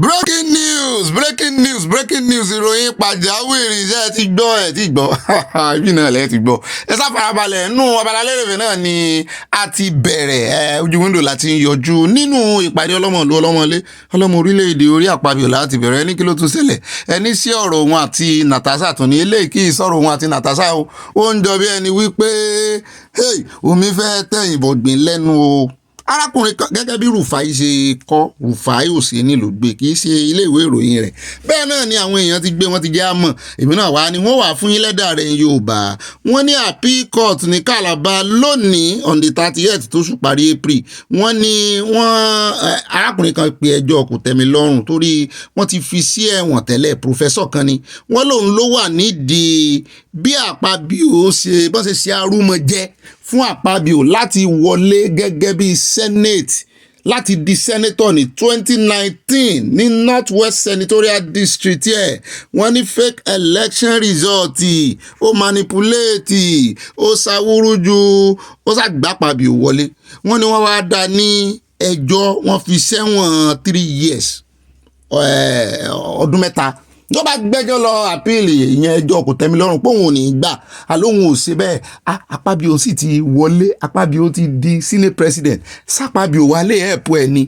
breaking news ìròyìn pàjáwìrì iṣẹ́ ti gbọ́ ibi náà lẹ́ẹ̀ ti gbọ́ ẹ sáfarabalẹ̀ nínú abalalérèfé náà ni a ti bẹ̀rẹ̀ ojú wíńdò láti ń yọjú nínú ìpàdé ọlọ́mọlú ọlọ́mọlé ọlọ́mọ orílẹ̀-èdè orí Akpabio láti bẹ̀rẹ̀ ní kí ló tún ṣẹlẹ̀ ẹni sí ọ̀rọ̀ òun àti Natasha tó ní eléyìí kí ìsọ̀rọ̀ òun àti Natasha ó ń jọ bí ẹni wípé omi fẹ́ tẹ̀yìn bọ̀gbìn lẹ́nu o arákùnrin kan gẹ́gẹ́ bí Rufai ṣe kọ́ Rufai ò sí nílùú gbé kì í ṣe ilé ìwé ìròyìn rẹ̀ bẹ́ẹ̀ náà ni àwọn èèyàn ti gbé wọn ti jẹ́ àmọ́ èmi náà wá ni wọ́n wà fún yín lẹ́dà rẹ̀ Yorùbá wọ́n ní appeal court ní Calabar lónìí on the 30th tó ṣù parí April wọ́n ní arákùnrin kan pe ẹjọ́ kò tẹ́mi lọ́rùn torí wọ́n ti fi sí ẹ̀wọ̀n tẹ́lẹ̀ professor kan ni wọ́n lòun ló wà nídìí bí Akpabio ṣe arúmọjẹ fún Akpabio láti wọlé gẹ́gẹ́ bí senate láti di senator ní 2019 ní North West Senatorial District ẹ̀ wọ́n ní fake election result ó manipulate ó ṣàwúrúju ó ṣàgbà Akpabio wọlé wọ́n ní wọ́n wá dá ní ẹjọ́ wọ́n fi sẹ́wọ̀n 3 years ọdún mẹ́ta tó bá gbẹ́jọ́ lọ àpíìlì ìyẹn ẹjọ́ kò tẹ́mi lọ́rùn pé òun ò ní gbà àlóhun ò ṣe bẹ́ẹ̀ Akpabio sì ti wọlé Akpabio ti di senate president s'Akpabio wà lè ẹ̀pọ̀ ẹ̀ ni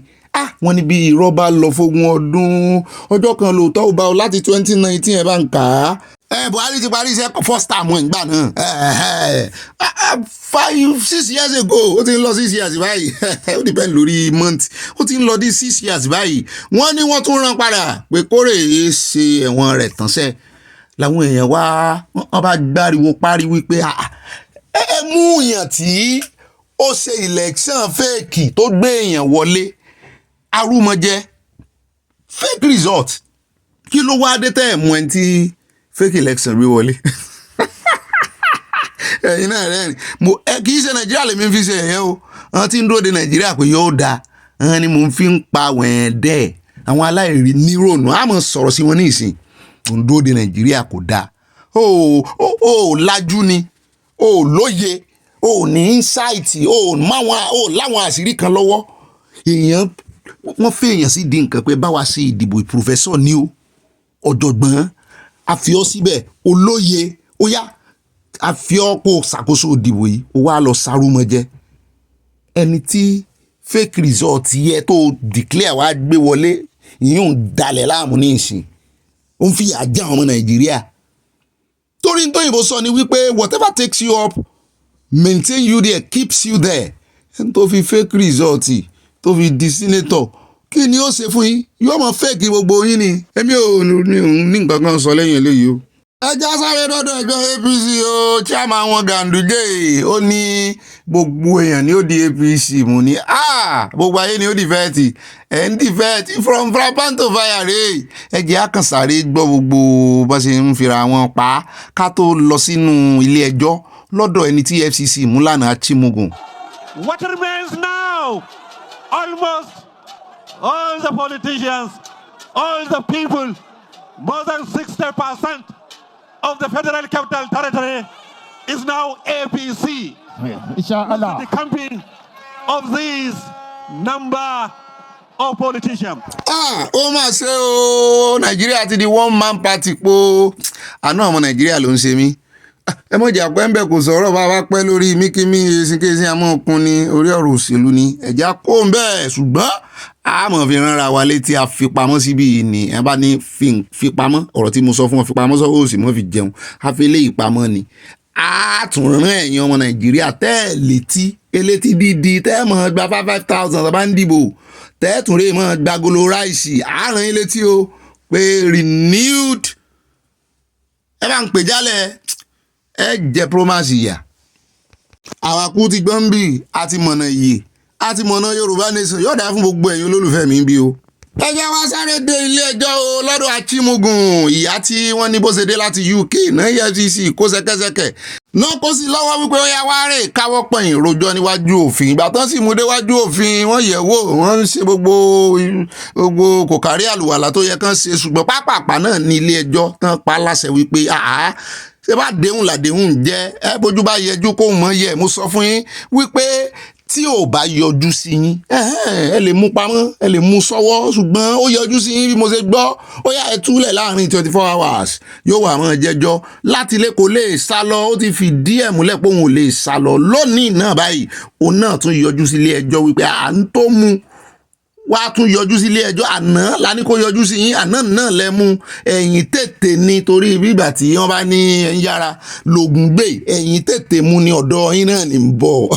wọ́n ní bí irọ́ bá lọ fógun ọdún ọjọ́ kan lóòótọ́ ó bá ọ láti 2019 ẹ̀ bá ń kà á. Buhari ti parí iṣẹ́ first term ìgbà náà 6 years ago ó ti ń lọ 6 years báyìí ó depend lórí month ó ti ń lọ di 6 years báyìí wọ́n ní wọ́n tún rán padà pé kórè ṣe ẹ̀wọ̀n rẹ̀ tánṣẹ́ làwọn èèyàn wọ́n bá gbáriwo parí wípé ẹ mú èèyàn tí ó ṣe election fake tó gbé èèyàn wọlé arúmọjẹ fake result kí ló wá dé tẹ́ ẹ̀ mú ẹni tí fake election rí wọlé ẹ̀yin náà rẹ́rìn kì í ṣe Nàìjíríà lèmi fi ṣe ẹ̀yẹ́ o wọ́n ti ń dúró de Nàìjíríà pé yóò dáa wọ́n ni mò ń fi ń pa wẹ̀ẹ́dẹ́ àwọn aláìrí nírònú àmọ́ sọ̀rọ̀ sí wọn ní ìsìn mò ń dúró de Nàìjíríà kò dáa ó lájú ni ó lóye ó ní insight ó láwọn àṣírí kan lọ́wọ́ èèyàn wọ́n fẹ́ èèyàn sí di nǹkan pé báwa ṣe ìdìbò professor ni ó ọ̀jọ̀gbọ́n àfiọ́ síbẹ̀ olóye ó yá àfiọ́ kó ṣàkóso ìdìbò yìí ó wá lọ sárúmọjẹ ẹni tí fake result yẹ tó declare wá gbé wọlé yìí ń dalẹ̀ láàmú ní ìsìn ó ń fìyà jẹ àwọn ọmọ Nàìjíríà torí tó yìnbó sọ ni wípé whatever takes you up maintain you there keeps you there ẹni tó fi fake result tó fi di senator kí ni ó ṣe fún yín yóò mọ fake gbogbo yín ni èmi ò ní nǹkan kan sọ lẹ́yìn eléyìí o. ẹja sáré dọ́dọ̀ ẹgbẹ́ APC o chairman wọn Ganduje ó ní gbogbo èèyàn ni ó di APC mú ni gbogbo ayé ni ó di fẹ́ẹ̀tì ẹ̀ ń di fẹ́ẹ̀tì from frapan to fire rè ẹjẹ́ àkànṣáré gbọ́ gbogbo bó ṣe ń fira wọn pa ká tó lọ sínú ilé ẹjọ́ lọ́dọ̀ ẹni tí FCC mú lánàá Chimugun. What remains now? Almost all the politicians, all the people, more than 60% of the Federal Capital Territory is now APC. Inshallah. The campaign of these number of politicians. Ó mà ṣe o Nàìjíríà ti di one man party po àná ọmọ Nàìjíríà ló ń ṣe mí ẹ mọ̀ jà pẹ́ ń bẹ̀ kò sọ̀rọ̀ bá wá pẹ́ lórí míkímí esinkésin amọ̀kun ní orí ọ̀rọ̀ òṣèlú ni ẹ̀já kó ń bẹ́ẹ̀ ṣùgbọ́n àmọ́ fi ránra wa létí àfipamọ́ síbi yìí ni ẹ bá ní fipamọ́ ọ̀rọ̀ tí mo sọ fún wọn fipamọ́ sọ́wọ́ òsì mọ́ fi jẹun àfilé ìpamọ́ ni àtúnrán ẹ̀yin ọmọ Nàìjíríà tẹ́ ẹ̀ létí elétí dídí tẹ́ ẹ̀ mọ̀ gba 5,000 bá ń dìbò tẹ́ ẹ̀ tún rè mọ̀ gbagolo ráìsì àárán ilé tí o pé renewed ẹ bá ń pè jálẹ̀ ẹ jẹ́ promise ìyà àwàkú ti gbọ́n bí àti mọ̀nà iye àti mọ̀nà Yorùbá nation yóò dáa fún gbogbo ẹ̀yin olólùfẹ́ mi bí o. ẹ jẹ́ wá sáré dé ilé ẹjọ́ o lọ́dọ̀ Achimugun ìyá tí wọ́n ní bó ṣe dé láti UK náà EFCC kó ṣẹ̀kẹ̀ṣẹ̀kẹ̀ náà kó sí lọ́wọ́ wípé ó yá wá rè káwọ́ pọ̀yìn rojọ́ níwájú òfin ìgbà tán sì mú déwájú òfin wọ́n yẹ̀ wò wọ́n ń ṣe gbogbo kò kárí àlùwàlà tó yẹ kán ṣe ṣùgbọ́n pápápá náà ní ilé ẹjọ́ tán pa láṣẹ wípé ṣé bá déhùn làdéhùn jẹ́ ẹ bójú bá yẹjú kó mọ̀ yẹ mo sọ fún yín wípé tí ò bá yọjú sí yín ẹ lè mú pamọ́ ẹ lè mú sọ́wọ́ ṣùgbọ́n ó yọjú sí yín bí mo ṣe gbọ́ ó yá ẹ túlẹ̀ láàrin 24 hours yóò wà mọ́ jẹ́jọ́ láti ilé kò lè sá lọ ó ti fìdí ẹ̀ múlẹ̀ pé òun ò lè sá lọ lónìí náà báyìí òun náà tún yọjú sí ilé ẹjọ́ wípé à ń tó mú wá tún yọjú sí ilé ẹjọ́ àná lání kó yọjú sí yín àná náà lẹ́mú ẹ̀yìn tètè ní torí bígbà tí wọ́n bá ní ẹ̀yìn yára lògùn gbé ẹ̀yìn tètè mú ní ọ̀dọ̀ yín náà ní bọ̀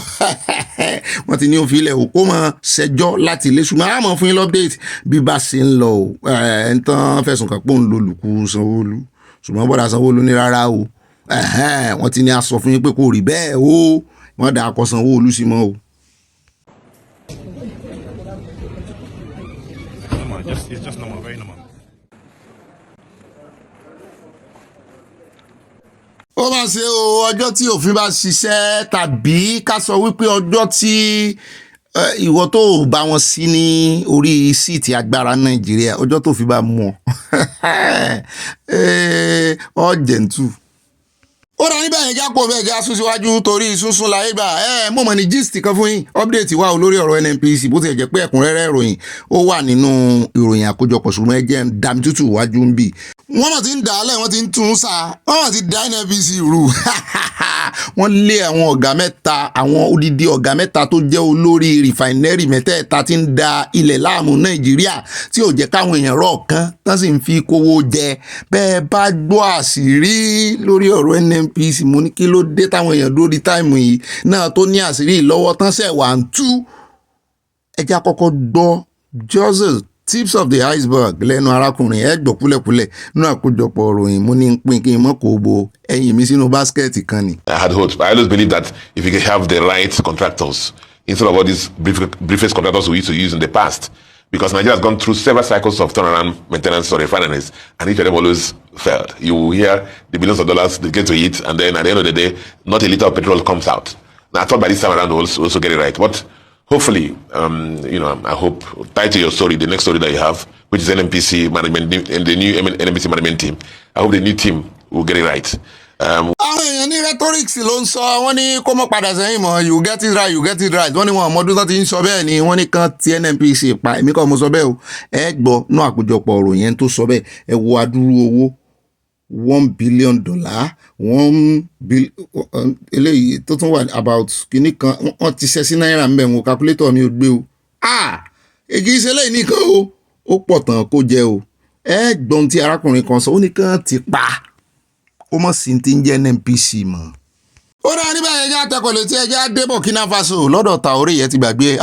wọ́n ti ní òfin ilẹ̀ òkú mọ́ ṣẹjọ́ láti ilé ṣùgbọ́n àmọ́ fún yín lọ́pdẹ̀tì bí bá ṣe ń lọ ẹ̀ ń tán fẹ̀sùn kàn pé òun lo olùkú Sanwó-Olú ṣùgbọ́n bọ́dà Sanwó-Olú ní rárá o wọ́n ti ní a sọ fún yín pé kò rí bẹ́ẹ̀ o wọ́n dà akọ Sanwó-Olú sí mọ́ o. It's just normal, very normal. ó máa ṣe o ọjọ́ tí òfin bá ṣiṣẹ́ tàbí ká sọ wípé ọjọ́ tí ìwọ tó bá wọn sí ní orí síìtì agbára Nàìjíríà ọjọ́ tó fi bá mú ọ jẹ̀ǹtù. ó dá níbẹ̀ yẹn jápọ̀ bẹ́ẹ̀ já sún síwájú torí sunsun láyé gbà mo mọ̀ ní gist kan fún yín update wà lórí ọ̀rọ̀ NNPC bó ti jẹ́ pé ẹ̀kúnrẹ́rẹ́ ìròyìn ó wà nínú ìròyìn àkójọpọ̀ ṣùgbọ́n ẹ jẹ́ ń dàmí tútù wájú ń bì. wọ́n mọ̀ tí ń dà á lẹ̀ wọ́n ti ń tún un sá wọ́n mọ̀ ti dá NNPC rú wọ́n lé àwọn ọ̀gá mẹ́ta àwọn odidi ọ̀gá mẹ́ta tó jẹ́ olórí Refinery mẹ́tẹ̀ẹ̀ta tí ń da ilẹ̀ láàmú Nàìjíríà tí ò jẹ́ káwọn èèyàn rọ̀ kan tán sì ń fi kówó jẹ bẹ́ẹ̀ bá gbọ́ àṣírí lórí ọ̀rọ̀ NNPC mo ní kí ló dé táwọn èèyàn lórí táìmù yìí náà tó ní àṣírí lọ́wọ́ tán ṣẹ̀ wà ń tú ẹjẹ́ àkọ́kọ́ gbọ́ Joseph tips of the iceberg lẹ́nu arákùnrin ẹ gbọ́ kúlẹ̀kúlẹ̀ nínú àkójọpọ̀ ìròyìn mo ní pín kí n mọ́ kó bo ẹ̀yìn mi sínú báskẹ̀tì kan ni. I had hopes. I always believe that if you can have the right contractors instead of all these briefcase contractors we used to use in the past, because Nigeria has gone through several cycles of turnaround maintenance or refineries, and each of them always failed. You will hear the billions of dollars they get to it, and then at the end of the day, not a liter of petrol comes out. Now, I thought by this time around we'll also get it right, but hopefully, I hope, tied to your story, the next story that you have, which is NNPC management and the new NNPC management team, I hope the new team will get it right. àwọn èèyàn ní rhetorics ló ń sọ wọ́n ní kó mọ́ padà sẹ́yìn mọ́ you get it right you get it right wọ́n ní wọn ọmọdún tó ti ń sọ bẹ́ẹ̀ ni wọ́n ní kan ti NNPC pa èmi kọ́ mo sọ bẹ́ẹ̀ o ẹ gbọ́ ní àkójọpọ̀ ọ̀rọ̀ yẹn tó sọ bẹ́ẹ̀ ẹ wo adúrú owó $1 billion eléyìí tó tún wà about kìíní kan wọ́n ti ṣẹ́ sí náírà mbẹ́ wọn calculator mi ò gbé o èyí ṣe lẹ́yìn nìkan o ó pọ̀ tán kó jẹ o ẹ gbọ́n tí arákùnrin kan sọ ó ní kàn ti pa ó mọ̀ sí ti ń jẹ́ NNPC mọ́. ó dá níbẹ̀ ẹja tẹkọ̀lẹ̀ tí ẹja dé Burkina Faso lọ́dọ̀ Traoré yẹn ti gbàgbé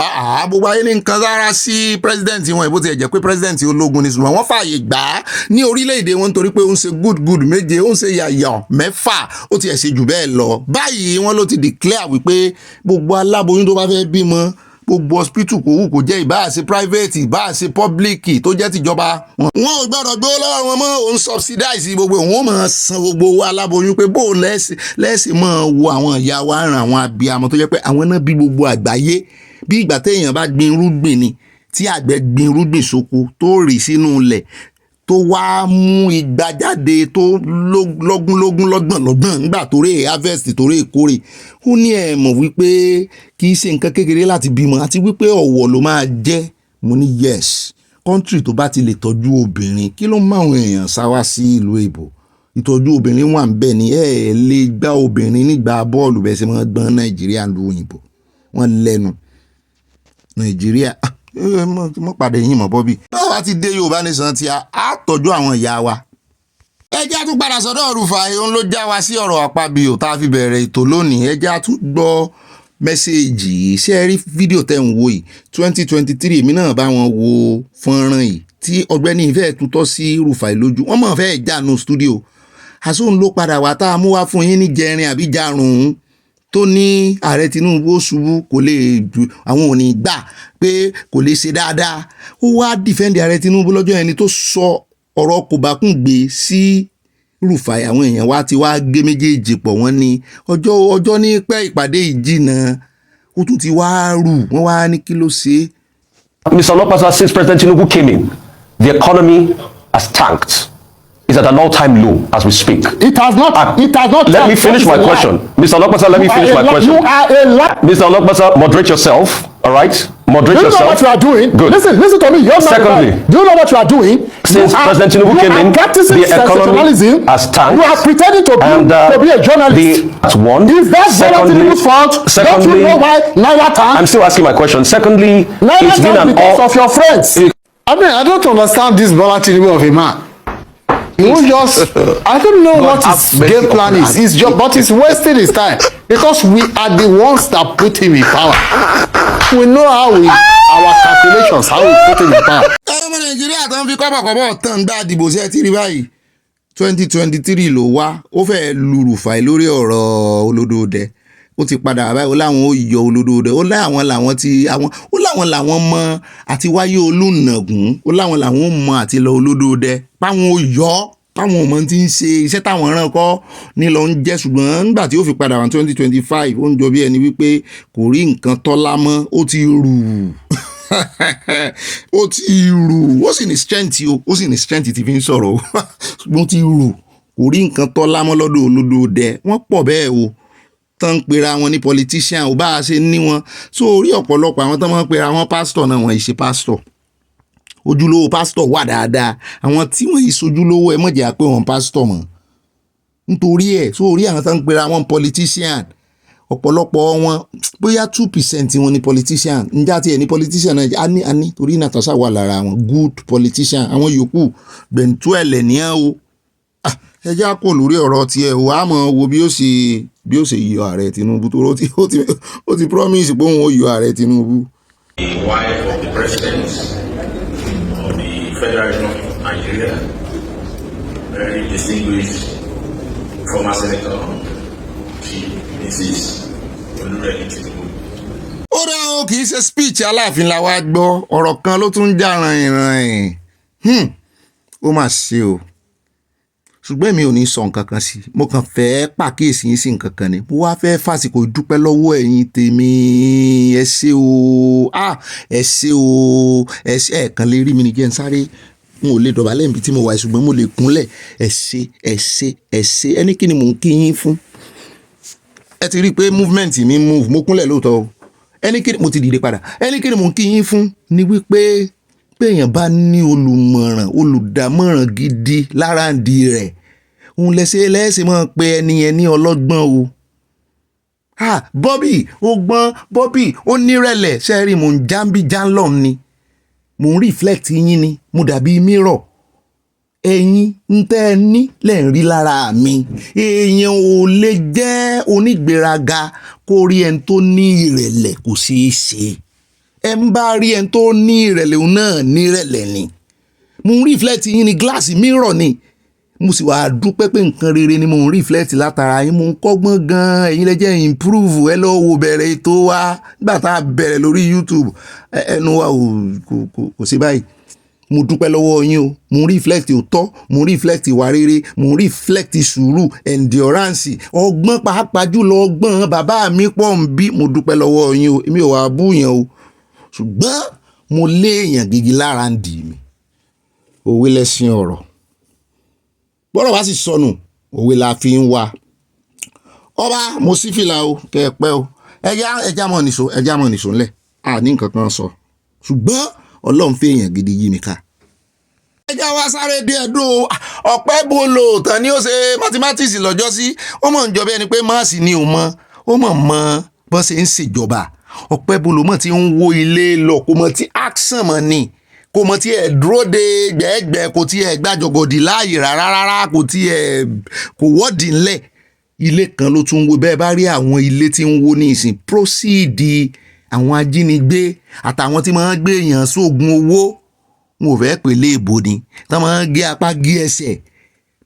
gbogbo ayé ní nǹkan sára sí president wọn ìbò ti ẹ̀ jẹ́ pé president ológun ni ṣùgbọ́n wọ́n fààyè gbà á ní orílẹ̀-èdè wọn nítorí pé ó ń ṣe good méje ó ń ṣe yàyà mẹ́fà ó ti ẹ̀ ṣe jù bẹ́ẹ̀ lọ báyìí wọ́n ló ti declare wípé gbogbo aláboyún tó bá fẹ́ bímọ gbogbo hospital kò wù kó jẹ́ ìbáàṣe private ìbáàṣe public tó jẹ́ tìjọba wọn ò gbọ́dọ̀ gbé lọ́wọ́ wọn mọ́ òun subsidize gbogbo òun ó máa san gbogbo owó aláboyún pé bó lẹ́sìn máa wo àwọn ìyá wa ràn àwọn abiyamọ tó jẹ́ pé àwọn náà bí gbogbo àgbáyé bí ìgbà téèyàn bá gbin irúgbìn ni tí àgbẹ̀ gbin irúgbìn sóko tó rì sínú ilẹ̀ tó wá mú igba jáde tó lọ́gbọ̀n nígbà tó rè harvest tó rè kórè ó ní ẹ mọ̀ wípé kì í ṣe nǹkan kékeré láti bímọ àti wípé ọ̀wọ̀ ló máa jẹ́ mo ní yes country tó bá ti lè tọ́jú obìnrin kí ló máa àwọn èèyàn sá wá sí ìlú èbò ìtọ́jú obìnrin wà ń bẹ̀ ní ẹ lè gbá obìnrin nígbà bọ́ọ̀lù bẹ́ẹ̀ ṣe máa gbọ́n Nàìjíríà lu òyìnbó wọ́n lẹ́nu Nàìjíríà mo pàdé yín mọ̀ bọ́bí. báwa ti dé Yorùbá nation tí a tọ́jú àwọn ìyá wa. ẹ jẹ́ tún padà sọ́dọ̀ Rufai òun ló já wa sí ọ̀rọ̀ Akpabio tá a fi bẹ̀rẹ̀ ètò lónìí ẹ jẹ́ tún gbọ́ mẹ́sẹ̀gì yìí ṣé ẹ rí fídíò tẹ́ ń wo yìí 2023 èmi náà bá wọn wo fọ́nrán yìí tí Ọ̀gbẹ́ni ìfẹ́ tutọ́ sí Rufai lójú wọ́n mọ̀ fẹ́ jánu stúdíò àsóhun ló padà wá tá a mú wá fún yín ní jẹrin àbí jarun tó ní ààrẹ Tinubu ó ṣubú kò lè ju àwọn ò ní gbà pé kò lè ṣe dáadáa ó wá dìfẹ́ǹdì ààrẹ Tinubu lọ́jọ́ ẹni tó sọ ọ̀rọ̀ kò bá kún gbé sí Rufai àwọn èèyàn wá ti wá gé méjèèjì pọ̀ wọ́n ní ọjọ́ ní pẹ́ ìpàdé ìjìnà ó tún ti wá rù wọ́n wá ní kí ló ṣe. Mr. Lopasa, since President Tinubu came in, the economy has tanked. is at an all-time low as we speak. It has not. Let me finish my question. Mr. Olokpasa, let me finish my question. You are a liar. Mr. Olokpasa, moderate yourself, all right? Moderate Do you know yourself. what you are doing? Good. Listen to me. You're not Secondly, right. Do you know what you are doing? Since President Tinubu came in, practicing the economy sensationalism. has tanked. You are pretending to be a journalist. That's one. Is that Tinubu's fault? Don't you know why Naira tanked? I'm still asking my question. Secondly, Naira it's been tanked an because of your friends. I mean, I don't understand this Bola Tinubu of a man. He will just, I don't know what his game plan is. He's just, but he's wasting his time because we are the ones that put him in power. We know our calculations, how we put him in power. ọmọ nàìjíríà tó ń fi kọ́bọ̀kọ́bọ̀ tán gbá àdìbò sí ẹtí rí báyìí 2023 ló wá ó fẹ́ lu Rufai lórí ọ̀rọ̀ olódòdẹ ó ti padà báyìí ó láwọn ó yọ olódòdẹ ó láwọn làwọn mọ àti wáyé olùnàgún ó láwọn làwọn mọ àti lọ olódòdẹ páwọn ó yọ táwọn ọmọ tí ń ṣe iṣẹ́ táwọn rán kọ́ ní lọ ń jẹ́ ṣùgbọ́n nígbà tí ó fi padà wá 2025 ó ń jọ bí ẹni wípé kò rí nǹkan tọ́lá mọ́ ó ti rù ó ti rù ó sì ní strength tí fi ń sọ̀rọ̀ ṣùgbọ́n ó ti rù kò rí nǹkan tọ́lá mọ́ lọ́dọ̀ olódòdẹ wọ́n pọ̀ bẹ́ẹ̀ o tán ń pera wọn ní politician ò bá a ṣe ní wọn so orí ọ̀pọ̀lọpọ̀ àwọn tán máa ń pera wọn pastor náà wọ́n ìṣe pastor ojúlówó pastor wà dáadáa àwọn tí wọ́n yìí sojúlówó ẹ mọ̀jẹ̀ pé wọ́n pastor mọ̀ nítorí ẹ̀ so orí àwọn tán ń pera wọn politician ọ̀pọ̀lọpọ̀ wọn bóyá 2% wọn ni politician njá tiẹ̀ ní politician náà a ní torí Natasha wà lára wọn good politician àwọn yòókù gbẹ̀ntú ẹ̀lẹ̀ ní ẹ̀ o ẹjá kò lórí ọ̀rọ̀ tiẹ̀ o a mọ̀ wo bí ó ṣe yọ ààrẹ Tinubu tó ó ti promise pé òun ó yọ ààrẹ Tinubu. The wife of the president of the Federal Republic of Nigeria, very distinguished former senator, Mrs. Seyi Tinubu. Ó dá o kì í ṣe speech Aláàfin la wá gbọ́ ọ̀rọ̀ kan ló tún já ràn-ìràn ó mà ṣe o ṣùgbọ́n mi ò ní sọ nǹkan kan sí i mo kàn fẹ́ pàkíyèsí yín sí nǹkan kan ni mo wá fẹ́ fàsìkò dúpẹ́ lọ́wọ́ ẹ̀yin tèmi ẹ ṣé o ẹ ṣé o ẹ ṣé ẹ̀ẹ̀kan lè rí mi ní jẹ́ n sáré n ò lè dọ̀bálẹ̀ níbi tí mo wà ṣùgbọ́n mo lè kúnlẹ̀ ẹ ṣé ẹni kí ni mò ń kí yín fún ẹ ti rí i pé movement mi move mo kúnlẹ̀ lóòótọ́ o ẹni kí ni mo ti dìde padà ẹni kí ni mò ń kí yín fún ni wípé èèyàn bá ní olùmọ̀ràn olùdámọ̀ràn gidi láràǹdì rẹ̀ òun lẹ́sẹ̀ máa pe ẹni yẹn ní ọlọ́gbọ́n o Bobby ó gbọ́n Bobby ó nírẹ̀lẹ̀ sẹ́rí mò ń jánlọ́ ni mò ń reflect yín ni mo dàbí mirror ẹ̀yin ń tẹ́ ẹ ní lẹ́ ń rí lára mi èèyàn ò lè jẹ́ onígbéraga kó rí ẹni tó ní ìrẹ̀lẹ̀ kò ṣeé ṣe ẹ ń bá rí ẹni tó ní ìrẹ̀lẹ̀ òun náà nírẹ̀lẹ̀ ni mo ń reflect yín ní gíláàsì mirror ni mo sì wá dúpẹ́ pé nǹkan rere ni mo ń reflect látara yín mo ń kọ́gbọ́n gan-an ẹ̀yin lè jẹ́ improve ẹ lọ́ọ́ wo bẹ̀rẹ̀ ètò wa nígbà tá a bẹ̀rẹ̀ lórí YouTube ẹnu wa kò sí báyìí mo dúpẹ́ lọ́wọ́ yín o mo ń reflect òótọ́ mo ń reflect ìwà rere mo ń reflect sùúrù endurance ọgbọ́n pàápàá jùlọ ọgbọ́n bàbá mi pọ̀ ń bí mo dúpẹ́ lọ́wọ́ yín o èmi ò wá bú yẹn o ṣùgbọ́n mo lé èèyàn gidi lára ń dì mí òwe lẹ́sìn ọ̀rọ̀ bọ́rọ̀ bá sì sọnù òwe la fi ń wá ọba mo sí fìlà o kẹ́ ẹ pẹ́ o ẹja mọ̀ nìṣó ńlẹ̀ àní nǹkan kan sọ ṣùgbọ́n Ọlọ́run fi èèyàn gidi yí mi ká. ẹja wa sáré dé ẹdún ọ̀pẹ́ bolo tán ni ó ṣe mathematics lọ́jọ́ sí ó mọ̀ ń jọ bí ẹni pé máàsì ni ò mọ̀ ó mọ̀ bọ́ ṣe ń ṣèjọba ọ̀pẹ́ bolo mọ̀ tí ń wó ilé lọ kò mọ̀ tí action mọ̀ ni kò mọ̀ tí ẹ̀ dúró de gbẹ̀ẹ́gbẹ́ kò tí ẹ̀ gbàjọgọ̀dì láàyè rárá kò tí ẹ̀ kò wọ́ọ̀dì ńlẹ̀ ilé kan ló tún wó bẹ́ẹ̀ bá rí àwọn ilé tí ń wó ní ìsìn proceed àwọn ajínigbé àtàwọn tí máa ń gbé èèyàn sóògùn owó wọn ò fẹ́ pè léèbò ni tí wọ́n máa ń gé apá gé ẹsẹ̀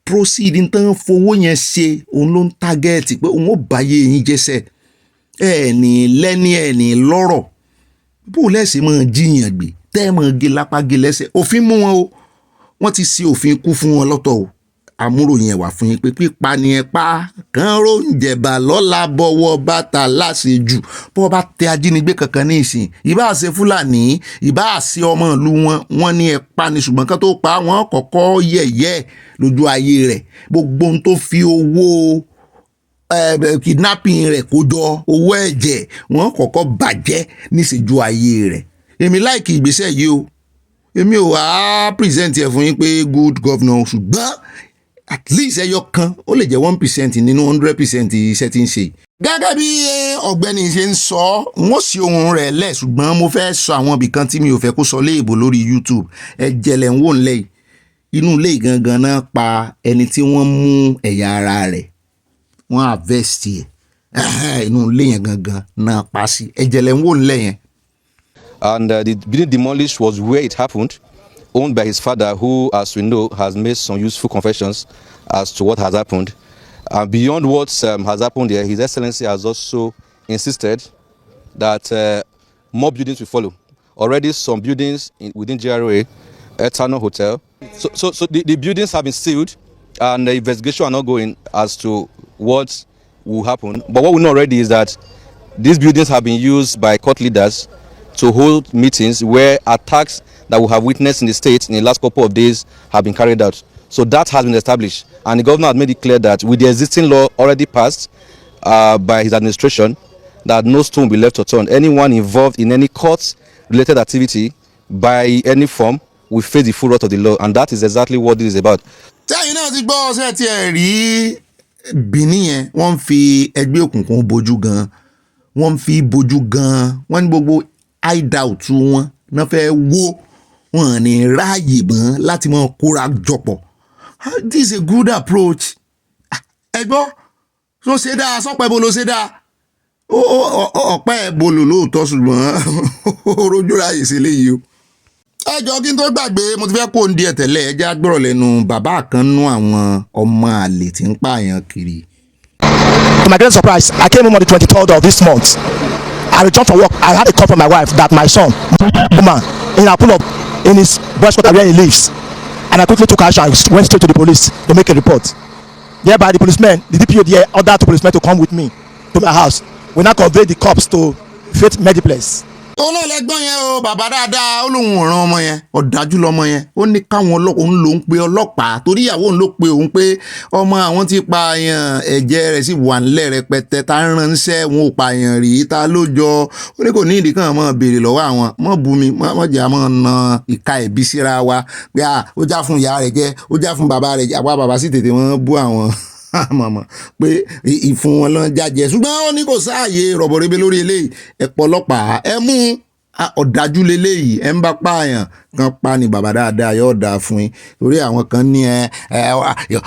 proceed tán fowó yẹn ṣe òun ló ń tágẹ́ẹ̀tì pé òun ò báyé yín jẹ́sẹ̀ ẹ̀ẹ̀nì lẹ́ni ẹ̀ẹ̀nì lọ́rọ̀ bó lẹ́sìn máa jiyàn gbé tẹ́ ẹ máa gé lápá gé lẹ́sẹ̀ òfin mú wọn o wọ́n ti ṣe òfin ikú fún wọn lọ́tọ̀ o amúròyìn ẹ̀wà fún yín pé pípa ni ẹ pa kàn ró ń jẹ̀bà lọ́la bọ́wọ́ bàtà láṣejù bọ́wọ́ bá tẹ ajínigbé kankan ní ìsìn ìbá ṣe fúlàní ìbá ṣe ọmọ ìlú wọn ní ẹ pa ni ṣùgbọ́n kan tó pa wọ́n kọ́kọ́ yẹ̀yẹ́ lójú ayé rẹ̀ gbogbo ohun tó fi owó kidnapping rẹ̀ kó jọ owó ẹ̀jẹ̀ wọ́n kọ́kọ́ bàjẹ́ níṣẹ́jú ayé rẹ̀ èmi láìkì ìgbésẹ̀ yìí o èmi ò wá present ẹ̀ fún yín pé good governor ṣùgbọ́n at least ẹyọ kan ó lè jẹ́ 1% nínú 100% iṣẹ́ tí ń ṣe. gẹ́gẹ́ bí ọ̀gbẹ́ni ṣe ń sọ wọ́n sì ohun rẹ̀ lẹ̀ ṣùgbọ́n mo fẹ́ sọ àwọn ibìkan tí mi ò fẹ́ kó sọ léèbò lórí YouTube ẹ̀jẹ̀ lẹ̀ ń wò ńlẹ̀ yìí inú ilé gangan náà pa ẹni tí wọ́n mú ẹ̀yà ara rẹ̀ wọ́n harvest ẹ̀ inú ilé yẹn gangan náà pa sí ẹ̀jẹ̀ lẹ̀ ń wò ńlẹ̀ yẹn. And the building demolished was where it happened, owned by his father, who, as we know, has made some useful confessions as to what has happened. And beyond what has happened there, His Excellency has also insisted that more buildings will follow. Already some buildings within GRA, Eternal Hotel. So the buildings have been sealed and the investigation are not going as to what will happen. But what we know already is that these buildings have been used by court leaders to hold meetings where attacks that we have witnessed in the state in the last couple of days have been carried out. So that has been established. And the governor has made it clear that with the existing law already passed by his administration, that no stone will be left unturned. Anyone involved in any court-related activity by any form will face the full wrath of the law. And that is exactly what this is about. tẹ́yìn náà ti gbọ́ ọ̀sẹ̀ tí ẹ rí Benin yẹn wọ́n ń fi ẹgbẹ́ òkùnkùn bojú gan wọ́n ń fi bojú gan wọ́n ní gbogbo hideout wọn náà fẹ́ wó wọn ní ráàyè mọ́ láti mọ́ kóra jọpọ̀. This is a good approach. ẹ gbọ́ tó ṣe dáa sọ́pẹ́ bolo ṣe dáa ọ̀pẹ́ bolo lóòótọ́ ṣùgbọ́n rojú ráàyè sí léyìí o. ẹ jọ kí n tó gbàgbé mo ti fẹ́ kó ń di ẹ̀ tẹ́lẹ̀ ẹ já gbọ́rọ̀ lẹ́nu bàbá kan nú àwọn ọmọ àlè tí ń pààyàn kiri. To my great surprise, I came home on the 23rd of this month. I returned from work. I had a call from my wife that my son, woman, in a pull up in his boys' quarter where he lives. And I quickly took action and went straight to the police to make a report. Thereby, the policemen, the DPO there ordered the policemen to come with me to my house. We now conveyed the corpse to Faith Mediplex. olóòlẹ́gbọ́n yẹn o bàbá dáadáa ó lóun ọ̀ràn ọmọ yẹn ọ̀dájú lọmọ yẹn ó ní káwọn òun lòún pe ọlọ́pàá torí ìyàwó òun ló pe òun pé ọmọ àwọn ti pààyàn ẹ̀jẹ̀ rẹ̀ sì wà nílẹ̀ rẹpẹtẹ tá ń ránṣẹ́ wọn ò pààyàn rí ta ló jọ ó ní kò ní ìdí kan mọ́ béèrè lọ́wọ́ àwọn mọ́ bu mi mọ́ jà mọ́ na ìka ẹ̀bí síra wa pé ó já fún ìyá rẹ̀ jẹ́ ó já fún bàbá rẹ̀ jẹ́ àwa bàbá sì tètè wọ́n bú àwọn mọ̀mọ́ pé ìfún wọn lọ́n jájẹ ṣùgbọ́n ó ní kò sáàyè rọ̀bọ̀rẹ́bẹ lórí eléyìí ẹ̀pọ̀ ọlọ́pàá ẹ mú ọ̀dájú leléyìí ẹ ń bá pààyàn kan pa ni bàbá dáadáa yóò dáa fún yín torí àwọn kan ní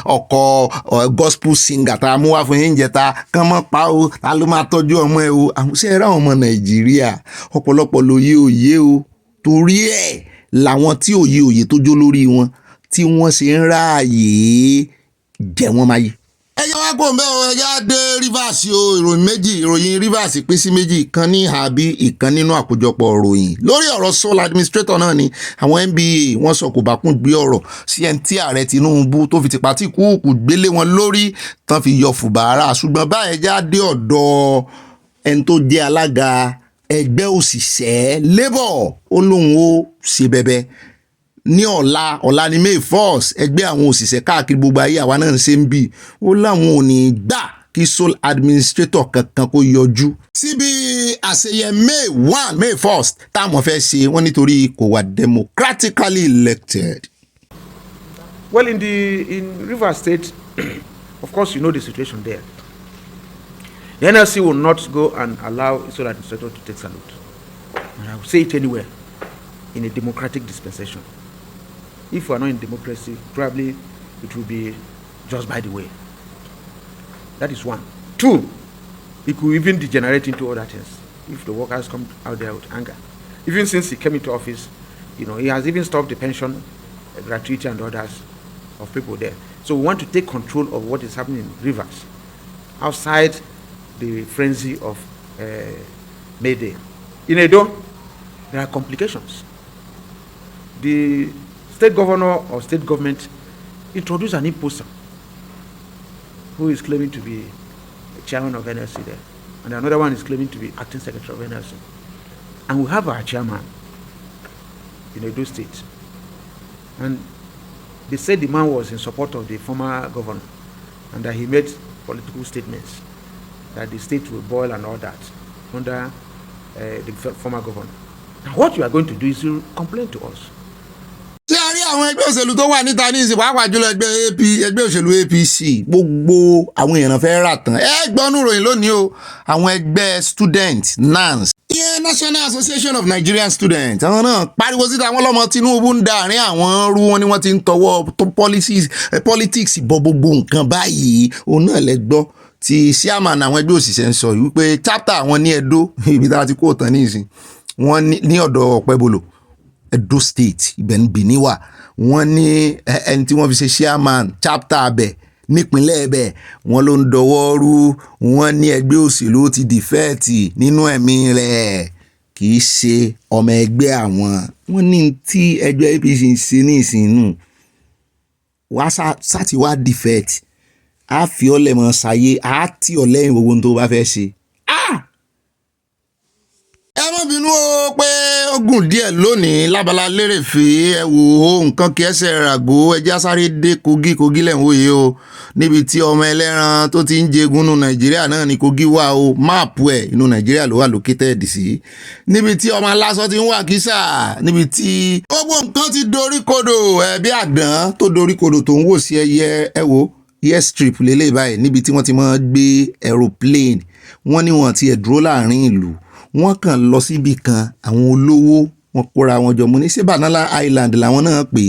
ọkọ̀ gospel singer tá a mú wá fún yín jẹta kán mọ́ pa o ta ló máa tọ́jú ọmọ ẹ o àwọn ṣe é ráwọn ọmọ Nàìjíríà ọ̀pọ̀lọpọ̀ lóye òye o torí ẹ̀ làwọn tí òye tó jó lórí wọn tí wọ́n ṣe ń ráàyè jẹ wọ́n máa yé. ẹjẹ́ wá kó mbẹ́ o ẹjẹ́ dé Rivers o ìròyìn méjì ìròyìn Rivers pín sí méjì ìkan ní àbí ìkan nínú àkójọpọ̀ ìròyìn lórí ọ̀rọ̀ sole administrator náà ni àwọn NBA wọ́n sọ kò bá kún gbé ọ̀rọ̀ sí ẹni tí ààrẹ Tinubu tó fi tìpá tí kúùkù gbélé wọn lórí tán fi yọ fùbàrà ṣùgbọ́n báyìí ẹjẹ́ dé ọ̀dọ̀ ẹni tó jẹ́ alága ẹgbẹ́ òṣìṣẹ́ Labour ó lóun ó ṣe bẹbẹ ní ọ̀la ní May 1st ẹgbẹ́ àwọn òṣìṣẹ́ káàkiri gbogbo ayé àwa náà ń ṣe ń bì ó láwọn ò ní gbà kí sole administrator kankan kó yọjú síbi àṣeyẹ May 1st táwọn fẹ́ ṣe wọ́n nítorí kò wà democratically elected. Well, in Rivers State, of course, you know the situation there. The NLC will not go and allow a sole administrator to take salute. And I will say it anywhere in a democratic dispensation. If we are not in democracy, probably it will be just by the way. That is one. Two, it could even degenerate into other things if the workers come out there with anger. Even since he came into office, he has even stopped the pension, gratuity and others of people there. So we want to take control of what is happening in Rivers, outside the frenzy of May Day. In Edo, there are complications. The state governor or state government introduced an imposter who is claiming to be the chairman of NLC there, and another one is claiming to be acting secretary of NLC. And we have our chairman in Edo State, and they said the man was in support of the former governor, and that he made political statements that the state will boil and all that under the former governor. Now what you are going to do is to complain to us. ṣé a rí àwọn ẹgbẹ́ òṣèlú tó wà níta ní ìsìn pàápàá jùlọ ẹgbẹ́ òṣèlú APC gbogbo àwọn èèyàn fẹ́ rà tán ẹ gbọ́nú ròyìn lónìí o àwọn ẹgbẹ́ student NNPC ìyẹn National Association of Nigerian Students àwọn náà pariwo síta àwọn ọlọ́mọ Tinubu ń da àárín àwọn rú wọn ni wọ́n ti ń tọwọ́ politics bọ gbogbo nǹkan báyìí òun náà lẹ gbọ́ tí chairman àwọn ẹgbẹ́ òṣìṣẹ́ ń sọ wípé chapter àwọn ní Edo ibi tá a ti kó tán ní ìsìn wọ́n ní ọ̀dọ̀ Ọ̀pẹ́bolo Edo State ibẹ̀ ń bì níwà wọ́n ní ẹni tí wọ́n fi ṣe chairman chapter abẹ nípínlẹ̀ ẹ̀bẹ̀ wọ́n ló ń dọwọ́ rú wọ́n ní ẹgbẹ́ òṣèlú ti dìfẹ́ẹ̀tì nínú ẹ̀mí rẹ̀ kì í ṣe ọmọ ẹgbẹ́ àwọn wọ́n ní tí ẹgbẹ́ APC ń ṣe ní ìsìnú wá sáti wá dìfẹ́ẹ̀tì á fi ọlẹ̀ mọ́ ṣayé á tì ọ́ lẹ́yìn gbogbo tó bá fẹ́ ṣe. ẹ má bínú o pé ó gùn díẹ̀ lónìí lábala lérèfé ẹ wò ó nǹkan kí ẹsẹ̀ ràgó ẹjẹ́ sáré dé Kogi lẹ́hìn òye o níbi tí ọmọ ẹlẹ́ran tó ti ń jẹgun nínú Nàìjíríà náà ni Kogi wà o máàpù ẹ̀ inú Nàìjíríà ló wà located sí níbi tí ọmọ aláṣọ ti ń wà kísà níbi tí gbogbo nǹkan ti dorí kodò bí àdán tó dorí kodò tó ń wò sí ẹyẹ ẹ wò airstrip lélẹ̀ báyìí níbi tí wọ́n ti máa gbé aeroplane wọ́n ní wọ́n ti ẹ̀ dúró láàrin ìlú wọ́n kàn lọ síbi kan àwọn olówó wọ́n kóra wọn jọ mú ní ṣé Banana Island làwọn náà pè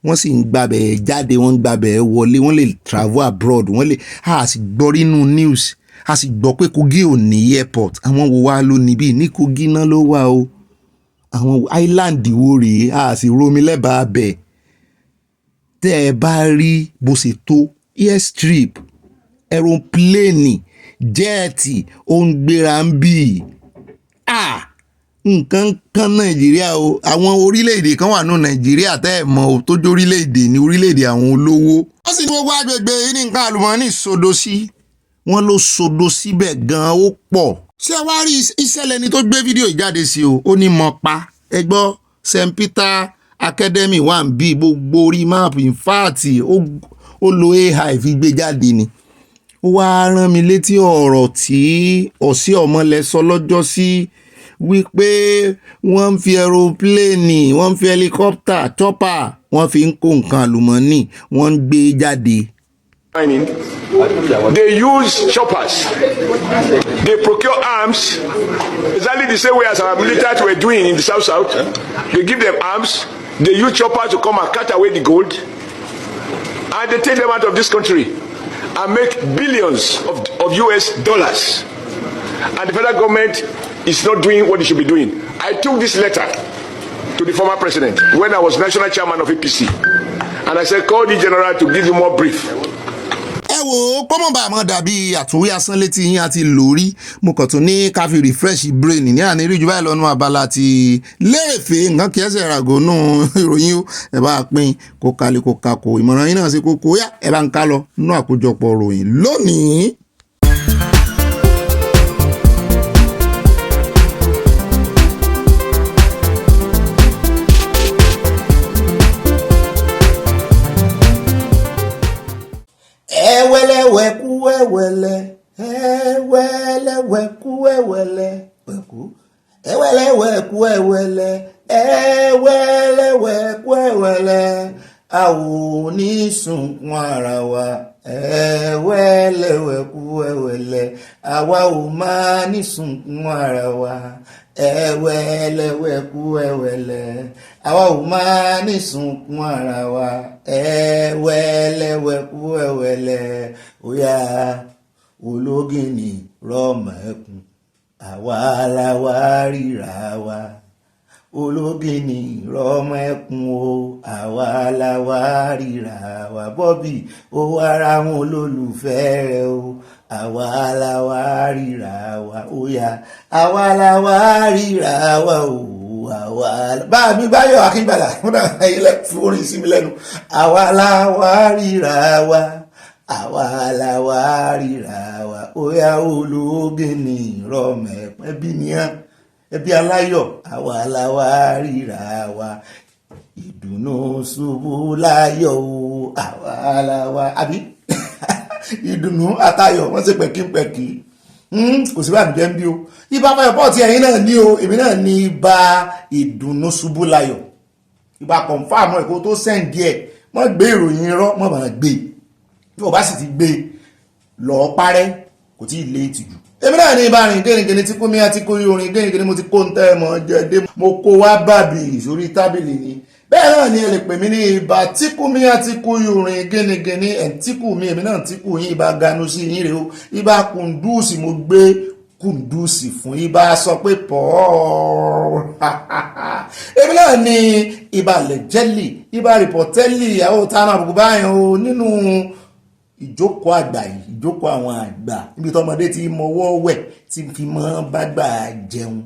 wọ́n sì ń gbàbẹ̀ jáde wọ́n ń gbàbẹ̀ wọlé wọ́n lè travel abroad wọ́n lè a sì gbọ́ nínú news a sì gbọ́ pé Kogi ò ní airport àwọn wo wá ló níbí ní Kogi náà ló wà o àwọn island wo rèé a sì romi lẹ́bàá bẹ̀ tẹ́ ẹ bá rí bó ṣe tó airstrip aeroplane jẹ́ẹ̀tì ó ń gbéra ń bì nǹkan kan Nàìjíríà o àwọn orílẹ̀-èdè kan wà ní Nàìjíríà tẹ́ ẹ̀ mọ̀ o tó jẹ́ orílẹ̀-èdè ní orílẹ̀-èdè àwọn olówó wọ́n sì ní gbogbo agbègbè yìí ní nǹkan àlùmọ́ọ́nì sodo sí wọ́n ló sodo síbẹ̀ gan-an ó pọ̀ ṣé wàá rí ìṣẹ̀lẹ̀ ni tó gbé fídíò ìjáde sí o ó ní mọ̀ pa ẹ gbọ́ St. Peter Academy wà ń bí gbogbo orí máàpù in fact ó lo AI fi gbé jáde ni ó wá rán mi létí ọ̀rọ̀ tí ọ̀sí ọmọlẹ̀ sọ lọ́jọ́ sí wípé wọ́n ń fi aeroplane wọ́n ń fi helicopter chopper wọ́n fi ń kó nǹkan àlùmọ́ọ́nì wọ́n ń gbé jáde. They use choppers. They procure arms exactly the same way as our military were doing in the South. They give them arms. They use choppers to come and cut away the gold, and they take them out of this country and make billions of US dollars. And the federal government is not doing what it should be doing. I took this letter to the former president when I was national chairman of APC, and I said, call the general to give you more brief. ẹ wo kọ́mọ̀ bá àmọ́ dàbí àtúnwí asán létí yín àti lórí mo kàn tún ní ká fi refresh brain ní àná ìrìjú báyìí lọ́nà abala ti lérèfé nǹkan kí ẹsẹ̀ ràgó nù ìròyìn ó ẹ bá pín kó kalẹ̀ kó kakò ìmọ̀ràn yín náà sí kókó yá ẹ bá ń ká lọ nínú àkójọpọ̀ ròyìn lónìí. Ẹ̀wẹ̀lẹ̀wẹ̀kú ẹ̀wẹ̀lẹ̀ ẹ̀wẹ̀lẹ̀wẹ̀kú ẹ̀wẹ̀lẹ̀ pẹ̀kú ẹ̀wẹ̀lẹ̀wẹ̀kú ẹ̀wẹ̀lẹ̀ ẹ̀wẹ̀lẹ̀wẹ̀kú ẹ̀wẹ̀lẹ̀ àwọn onísunkún ara wa ẹ̀wẹ̀lẹ̀wẹ̀kú ẹ̀wẹ̀lẹ̀ àwa ò máa nísunkún ara wa ẹ̀wẹ̀lẹ̀wẹ̀kú ẹ̀wẹ̀lẹ̀ àwa ò máa nísunkún ara wa ẹ̀wẹ̀lẹ̀wẹ̀kú ẹ̀wẹ̀lẹ̀ óyá ológìnní rọmọ ẹkùn àwa la wá ríra wa ológìnní rọmọ ẹkùn o àwa la wá ríra wa Bobby ó ara wọn olólùfẹ́ rẹ o àwa la wá ríra wa óyá àwa la wá ríra wa o àwa bá mi Báyọ̀ Akíngbàlà wọn náà ilẹ̀ fún orin sí mi lẹ́nu àwa la wá ríra wa àwa la wá ríra wa óyá Ológìní rọmẹpẹ bí nìyẹn ẹbí aláyọ̀ àwa la wá ríra wa ìdùnnú ṣubú láyọ̀ o àwa la wá àbí ìdùnnú àtayọ̀ wọ́n ṣe pẹ̀kínpẹ̀kí kò sí báyìí jẹ́ ń bí o ibà fayọ̀ pọ́ọ̀tì ẹ̀yìn náà ní o èmi náà ní ibà ìdùnnú ṣubú láyọ̀ ibà kọ̀ǹfàmù ẹ̀kọ́ tó sẹ́ǹdì ẹ̀ wọ́n gbé ìròyìn irọ́ wọ́n máa gbé tí wọ́n bá sì ti gbé lọ́ọ́ parẹ́ kò tí ì lé ìtìjú. èmi náà ní ibà rìn gẹ́gẹ́ tí kò mí àti kò yorin gẹ́gẹ́ mo ti kó ń tẹ́ mọ́ jẹ́dé mo kó wá bàbí sórí tábìlì ni bẹ́ẹ̀ náà ni ẹ lè pè mí ní ibà tíkù mí àti kò yorin gẹ́gẹ́ ẹ̀ tíkù mí èmi náà tíkù yín ibà ganu sí yín rèé o ibà kùndùsì mo gbé kùndùsì fún ibà sọ pé pọ̀ èmi náà ní ibà lẹ́jẹ́lì ibà rìpọ̀tẹ́lì àwọn òtánà àbùkù báyìí o nínú ìjókòó àgbà yìí ìjókòó àwọn àgbà níbi tọmọdé ti mọwọ́ wẹ̀ tí fi mọ́ bágbà jẹun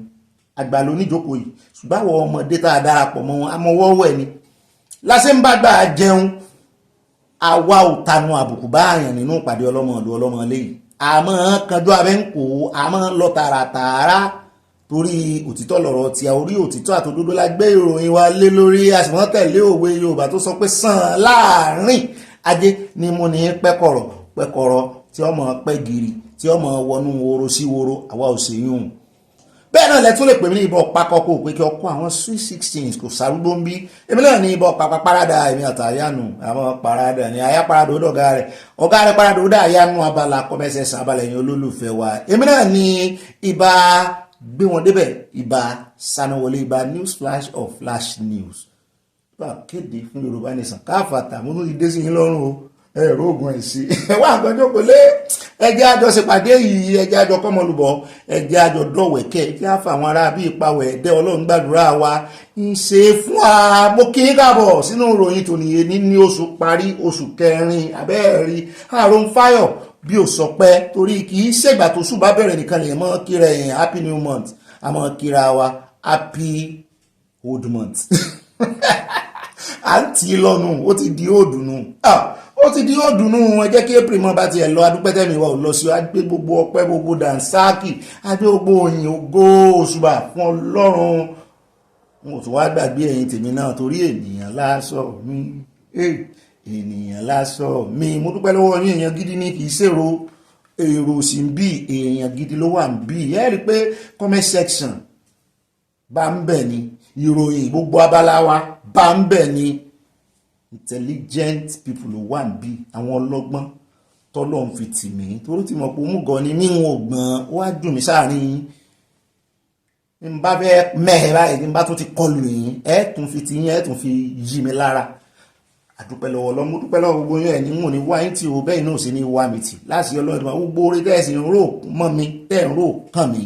àgbà ló níjókòó yìí ṣùgbọ́n àwọn ọmọdé tá a darapọ̀ mọ́ wọn amọwọ́ wẹ̀ ni lásẹ̀ ń bágbà jẹun àwa ò tanu àbùkù báyàn nínú ìpàdé ọlọ́mọ ìlú ọlọ́mọ lẹ́yìn àmọ́ kanjú abẹ́ ń kó àmọ́ lọ tààràtààrà torí òtítọ́ lọ̀rọ̀ tí a orí òtítọ́ àtòdodo la gbé ìròyìn wa lé lórí àsìmọ́ tẹ̀lé òwe Yorùbá tó sọ pé sàn láàrin ajé ni mo ní pẹ́kọ̀rọ̀ tí ọmọ pẹ́ gírí tí ọmọ wọnú woro sí woro àwa ò sí yún bẹ́ẹ̀ náà lẹ́tún lè pè mí ní ìbọn pakọ́kọ́ pé kí ọkọ̀ àwọn sweet 16 kò sárúgbó ń bí èmi náà ní ìbọn pàpà parada èmi àtàyánu àwọn parada ní àyà parada ó dọ̀gá rẹ̀ parada ó dà àyánu abala kọ́mẹ́sẹ̀sán abala ẹ̀yìn olólùfẹ́ wa èmi náà ní ibà gbé wọn débẹ̀ ibà sanuwọlé ibà news flash of flash news bá kéde fún Yorùbá nìsan káfàtà múnú ìdé sí yín lọ́rùn o ẹ̀rọ ogun ẹ̀sí ẹ̀wọ́n àgbẹ̀jọ́ kò lé ẹjẹ́ àjọ ṣèpàdé yìí ẹjẹ́ àjọ kọ́mọlùbọ̀ ẹjẹ́ àjọ dọ̀wẹ̀kẹ́ ẹjẹ́ àfà àwọn ará bíi ìpawẹ̀ ẹ̀dẹ́ Ọlọ́run gbàdúrà wa ń ṣe fún wa mo kí káàbọ̀ sínú ìròyìn tòníye ní oṣù parí oṣù kẹrin abẹ́ẹ̀rí àrùn fáyọ̀ bí ò sọ pé torí kì í ṣègbà tó ṣùgbà bẹ̀rẹ̀ nìkan lè mọ́ kíra ẹ̀yìn happy new month àmọ́ kíra wa happy old month à ń tì í lọ́nu ó ti di òdùnú ó ti di òdùnú ẹ jẹ́ kí april mọ́ bá tiẹ̀ lọ adúpẹ́tẹ́mi wa ò lọ sí agbé gbogbo ọpẹ́ gbogbo dànsáàkì agbé gbogbo òyìn ògo òṣùbà fún Ọlọ́run mo tún wá gbàgbé ẹ̀yin tèmi náà torí ènìyàn lásọ mi ènìyàn lásọ mi mo dúpẹ́ lọ́wọ́ yín èèyàn gidi ní kì í ṣèrò èrò sí ń bí èèyàn gidi ló wà ń bí ẹ rí i pé comment section bá ń bẹ̀ ni ìròyìn gbogbo abala wa bá ń bẹ̀ ni intelligent people ló wà ń bí àwọn ọlọ́gbọ́n tọ́lọ́ ń fi tì mí torí tí mo pò mú gan ni míhun ògbọ́n ó wá dùn mí sáàrin n bá fẹ́ mẹ́hẹ̀ báyìí n bá tún ti kọlù yín ẹ̀ tún fi ti yín ẹ̀ tún fi yí mi lára àdúpẹ́ lọ́wọ́ ọlọ́mú dúpẹ́ lọ́wọ́ gbogbo yín ẹ̀ ní mò ní wá yín tí o bẹ́ẹ̀ náà sì ní wá mi tì láti Ọlọ́run gbogbo orí tẹ́ẹ̀sì ń rò mọ́ mi tẹ́ẹ̀ ń rò kàn mí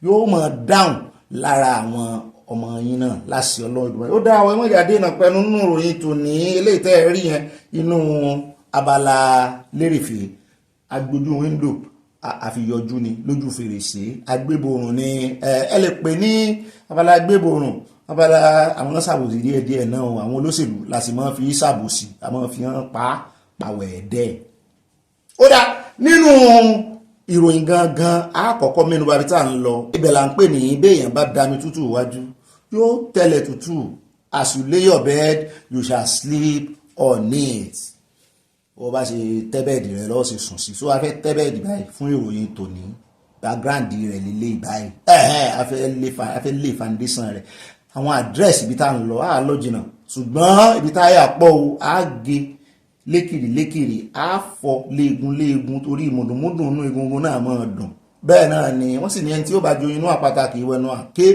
yóò mọ̀ dáhùn lára àwọn ọmọ yín náà láti Ọlọ́run ó dá àwọn ẹmọ ìyáde náà pẹ̀lú nínú ìròyìn tó ní eléyìí tẹ́ ẹ rí yẹn inú abala lérèfé agbójú wíńdò àfiyọjú ni lójú fèrèsé agbéborùn ni ẹ lè pè ní abala agbéborùn abala àwọn ṣàbòsí díẹ̀díẹ̀ náà àwọn olóṣèlú láti máa fi ṣàbòsí àmọ́ fi hàn pàwẹ̀ ẹ̀dẹ́ ó dá nínú ìròyìn gangan àkọ́kọ́ mẹ́nu bá bí tá à ń lọ ibẹ̀ là ń pè ní béèyàn bá dami tútù wájú yóò tẹ̀lẹ̀ tútù as you lay your bed you shall sleep on it ó bá ṣe tẹ́bẹ̀dì rẹ̀ lọ́ọ́ ṣe sùn sí so a fẹ́ tẹ́bẹ̀dì báyìí fún ìròyìn tòní background rẹ̀ lélẹ̀ báyìí a fẹ́ lé foundation rẹ̀ àwọn àdírẹ́sì ibi tá à ń lọ á lọ jìnnà ṣùgbọ́n ibi tá a yà pọ̀ o á gé lékìrì á fọ léegun torí mùdùnmùdùn inú egungun náà máa dùn bẹ́ẹ̀ náà ni wọ́n sì ní ẹni tí ó bá jo inú àpáta kì í wẹnu àké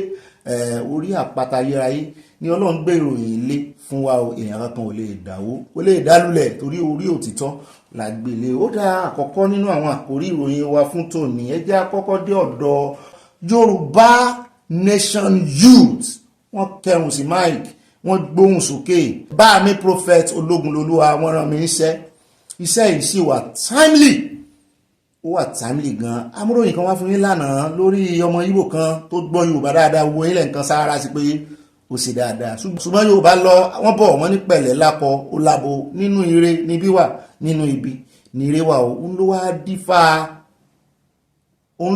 orí àpáta ayérayé ni Ọlọ́run gbé ìròyìn ilé fún wa o èèyàn kankan ò lè dáwó ó lè dálulẹ̀ torí orí òtítọ́ la gbélé ó dá àkọ́kọ́ nínú àwọn àkórí ìròyìn wa fún tòní ẹ jẹ́ àkọ́kọ́ dé ọ̀dọ̀ Yorùbá Nation Youth wọ́n kẹrùn sí mike wọ́n gbóhùn sókè bá mi prophet Ológunlolúwa wọ́n rán mi iṣẹ́ yìí sì wà timely ó wà timely gan amúròyìn kan wá fún yín lánàá lórí ọmọ Ìgbò kan tó gbọ́ Yorùbá dáadáa wo ilẹ̀ nǹkan sára sí pé ó ṣe dáadáa ṣùgbọ́n Yorùbá lọ wọ́n bọ̀ wọ́n ní pẹ̀lẹ́ lákọ ó lábo nínú ire níbí wà nínú ibi ní rẹwà òun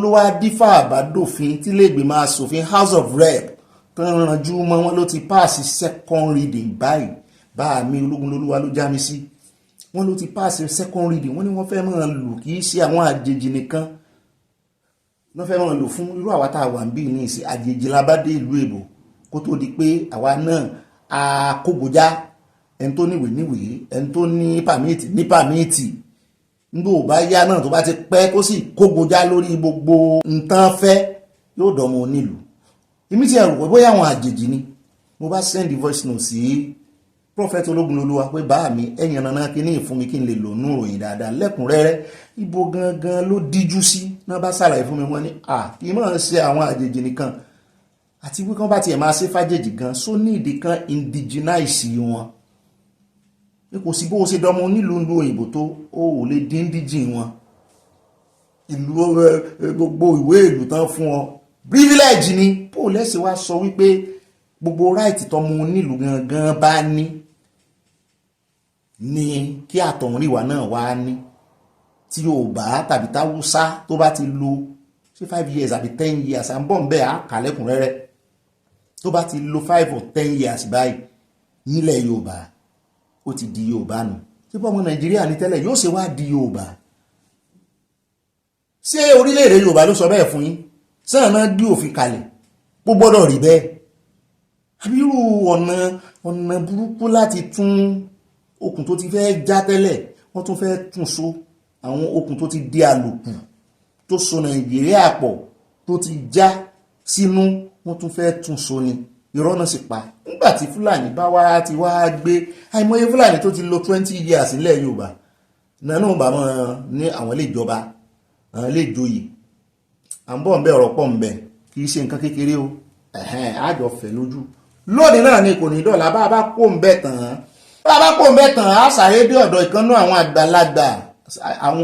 ló wá dífà àbádòfin tí lẹ́gbẹ̀mọ aṣòfin House of Rep tó ń ranjú mọ́ wọn ló ti pass second reading báyìí bá mi Ológunlolúwa ló já mi sí wọn ló ti pass second reading wọ́n ní wọ́n fẹ́ máa lò kì í ṣe àwọn àjèjì nìkan wọ́n fẹ́ máa lò fún irú àwa tá a wà ń bí ní ìsìn àjèjì labádé ìlú èbò kó tó di pé àwa náà a kógojá ẹni tó níwèé níwèé ẹni tó ní pàmìtì nígbà ò bá yá náà tó bá ti pẹ́ kó sì kógojá lórí gbogbo nǹkan fẹ́ yóò dọ̀mọ́ onílùú èmi ti ẹ̀rù pé bóyá àwọn àjèjì ni mo bá send voice note sí Prophet Ológunlolúwa pé bá mi ẹ̀yìn ọ̀nà kí ní ìfún mi kí n lè lò nú ìròyìn dáadáa lẹ́kùnrẹ́rẹ́ ibo gangan ló díjú sí náà bá ṣàlàyé fún mi wọ́n ní kì í máa ṣe àwọn àjèjì nìkan àti wí kán bá tiẹ̀ máa ṣe fàjèjì gan só ní ìdí kan indigenize wọn ní kò sí bó ṣe dánmọ́ nílùú òyìnbó tó ó ò lè dín díjì wọn ìlú gbogbo ìwé ìlú tán fún ọ privilege ni paul ẹsẹ wa sọ wípé gbogbo right tọmọ onílùú gangan bá ní kí àtọ̀húnrìnwá náà wá ní tí Yorùbá tàbí táwùsá tó bá ti lo ṣé 5 years àbí 10 years à ń bọ̀ ń bẹ̀ á kàlẹ́kùnrẹ́rẹ́ tó bá ti lo 5 or 10 years báyìí nílẹ̀ Yorùbá ó ti di Yorùbá nù tí bọ́mọ Nàìjíríà ní tẹ́lẹ̀ yóò ṣe wá di Yorùbá ṣé orílẹ̀-èdè Yorùbá ló sọ bẹ́ẹ̀ fún yín sẹ́yìn náà gbé òfin kalẹ̀ kó gbọ́dọ̀ rí bẹ́ẹ̀ àbírú ọ̀nà burúkú láti tún okùn tó ti fẹ́ já tẹ́lẹ̀ wọ́n tún fẹ́ tún so àwọn okùn tó ti di àlòkù tó so Nàìjíríà pọ̀ tó ti já sínú wọ́n tún fẹ́ tún so ni irọ́ náà sì pa nígbà tí Fúlàní bá wá ti wá gbé àìmọye Fúlàní tó ti lo 20 years nílẹ̀ Yorùbá nánú bá mọ́ ní àwọn ilé ìjọba àwọn ilé ìjòyè à ń bọ̀ ń bẹ ọ̀rọ̀ pọ̀ ń bẹ kì í ṣe nǹkan kékeré o àjọ fẹ̀ lójú lónìí náà ni kò ní dọ̀là bá bá kó ń bẹ tán á sáré dé ọ̀dọ̀ ìkànnú àwọn àgbàlagbà àwọn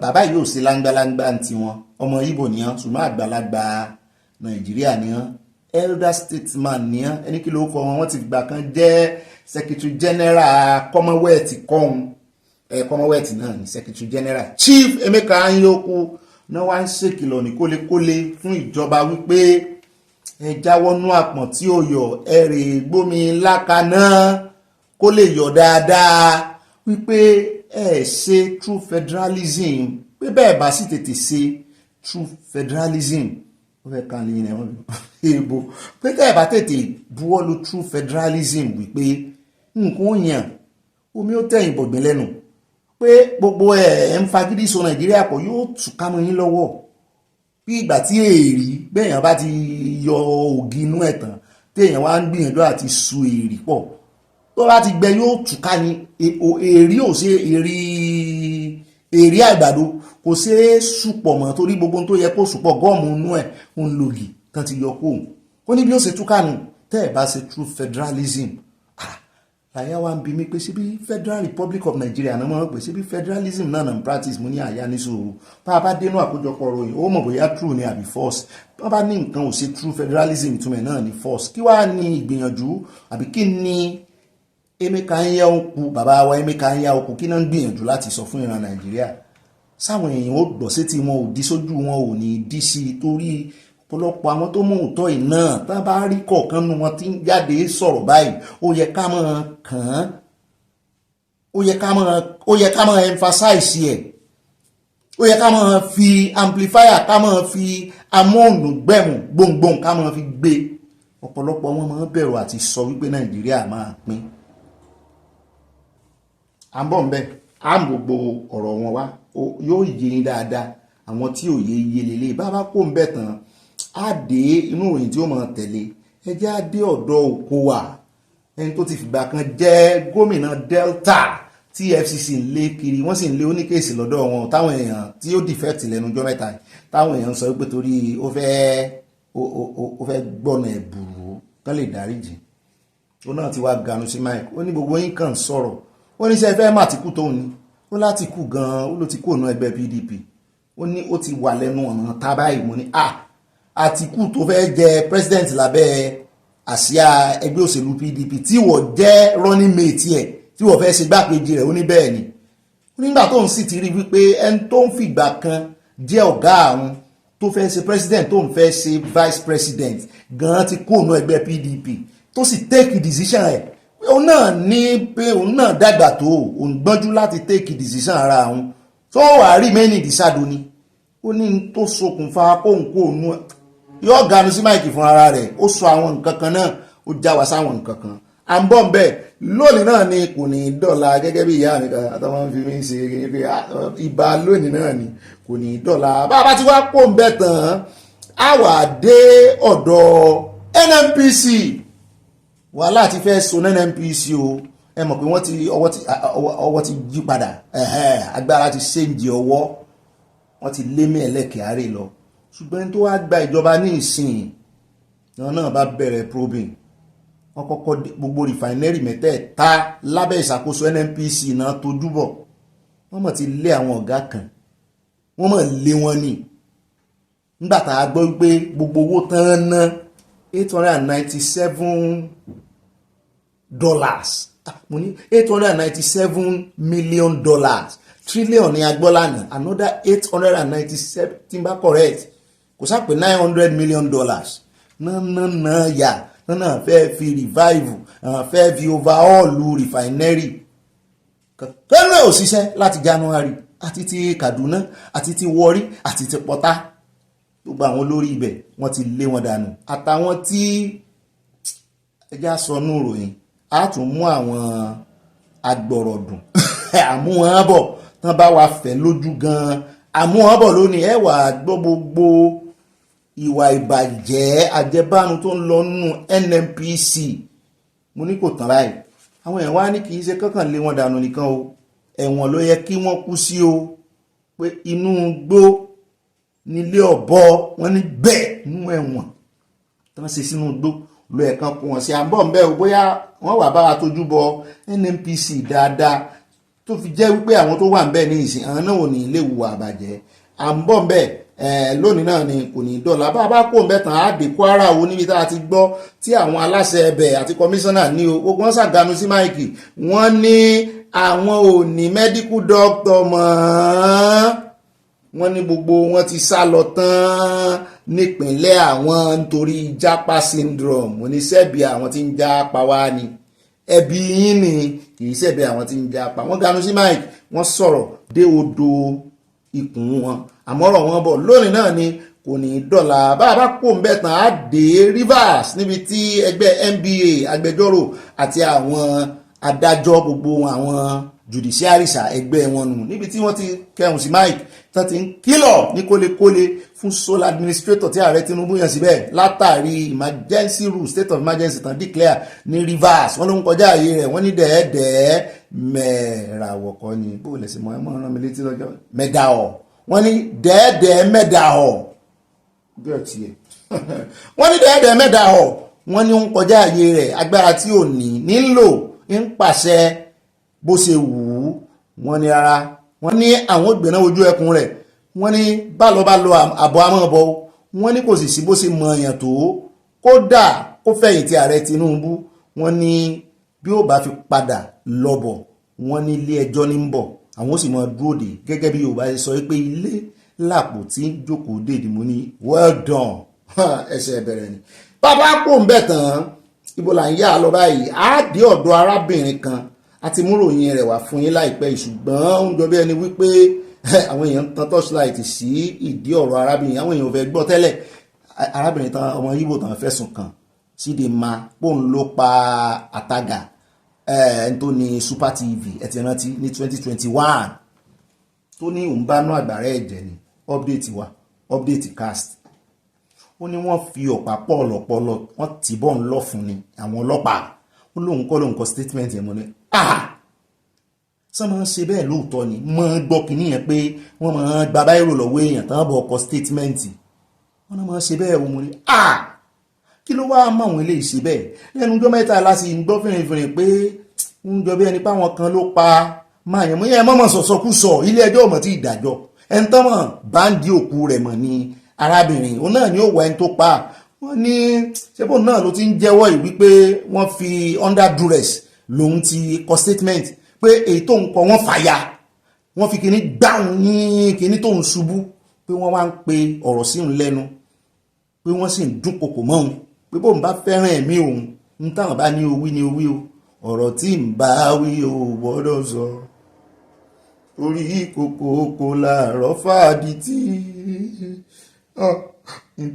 bàbá yìí ò sí láńgbáláńgbá ti wọn ọmọ Ìgbò nìyẹn ṣùgbọ́n àgbàlagbà Nàìjíríà nìyẹn elder statesman nìyẹn ẹni kí ló kọ wọn ti gbà kan jẹ́ secretary general Commonwealth Commonwealth náà ni secretary general Chief Emeka Anyaoku náà wá ń ṣèkìlọ̀ ní kólekóle fún ìjọba wípé ẹ jáwọ́nú àpọ̀n tí ó yọ ẹ̀rè gbómi lákaná kó lè yọ dáadáa wípé ẹ ṣe true federalism pé bẹ́ẹ̀ bá sì tètè ṣe true federalism ó fẹ́ kan lè rẹ̀ wọ́n èèbò pé tẹ́ ẹ̀ bá tètè buwọ́lu true federalism wípé nǹkan ó yàn omi ó tẹ̀yìn bọ̀gbìn lẹ́nu pé gbogbo ẹ̀ ń fagídí so Nàìjíríà pọ̀ yóò túká mọ́ yín lọ́wọ́ bí ìgbà tí èèrí bẹ́ẹ̀yàn bá ti yọ ògì inú ẹ̀ tán téèyàn wá ń gbìyànjú àti su èèrí pọ̀ tó bá ti gbẹ yóò túká ní èèrí ò ṣe èèrí àgbàdo kò ṣe é sùpọ̀ mọ́ torí gbogbo tó yẹ kó sùpọ̀ gọ́ọ̀mù inú ẹ̀ ń lògì kan ti yọ kó ó ní bí ó ṣe túká nù tẹ́ ẹ̀ bá ṣe true federalism láyá wa ń bi mí pé ṣé bí Federal Republic of Nigeria náà mọ̀ pé ṣé bí federalism náà ń practice mo ní àyà ní sòrò bá a bá dénú àkójọpọ̀ ròyìn ó mọ̀ bóyá true ni àbí false bá a bá ní nǹkan ò ṣe true federalism ìtumọ̀ náà ní false kí wàá ní ìgbìyànjú àbí kí ni Emeka Anyaoku bàbá wa Emeka Anyaoku kí náà ń gbìyànjú láti sọ fún ìran Nàìjíríà sáwọn èèyàn ó gbọ́ sétí wọn ò dí sójú wọn ò ní dí sí i torí ọ̀pọ̀lọpọ̀ àwọn tó mú òótọ́ iná tá bá rí kọ̀ọ̀kan nu wọn tí ń jáde sọ̀rọ̀ báyìí ó yẹ ká máa kàn án ó yẹ ká máa emphasize ẹ̀ ó yẹ ká máa fi amplifier ká máa fi amóhùngbẹ̀mù gbòǹgbòǹ ká máa fi gbé ọ̀pọ̀lọpọ̀ wọn máa bẹ̀rù àti sọ wípé Nàìjíríà máa pín à ń bọ̀ ń bẹ̀ à ń gbogbo ọ̀rọ̀ wọn wá yóò yé yín dáadáa àwọn tí ò yé yé lélẹ̀ bá bá kó ń bẹ̀ tán á dé inú ìròyìn tí ó máa tẹ̀lé ẹjẹ́ á dé ọ̀dọ̀ Okowa ẹni tó ti fìgbà kan jẹ́ gómìnà Delta tí FCC ń lé kiri wọ́n sì ń lé oníkèsì lọ́dọ̀ wọn táwọn èèyàn tí ó defect lẹ́nu ọjọ́ mẹ́ta táwọn èèyàn sọ pé torí ó fẹ́ gbọ́nà ẹ̀bùrú kán lè dáríjì ó náà ti wá ganu sí Mike ó ní gbogbo yín kàn sọ̀rọ̀ ó ní sẹ́ fẹ́ má Àtíkù tóun ni ó láti kú gan-an ó ló ti kó ònà ẹgbẹ́ PDP ó ní ó ti wà lẹ́nu ọ̀nà tábàáyì mo ní Àtíkù tó fẹ́ jẹ president lábẹ́ àsíá ẹgbẹ́ òṣèlú PDP tí wọ́n jẹ́ running mate ẹ̀ tí wọ́n fẹ́ ṣe gbákejì rẹ̀ ó ní bẹ́ẹ̀ ni nígbà tó ń sì ti rí wípé ẹni tó ń fìgbà kan jẹ́ ọ̀gá àwọn tó fẹ́ ṣe president tó ń fẹ́ ṣe vice president gan-an ti kó ònú ẹgbẹ́ PDP tó sì take decision ẹ̀ òun náà ní pé òun náà dàgbà tó òun gbọ́njú láti take decision ara òun tó wà remain in the shadow ni ó ní tó ṣokùnfà kóhùn kó òun yóò ganu sí máìkì fún ara rẹ̀ ó sọ àwọn nǹkan kan náà ó já wa sáwọn nǹkan kan à ń bọ̀ ń bẹ̀ lónìí náà ni kò ní dọ̀la gẹ́gẹ́ bí ìyá mi kan àtàwọn fi mí ṣe pé ìbá lónìí náà ni kò ní dọ̀la bá a bá ti wá kó ń bẹ̀ tán á wà dé ọ̀dọ̀ NNPC wàhálà ti fẹ́ so NNPC o ẹ mọ̀ pé wọ́n ti ọwọ́ ti yí padà agbára ti ṣéǹjì ọwọ́ wọ́n ti lé mẹ́ẹ̀lẹ́kẹ̀ àárẹ̀ lọ ṣùgbọ́n tó wá gba ìjọba ní ìsìn náà bá bẹ̀rẹ̀ probing wọ́n kọ́kọ́ gbogbo refinery mẹ́tẹ̀ẹ̀ta lábẹ́ ìṣàkóso NNPC náà tójú bọ̀ wọ́n mọ̀ ti lé àwọn ọ̀gá kan wọ́n mọ̀ lé wọn ní nígbà tá a gbọ́ wípé gbogbo owó tán ná $897 mo ní $897 million trillion ní agbọ́lànà another 897 tí n bá correct kò sápè $900 million náà yà náà fẹ́ fi revive fẹ́ fi overhaul refinery kẹ́lẹ́ òṣìṣẹ́ láti January àti ti Kaduna àti ti Warri àti ti Port Harcourt gbogbo àwọn olórí ibẹ̀ wọ́n ti lé wọn dànù àtàwọn tí ẹjá sọnù ròyìn á tún mú àwọn agbọ̀rọ̀dùn àmú wọn bọ̀ tán bá wa fẹ́ lójú gan-an àmú wọn bọ̀ lónìí ẹ wà gbọ́ gbogbo ìwà ìbàjẹ́ àjẹbánu tó ń lọ nínú NNPC mo ní kò tán báyìí àwọn èèyàn wá ní kì í ṣe kankan lé wọn dànù nìkan o ẹ̀wọ̀n ló yẹ kí wọ́n kú sí o pé inú gbó nílé ọ̀bọ wọn ní bẹ́ẹ̀ nínú ẹ̀wọ̀n tí wọ́n ṣe sínú gbó ló yẹ kán kó wọn sí àbọ̀ ń bẹ́ o bóyá wọ́n wà bá wa tójú bọ NNPC dáadáa tó fi jẹ́ wípé àwọn tó wà ń bẹ̀ ní ìsìn àwọn náà ò ní ilé ìwà àbàjẹ́ àbọ̀ ń bẹ̀ lónìí náà ni kò ní dọ́là bá a bá kó ń bẹ̀ tán á dé Kwara o níbi tá a ti gbọ́ tí àwọn aláṣẹ ẹbẹ̀ àti kọmíṣánná ní o gbogbo wọn ṣàgánu sí máìkì wọ́n ní àwọn ò ní medical doctor mọ́ wọ́n ní gbogbo wọn ti sá lọ tán nípìnlẹ̀ àwọn nítorí jápa syndrome wọ́n ní ṣebí àwọn tí ń jápa wá ni ẹbí yín ni kì í ṣebí àwọn tí ń jápa wọ́n ganu sí mike wọ́n sọ̀rọ̀ dé odò ikùn wọn àmọ́rọ̀ wọn bọ̀ lónìí náà ni kò ní dọ̀là bá a bá kó ń bẹ̀ tán á dé Rivers níbi tí ẹgbẹ́ NBA agbẹjọ́rò àti àwọn adájọ́ gbogbo àwọn Judicial ẹgbẹ́ wọn nù níbi tí wọ́n ti kẹrùn sí mike tán ti ń kílọ̀ ní kólekóle fún sole administrator tí ààrẹ Tinubu yàn síbẹ̀ látàrí emergency rule state of emergency tán declare ní Rivers wọ́n ló ń kọjá ààyè rẹ̀ wọ́n ní dẹ̀ẹ́dẹ̀ẹ́ mẹ́ràwọ̀kọ́ ni bó lẹ̀ sí mọ́ ẹmọ́ rán mi létí lọ́jọ́ mẹ́dàọ̀ wọ́n ní dẹ̀ẹ́dẹ̀ẹ́ mẹ́dàọ̀ wọ́n ní dẹ̀ẹ́dẹ̀ẹ́ mẹ́dàọ̀ wọ́n ní ń kọjá ààyè rẹ̀ agbára tí ò ní nílò ń pàṣẹ bó ṣe wù ú wọ́n ní rárá wọ́n ní àwọn ògbéná ojú ẹkùn rẹ̀ wọ́n ní bá lọ àbọ̀ amọ́bọ̀ wọ́n ní kò sì sí bó ṣe mọ èèyàn tó kódà kó fẹ̀yìntì ààrẹ Tinubu wọ́n ní bí ó bá fi padà lọ́bọ̀ wọ́n ní ilé ẹjọ́ ní ń bọ̀ àwọn ó sì mọ dúró dè gẹ́gẹ́ bí Yorùbá ṣe sọ pé ilé làpò tí ń jókòó dèdè mo ní well done ẹsẹ̀ bẹ̀rẹ̀ ni bàbá kò ń bẹ̀ tán ibo là ń yà lọ báyìí á dé ọ̀dọ̀ arábìnrin kan àti múròyìn rẹ̀ wá fún yín láìpẹ́ ṣùgbọ́n ó ń jọ bí ẹni wípé àwọn èèyàn tan torchlight sí ìdí ọ̀rọ̀ arábìnrin àwọn èèyàn ò fẹ́ gbọ́ tẹ́lẹ̀ arábìnrin tán ọmọ Ìgbò tán fẹ̀sùn kàn Chidinma pòun ló pa Ataga tó ní Super TV ẹ ti rántí ní 2021 tó ní òun bá ná àgbàrá ẹ̀jẹ̀ ní update cast ó ní wọ́n fi ọ̀pá pọ̀lọ̀pọ̀lọ̀ wọ́n tìbọ̀ ń lọ fún ni àwọn ọlọ́pàá ó lóun kọ́ statement ẹ̀ mọ́ ni sọ máa ń ṣe bẹ́ẹ̀ lóòótọ́ ni mọ́ gbọ́ kìíní yẹn pé wọ́n máa ń gba báyìí lọ́wọ́ èèyàn tán bọ̀ ọkọ̀ statement wọ́n náà máa ń ṣe bẹ́ẹ̀ wọ́n mú ni kí ló wá mọ́ àwọn eléyìí ṣe bẹ́ẹ̀ lẹ́nu ọjọ́ mẹ́ta láti gbọ́ fìrìfìrì pé ń jọ bí ẹni pé àwọn kan ló pa máa yẹn mú yẹn mọ́mọ́ sọ̀sọ́kúsọ ilé ẹjọ́ ọmọ tí ìdájọ́ ẹni tán mọ̀ báńdì òkú rẹ̀ mọ̀ ni arábìnrin òun náà ni ó wọ ẹni tó pa wọ́n ní ṣébò náà ló ti ń jẹ́wọ́ yìí wípé wọ́n fi under duress lòun ti kọ statement pé èyí tó ń kọ wọ́n fàya wọ́n fi kíní gbáhùn ní kíní tó ń ṣubú pé wọ́n wá ń pe ọ̀rọ̀ sí òun lẹ́nu pé wọ́n sì ń dúnkokò mọ́ òun pé bóun bá fẹ́ràn ẹ̀mí òun ń táwọn bá ní owí ni owí o ọ̀rọ̀ tí ń bá wí o gbọ́dọ̀ sọ orí kòkòkò làárọ̀ fàdí tí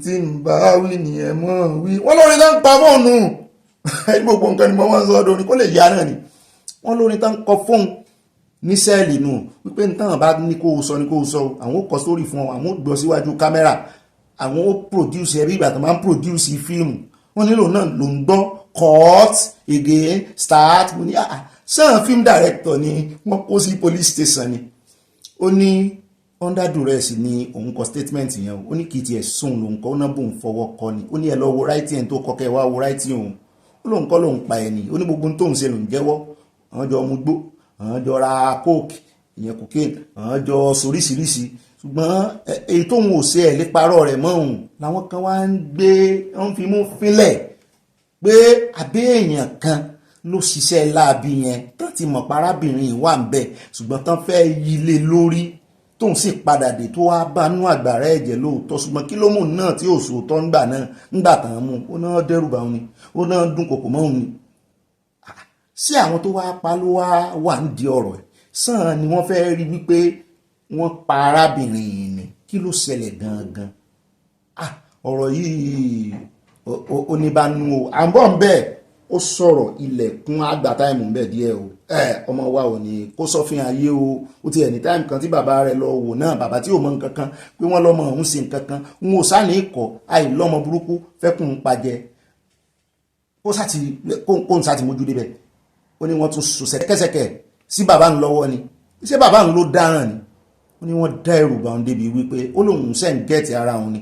tí ń bá wí ni ẹ mọ́ wí. wọ́n lórí tá ń pa fóònù gbogbo nǹkan ni mo wọ́n sọ ọdún ni kó lè yá náà ni wọ́n lórí tá ń kọ fóònù ní sẹ́ẹ̀lì nù wípé ní táwọn bá ní kó o sọ ní kó o sọ àwọn ó kọ sórí fún ọ àwọn ó gbọ́ síwájú kámẹ́rà àwọn ó produce ẹbí ìgbà tó máa ń produce fíìmù wọ́n nílò náà ló ń gbọ́ cut again start mo ní sẹ́wọ̀n film director ni wọ́n kó sí police station ni ó ní under duress ni òun kọ statement yẹn ó ní kì í tiẹ̀ sóun lòun kọ́ ó náà bóun fọwọ́ kọ ni ó ní ẹ lọ wo writing tó kọ kẹ́ ẹ wá wo writing òun ó lóun kọ́ lòun pa ẹ̀ ni ó ní gbogbo tóun ṣe lòun jẹ́wọ́ àwọn jọ mu gbó àwọn jọ ra coke ìyẹn cocaine àwọn jọ soríṣiríṣi ṣùgbọ́n èyí tóun ò ṣe ẹ̀ lè parọ́ rẹ̀ mọ́ òun làwọn kan wá ń gbé wọ́n fi mú fínlẹ̀ pé àbí èèyàn kan ló ṣiṣẹ́ láabi yẹn tán ti mọ̀ parábìnrin wà ń bẹ̀ ṣùgbọ́n tán fẹ́ yí lé lórí tóun sì padà dé tó wá bá nú àgbàrá ẹ̀jẹ̀ lóòótọ́ ṣùgbọ́n kí ló mú náà tí òṣòótọ́ ńgbà náà ńgbà tàn mú ó náà dẹ́rù bá òun ni ó náà dún kòkò mọ́ òun ni sí àwọn tó wá pa ló wá wà ń di ọ̀rọ̀ ẹ̀ sàn ni wọ́n fẹ́ rí wípé wọ́n pa arábìnrin yìí ni kí ló ṣẹlẹ̀ gangan ọ̀rọ̀ yìí oníbanu o à ń bọ̀ ń bẹ́ẹ̀ ó sọ̀rọ̀ ilẹ̀kùn àgbà táìmù ń bẹ̀ díẹ̀ o ọmọ wa ò ní kó sọ́fin ayé o ó ti ẹ̀ ní táìmù kan tí bàbá rẹ̀ lọ wò náà bàbá tí ò mọ nǹkan kan pé wọ́n lọ́mọ òun ṣe nǹkan kan n ò sáà ní ikọ̀ àìlọ́mọ burúkú fẹ́kùn ń pajẹ kó ń sáti mójú débẹ̀ ó ní wọ́n tún sọ sẹ́kẹ́sẹ́kẹ́ sí bàbá ń lọ́wọ́ ni ṣé bàbá ń ló dáràn ni ó ní wọ́n dá ẹrù bá òun débi wípé ó lóun sẹ́ ń gẹ́ẹ̀tì ara òun ni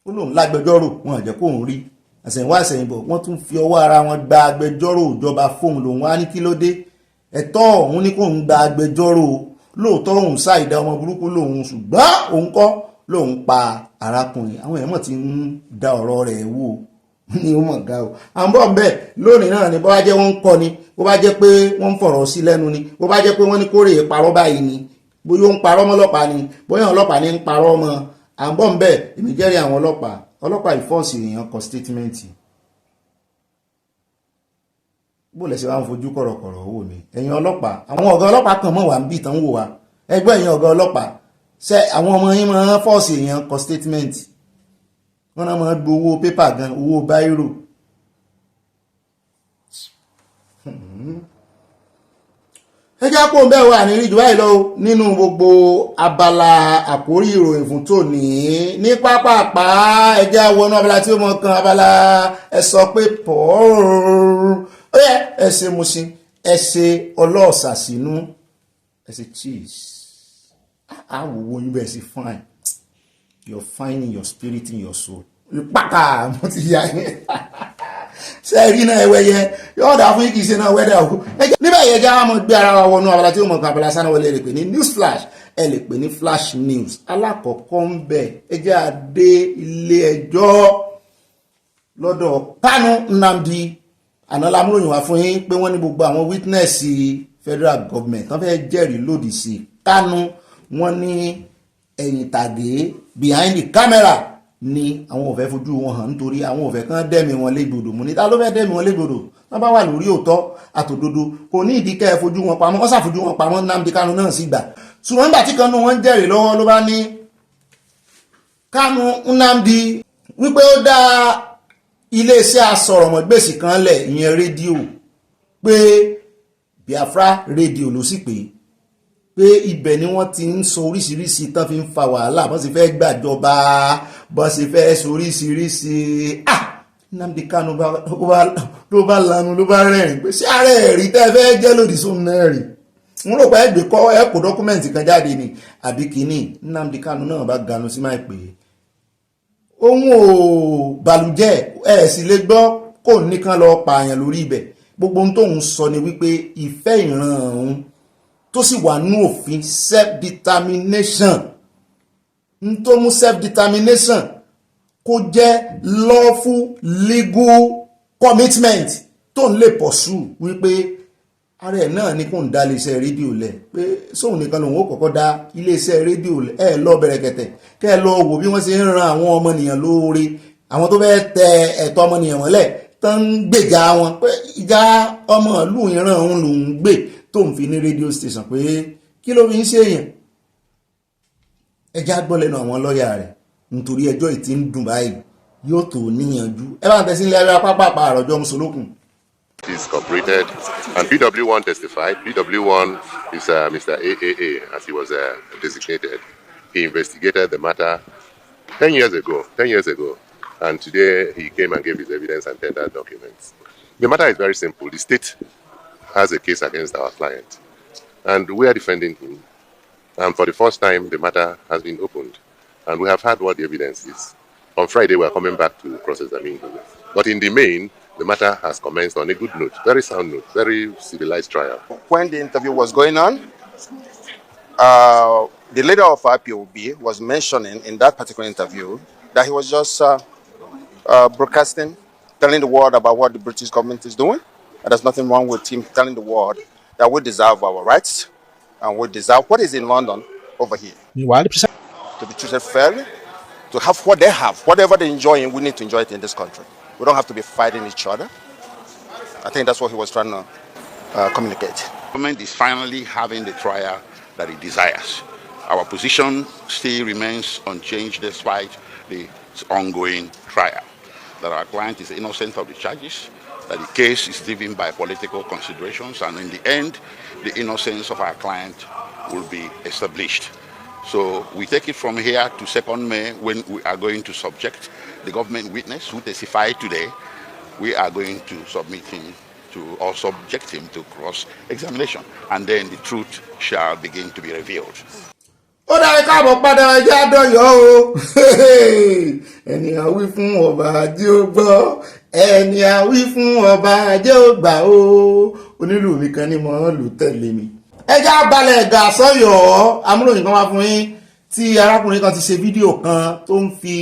ó lóun lágbẹjọ́rò wọn àjẹ́ kóun rí àsẹ̀yìnwá àsẹ̀yìnbọ̀ wọ́n tún fi ọwọ́ ara wọn gba agbẹjọ́rò ìjọba fóun lòun wá ní kí ló dé ẹ̀tọ́ òun ní kóun gba agbẹjọ́rò lóòótọ́ òun ṣàìdá ọmọ burúkú lòun ṣùgbọ́n òun kọ́ lòun pa arákùnrin àwọn èèyàn ti ń da ọ̀rọ̀ rẹ̀ wò ní ó mọ̀ ga o à ń bọ̀ bẹ́ẹ̀ lónìí náà ni bó bá jẹ́ wọ́n ń kọ́ ni bó bá jẹ́ pé wọ́n ń fọ̀rọ̀ sí lẹ́nu ni bó bá jẹ́ pé wọ́n ní kórè parọ́ báyìí ni bóyá ó ń parọ́ mọ́ ọlọ́pàá ni bóyá ọlọ́pàá ní ń parọ́ mọ́ à ń bọ̀ bẹ́ẹ̀ èmi jẹ́rìí àwọn ọlọ́pàá ìfọ́ọ̀sì èèyàn kọ sítétímẹ́ǹtì bó lẹ́sẹ̀ wá ń fojú kọ̀rọ̀kọ̀rọ̀ wò ni ẹ̀yin ọlọ́pàá àwọn ọ̀gá ọlọ́pàá kan mọ̀ wá ń bì tán wò wá ẹgbẹ́ ẹ̀yin ọ̀gá ọlọ́pàá ṣe àwọn ọmọ yín máa ń fọ́ọ̀sì èèyàn kọ sítétímẹ́ǹtì wọ́n náà máa gbowó pépà gan owó báírò ẹjá pò ń bẹ́ẹ̀ wà ní ríjù báyìí lọ nínú gbogbo abala àkórí ìròyìn fún tòní ní pápápá ẹjá wọnú abala tí ó mọ kan abala ẹ sọ pé pọ̀ ó yẹ ẹ ṣe Mushin ẹ ṣe ọlọ́ọ̀sà sínú ẹ ṣe cheese àwòwò yín bẹ́ẹ̀ sí fine you're fine in your spirit in your soul pàkà mo ti yá yẹn ṣe rí náà ẹwẹ́ yẹ yóò dá fún ìkìí ṣe náà wẹ́dẹ̀ òkú níbẹ̀ yẹ já mọ́ gbé ara wa wọnú abala tí ó mọ̀ kan abala sáná wọlé lè pè ní news flash ẹ lè pè ní flash news alákọ̀ọ́kọ́ ń bẹ̀ ẹ jẹ́ àdé ilé ẹjọ́ lọ́dọ̀ Kanu Nnamdi àná lámúròyìn wá fún yín pé wọ́n ní gbogbo àwọn witness federal government wọ́n fẹ́ jẹ́rìí lòdì sí Kanu wọ́n ní ẹ̀yìn tàgé behind the camera ni àwọn ò fẹ́ fojú wọn hàn nítorí àwọn ò fẹ́ kán dẹ́mi wọn légbodò mú ní ta ló fẹ́ dẹ́mi wọn légbodò wọ́n bá wà lórí òótọ́ àtòdodo kò ní ìdí kẹ́ ẹ fojú wọn pamọ́ wọ́n ṣàfojú wọn pamọ́ Nnamdi Kanu náà sì gbà ṣùgbọ́n nígbà tí kan nú wọn jẹ́rìí lọ́wọ́ ló bá ní Kanu Nnamdi wípé ó dá iléeṣẹ́ asọ̀rọ̀mọ̀gbèsì kan lẹ̀ ìyẹn rédíò pé Biafra rédíò ló sì pé ibẹ̀ ni wọ́n ti ń sọ oríṣiríṣi tán fi ń fa wàhálà bọ́n sì fẹ́ gbàjọba bọ́n sì fẹ́ sọ oríṣiríṣi Nnamdi Kanu ló bá lanu ló bá rẹ́rìn pé sí ààrẹ ẹ̀rí tẹ́ fẹ́ jẹ́ lòdì sóun náà rí n rò pé ẹgbẹ́ kọ́ ẹ kò dọ́kúmẹ̀ntì kan jáde ni àbí kínní Nnamdi Kanu náà bá ganu sí máa pè é òun ò bàlùjẹ́ ẹ̀ sì lè gbọ́ kò nìkan lọ pààyàn lórí ibẹ̀ gbogbo ohun tóun sọ ni wípé ìfẹ́ ìran òun tó sì wà ní òfin self-determination n tó mú self-determination kó jẹ́ lawful legal commitment tó ń lè pursue wípé ara ẹ̀ náà ní kò ń dá iléeṣẹ́ rédíò lẹ̀ pé sóun nìkan lòun ó kọ́kọ́ dá iléeṣẹ́ rédíò lẹ̀ ẹ̀ lọ bẹ̀rẹ̀kẹ̀tẹ̀ kẹ́ ẹ lọ wò bí wọ́n ṣe ń ran àwọn ọmọnìyàn lóore àwọn tó fẹ́ tẹ ẹ̀tọ́ ọmọnìyàn mọ́lẹ̀ tó ń gbèjà wọn pé ìjà ọmọ ìlú ìran òun lòún gbè tó ń fi ní rédíò station pé kí ló fi ń ṣèyàn ẹjẹ́ gbọ́ lẹ́nu àwọn lọ́ọ̀yà rẹ̀ nítorí ẹjọ́ ìtì ń dùn báyìí yóò tó níyànjú ẹ bá ń tẹ̀sí ilé ayé pápá àròjọ mùsùlùkùn. Is cooperated, and PW1 testified. PW1 is Mr. AAA, as he was designated. He investigated the matter 10 years ago, and today he came and gave his evidence and tendered documents. The matter is very simple. The state has a case against our client, and we are defending him. And for the first time, the matter has been opened, and we have heard what the evidence is. On Friday, we are coming back to cross-examine him. But in the main, the matter has commenced on a good note, very sound note, very civilized trial. When the interview was going on, the leader of IPOB was mentioning in that particular interview that he was just broadcasting, telling the world about what the British government is doing. And there's nothing wrong with him telling the world that we deserve our rights and we deserve what is in London over here. To be treated fairly, to have what they have, whatever they enjoy, we need to enjoy it in this country. We don't have to be fighting each other. I think that's what he was trying to communicate. The government is finally having the trial that it desires. Our position still remains unchanged despite the ongoing trial. That our client is innocent of the charges, that the case is driven by political considerations, and in the end, the innocence of our client will be established. So we take it from here to 2nd May when we are going to subject the government witness who testified today. We are going to submit him to or subject him to cross-examination, and then the truth shall begin to be revealed. Ó dáa káàbọ̀ padà ẹjẹ́ àdọ́yọ̀ o ẹni àwí fún ọba ajé ó gbọ́ ẹni àwí fún ọba ajé ó gbà o onílù mi kan ní mo lù tẹ̀lé mi. Ẹjẹ́ abalẹ̀ ẹ̀gà sọ́yọ̀ amúròyìn kan wá fún yín tí arákùnrin kan ti ṣe fídíò kan tó ń fi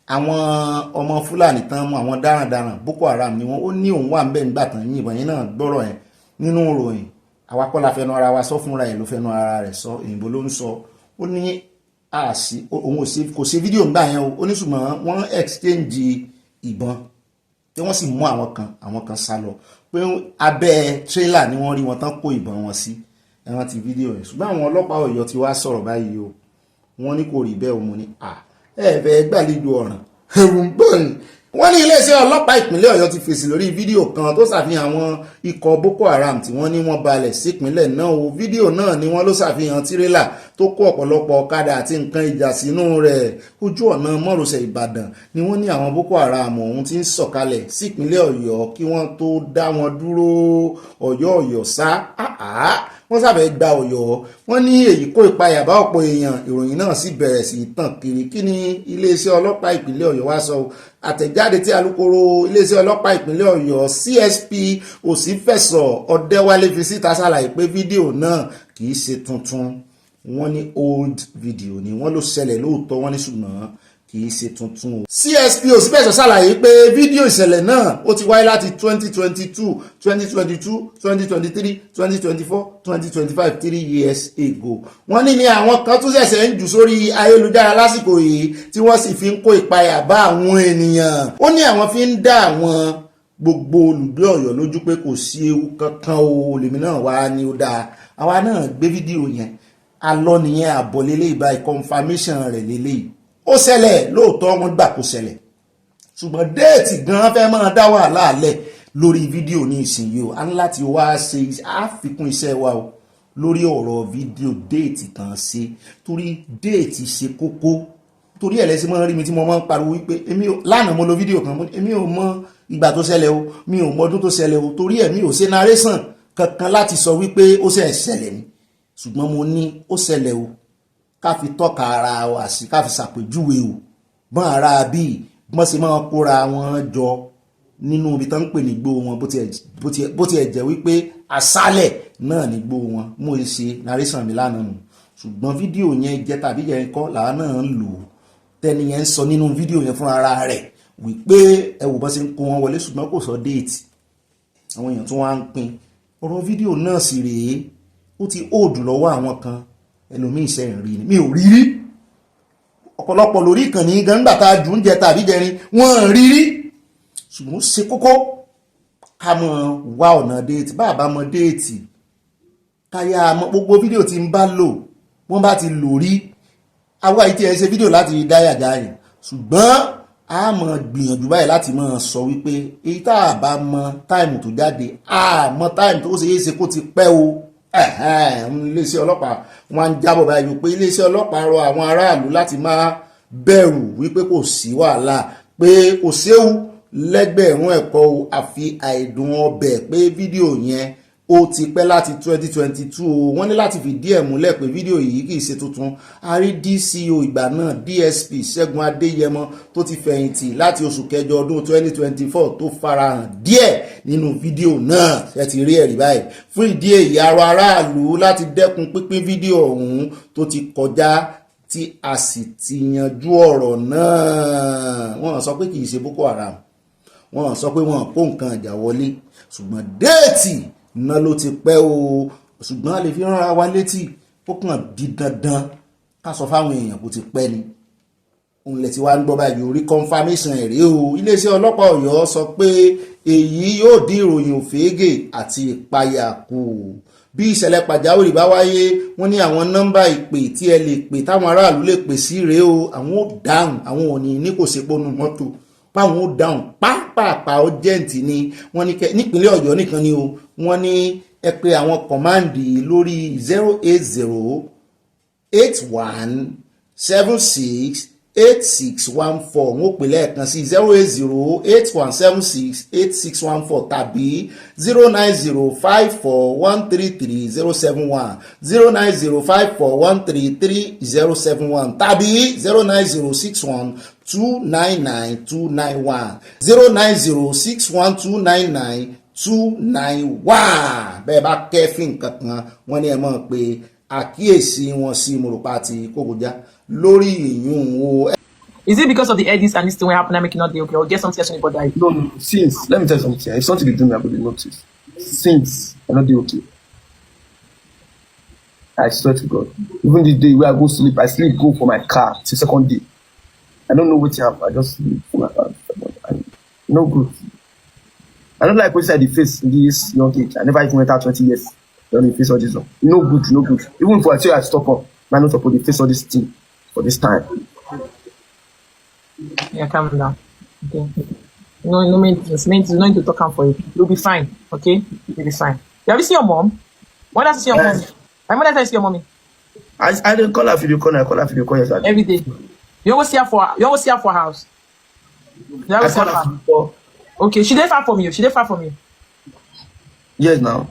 àwọn ọmọ Fúlàní tán mú àwọn darandaran Boko Haram ni wọ́n ó ní òun wà ń bẹ̀ nígbà tán yìnbọn yín náà gbọ́rọ̀ ẹ̀ nínú ìròyìn àwa kọ́ la fẹnu ara wa sọ fúnra ẹ̀ ló fẹnu ara rẹ̀ sọ òyìnbó ló ń sọ ó ní òun kò ṣe fídíò ńgbà yẹn o ó ní ṣùgbọ́n wọ́n exchange ìbọn tí wọ́n sì mú àwọn kan sá lọ pé abẹ́ tírélà ni wọ́n rí wọn tán kó ìbọn wọn sí ẹran ti fídíò yẹn ṣùgbọ́n àwọn ọlọ́pàá Ọ̀yọ́ ti wá sọ̀rọ̀ báyìí o wọ́n ní kò rí bẹ́ẹ̀ o mo ní ẹ̀ẹ́fẹ́ gbàlejò ọ̀ràn ẹ̀rù ń bọ̀ ni. Wọ́n ní iléeṣẹ́ ọlọ́pàá ìpínlẹ̀ Ọ̀yọ́ ti fèsì lórí fídíò kan tó ṣàfihàn àwọn ikọ̀ Boko Haram tí wọ́n ní wọ́n balẹ̀ sípínlẹ̀ náà o fídíò náà ni wọ́n ló ṣàfihàn tírélà tó kó ọ̀pọ̀lọpọ̀ ọ̀kadà àti nǹkan ìjà sínú rẹ̀ ojú ọ̀nà mọ́rọ̀ṣẹ̀ Ìbàdàn ni wọ́n ní àwọn Boko Haram ọ̀hún ti ń sọ̀kalẹ̀ sípínlẹ̀ Ọ̀yọ́ kí wọ́n tó dá wọn dúró Ọ̀yọ́ sá wọ́n sábẹ̀ gba Ọ̀yọ́ wọ́n ní èyí kó ìpayà bá ọ̀pọ̀ èèyàn ìròyìn náà sì bẹ̀rẹ̀ sí tàn kiri kí ni iléeṣẹ́ ọlọ́pàá ìpínlẹ̀ Ọ̀yọ́ wá sọ àtẹ̀jáde tí alukoro iléeṣẹ́ ọlọ́pàá ìpínlẹ̀ Ọ̀yọ́ CSP Òsínfẹ̀sọ Ọdẹ́wálé fi síta ṣàlàyé pé fídíò náà kì í ṣe tuntun wọ́n ní old video ni wọ́n ló ṣẹlẹ̀ lóòótọ́ wọ́n ní ṣùgbọ́n kì í ṣe tuntun o. CSP Òsínfẹ̀sọ ṣàlàyé pé fídíò ìṣẹ̀lẹ̀ náà ó ti wáyé láti 2022 2022 2023 2024 2025 3 years ago. Wọ́n ní àwọn kan tún ṣẹ̀ṣẹ̀ ń jù sórí ayélujára lásìkò yìí tí wọ́n sì fi ń kó ìpayà bá àwọn ènìyàn. Ó ní àwọn fi ń dá àwọn gbogbo olùgbé Ọ̀yọ́ lójú pé kò sí ewu kankan o lèmi náà wá ní ó dáa. Àwa náà gbé fídíò yẹn alọ́ nìyẹn àbọ̀ lélẹ́yìí báyìí confirmation rẹ̀ lélẹ́yìí. Ó ṣẹlẹ̀ lóòótọ́ wọ́n gbà kó ṣẹlẹ̀ ṣùgbọ́n déètì gan fẹ́ máa dá wàhálà alẹ́ lórí fídíò ní ìsinyìí o a ní láti wá ṣe àfikún iṣẹ́ wa o lórí ọ̀rọ̀ fídíò déètì kan ṣe torí déètì ṣe kókó torí ẹ̀lẹ́sìn máa ń rí mi tí mo máa ń pariwo wípé lánàá mo lo fídíò kan èmi ò mọ ìgbà tó ṣẹlẹ̀ o mi ò mọ ọdún tó ṣẹlẹ̀ o torí èmi ò ṣe narration kankan láti sọ wípé ó ṣẹlẹ̀ ni ṣùgbọ́n mo ní ó ṣẹlẹ̀ o ká fi tọ́ka ara wa sí ká fi ṣàpèjúwe o bọ́n ara bíi bọ́n ṣe máa kóra wọn jọ nínú ibi tó ń pè ní gbó wọn bó tiẹ̀ jẹ́ wípé aṣálẹ̀ náà ní gbó wọn mo ṣe narration mi lánàá nù ṣùgbọ́n fídíò yẹn jẹ́ tàbí yẹn kọ́ làwọn náà ń lò tẹ́ni yẹn ń sọ nínú fídíò yẹn fún ara rẹ̀ wípé ẹwù bọ́n ṣe ń kó wọn wọlé ṣùgbọ́n kò sọ déètì àwọn èèyàn tó wá ń pín ọ̀rọ̀ fídíò náà sì rèé ó ti òòdù lọ́wọ́ àwọn kan ẹlòmíì sẹ́yìn rí ni mi ò rí rí ọ̀pọ̀lọpọ̀ lórí ìkànnì gangba tá a jù ń jẹ tàbí jẹrin wọ́n rí rí ṣùgbọ́n ó ṣe kókó ká mọ̀ wá ọ̀nà déètì bá a bá mọ déètì káyà mọ gbogbo fídíò tí ń bá lò wọ́n bá ti lò rí àwa yìí tí ẹ ṣe fídíò láti dáyàdáyà ṣùgbọ́n a mọ̀ gbìyànjú báyìí láti mọ̀ sọ wípé èyí tá a bá mọ táìmù tó jáde a mọ táìmù tó ṣe é ṣe kó ti pẹ́ o iléeṣẹ́ ọlọ́pàá wọn ń jábọ̀ báyìí pé iléeṣẹ́ ọlọ́pàá rọ àwọn aráàlú láti má bẹ̀rù wípé kò sí wàhálà pé kò séwu lẹ́gbẹ̀rún ẹ̀kọ́ o àfi àìdùn ọbẹ̀ pé fídíò yẹn ó ti pẹ́ láti 2022 o wọ́n ní láti fìdí ẹ̀ múlẹ̀ pé fídíò yìí kìí ṣe tuntun a rí DCO ìgbà náà DSP Ṣẹ́gun Adéyẹmọ tó ti fẹ̀yìntì láti oṣù kẹjọ ọdún 2024 tó farahàn díẹ̀ nínú fídíò náà ẹ ti rí ẹ̀rí báyìí fún ìdí èyí arọ aráàlú láti dẹ́kun pínpín fídíò ọ̀hún tó ti kọjá tí a sì ti yanjú ọ̀rọ̀ náà wọ́n sọ pé kìí ṣe Boko Haram wọ́n sọ pé wọ́n kó nǹkan ìjà wọlé ṣùgbọ́n déètì náà ló ti pẹ́ o ṣùgbọ́n a lè fi rán wa létí ó kàn di dandan ká sọ fáwọn èèyàn kó ti pẹ́ ni òun lè ti wá ń gbọ́ báyìí orí confirmation ẹ̀rí o iléeṣẹ́ ọlọ́pàá Ọ̀yọ́ sọ pé èyí yóò dín ìròyìn òfégè àti ìpayà kù bí ìṣẹ̀lẹ̀ pàjáwìrì bá wáyé wọ́n ní àwọn nọ́mbà ìpè tí ẹ lè pè táwọn aráàlú lè pè sí rèé o àwọn ò dáhùn àwọn ò ní kò ṣe pọnú mọ́tò páwọn ó dáhùn pápápá ọjẹ́ǹtì ni wọ́n ní nípínlẹ̀ Ọ̀yọ́ nìkan ni o wọ́n ní ẹ pè àwọn kọ̀máǹdì lórí 08081768614 wọ́n pè lẹ́ẹ̀kan sí 08081768614 tàbí 09054133071 09054133071 tàbí 09061299291 09061299291 bẹ́ẹ̀ bá kẹ́fìn kankan wọ́n ní ẹ mọ̀ pé àkíyèsí wọn sí mòròpá àti kókòjá lórí ìyún o. Is it because of the edits and this thing will happen and make it not dey okay or get something else anybody die? No, since let me tell you something. If something dey do me, I go dey notice. Since I no dey okay. I swear to God. Even the day where I go sleep, I sleep go for my car till second day. I don't know wetin happen. I just sleep for my car. No good. I don't like wetin I dey face in this young age. I never even enter 20 years. I don't dey face all this one. No good, no good. Even if I say I stop up, I no suppose dey face all this thing for this time. Yeah, calm down. Okay. No maintenance. No need to talk for you. You'll be fine. Okay? You'll be fine. You ever see your mom? When does you see your mom? When does you see your mommy? I don't call her video call. I call her video call yesterday. Every day. You always see her for her house. You always see her for. Okay, she dey far from you. Yes, now.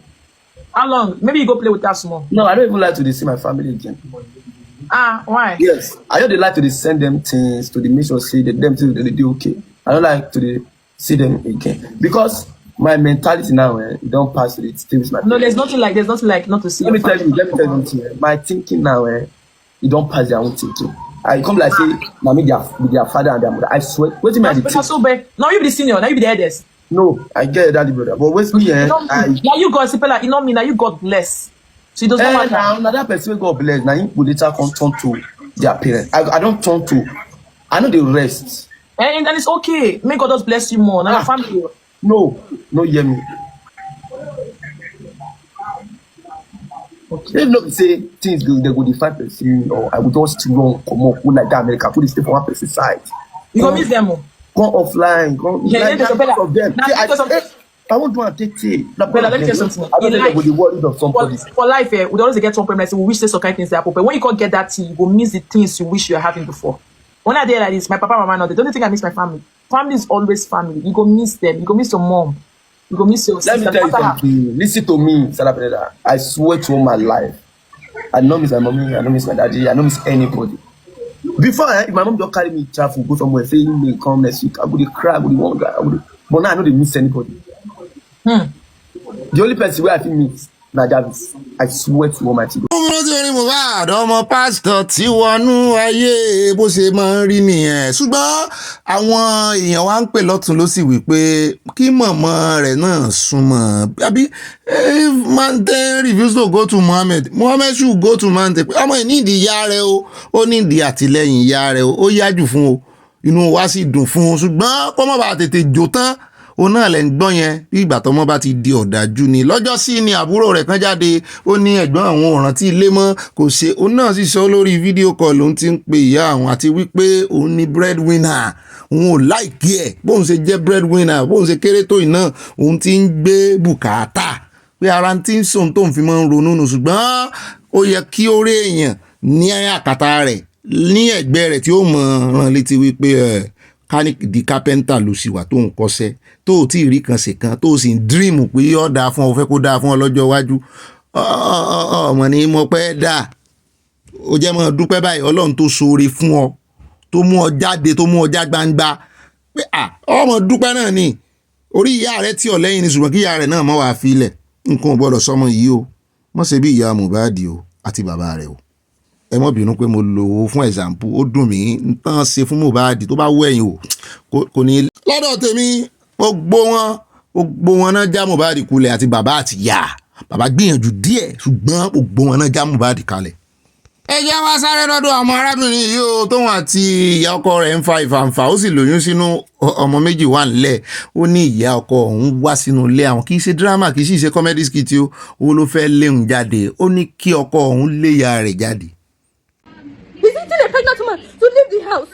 How long? Maybe you go play with her small. No, I don't even like to see my family again. Why? Yes, I don't like to send them things to the make sure say that them things they do okay. I don't like to see them again because my mentality now it don't pass to it stays my. No, there's nothing like not to see. Let me tell you something. My thinking now it don't pass their own thinking. I come like say now me with their father and their mother. I swear. Wait till me the so bad. Now you be the senior. Now you be the eldest. No, I get daddy brother, but wait me now you God Sipela, you know me now you God bless. So it does not matter. Now that person God bless. Now you will later come turn to their parents. I don't turn to. I know the rest. And it's okay. May God just bless you more. Now your family. No, hear me. Okay. They not say things they go define person or I would just run come up like that America put it stay for one person side. You go miss them. Go offline. Go yeah, like that of them. I won't do a take. Let me tell you something. I don't think the worried of somebody. For life, we always get some problem. We wish there's some kind of things that happen. But when you can't get that thing, you will miss the things you wish you were having before. When I did like this, my papa, mama, no, they don't think I miss my family. Family is always family. You go miss them. You go miss your mom. You go miss your sister. Let me tell you something. Listen to me, Salah. I swear to all my life. I don't miss my mommy. I don't miss my daddy. I don't miss anybody. Before, if my mom just carry me travel, go somewhere, saying me come next week, I would cry, I would wonder. But now I know they miss anybody. The only person where I feel miss na Davis. I swear to Almighty God. Mohbad ọmọ pásítọ̀ tí wọnú ayé bó ṣe máa ń rí nìyẹn ṣùgbọ́n àwọn èèyàn wa ń pè lọ́tún ló sì wí pé kí mọ̀mọ́ rẹ̀ náà súnmọ́ àbí if Mante refuse to go to Mohammed should go to Mante pé ọmọ yìí nídìí ìyá rẹ̀ o ó nídìí àtìlẹ́yìn ìyá rẹ̀ o ó yájú fún o inú wa sì dùn fún un ṣùgbọ́n kó má bàa tètè jó tán òun náà lẹ́ ń gbọ́ yẹn bí ìgbà tọ́mọ bá ti di ọ̀dájú ni lọ́jọ́ sí ni àbúrò rẹ̀ kan jáde ó ní ẹ̀gbọ́n àwọn ò rántí ilé mọ́ kò ṣe òun náà sì sọ lórí fídíò call òun ti ń pe ìyá àwọn àti wípé òun ni breadwinner òun ò láìkí ẹ̀ bóun ṣe jẹ́ breadwinner bóun ṣe kéré tó yìí náà òun ti ń gbé bùkátà pé ara ti ń sòun tóun fi máa ń ronú nù ṣùgbọ́n ó yẹ kí ó rí èèyàn ní àkàtà rẹ̀ ní ẹ̀gbẹ́ rẹ̀ tí ó mọ̀ ràn létí wípé di kápẹ́ńtà ló sì wà tó ń kọ́ṣẹ́ tó ò tí ì rí kan ṣe kan tó o sì ń dírìmù pé yóò dáa fún ọ fẹ́ kó dáa fún ọ lọ́jọ́ iwájú ọmọ ni mo pẹ́ dáa ó jẹ́ mọ́ dúpẹ́ báyìí ọlọ́run tó ṣoore fún ọ tó mú ọ jáde tó mú ọ já gbangba pé ọmọ dúpẹ́ náà ni orí ìyá rẹ tí ọ lẹ́yìn ni ṣùgbọ́n kí ìyá rẹ náà mọ́ wàá filẹ̀ nǹkan ò gbọ́dọ̀ sọmọ yìí o mọ́ ṣe bí ìyá Mohbad o àti bàbá rẹ o ẹ mọ́ bínú pé mo lò ó fún example ó dùn mí n tán ṣe fún Mohbad tó bá wẹ̀yìn o kò ní. lọ́dọ̀ tèmi gbogbo wọn náà já Mohbad kulẹ̀ àti bàbá àti ìyá bàbá gbìyànjú díẹ̀ ṣùgbọ́n gbogbo wọn náà já Mohbad kalẹ̀. ẹ jẹ́ wá sáré lọ́dọ̀ ọmọ arábìnrin yìí o tóun àti ìyá ọkọ rẹ̀ ń fa ìfàǹfà ó sì lóyún sínú ọmọ méjì wà nílẹ̀ ó ní ìyá ọkọ òun wá sínú ilé àwọn kì í ṣe dírámà kì í sì ṣe comedy skit o ó ló fẹ́ léun jáde ó ní kí ọkọ òun lé ìyá rẹ̀ jáde. Is it still a pregnant woman to leave the house?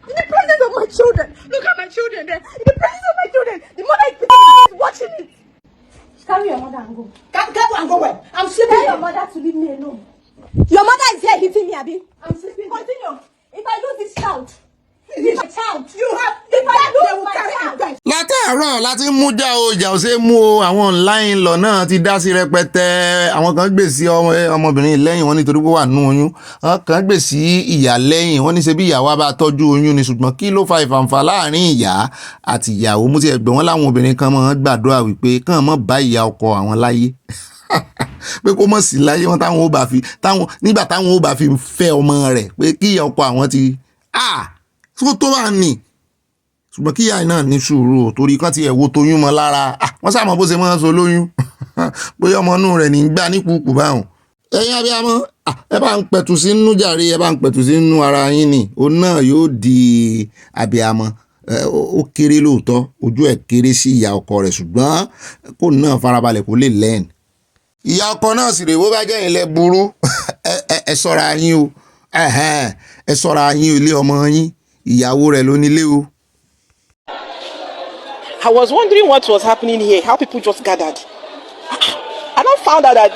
In the presence of my children. Look at my children there. In the presence of my children. The mother is watching it. Carry your mother and go. Go and go where? I'm sleeping. Tell your mother to leave me alone. Your mother is here hitting me, Abi. I'm sleeping. Continue. If I lose this child, this child, you have. If I lose my child. látàárọ̀ láti mú já o ìjà ò ṣe mú o àwọn online lọ náà ti dá sí rẹpẹtẹ àwọn kan gbè sí ọmọbìnrin lẹ́yìn wọn nítorí pé wà nú oyún àwọn kan gbè sí ìyá lẹ́yìn wọn ní ṣe bí ìyàwó bá tọ́jú oyún ni ṣùgbọ́n kí ló fa ìfàǹfà láàrin ìyá àti ìyàwó mú ti ẹgbẹ́ wọn láwọn obìnrin kan máa gbàdúrà wípé kàn mọ́ bá ìyá ọkọ àwọn láyé pé kó mọ̀ sí láyé wọn nígbà táwọn ó bá fi fẹ́ ọmọ rẹ̀ pé kí ìyá ọkọ àwọn ti tó wà ní ṣùgbọ́n kí ìyá náà ní sùúrù torí kan ti ẹ̀wò tóyún mọ́ lára wọ́n sàmọ́ bó ṣe máa ń so lóyún bóyá ọmọ inú rẹ̀ ní gbà ní kúkú báwọn. ẹ̀yin abiyamọ ẹ bá ń pẹ̀tù sí nínú jàre ẹ bá ń pẹ̀tù sí nínú ara yín ni òun náà yóò di abiyamọ ó kéré lóòótọ́ ojú ẹ̀ kéré sí ìyá ọkọ rẹ̀ ṣùgbọ́n kó náà farabalẹ̀ kó lè lẹ́ẹ̀n. ìyá ọkọ náà sì rè bó bá jẹ́ ilẹ̀ burú ẹ ṣọ́ra yín o ẹ ṣọ́ra yín ilé ọmọ yín ìyàwó rẹ̀ ló nílé o. I was wondering what was happening here, how people just gathered. I now found out that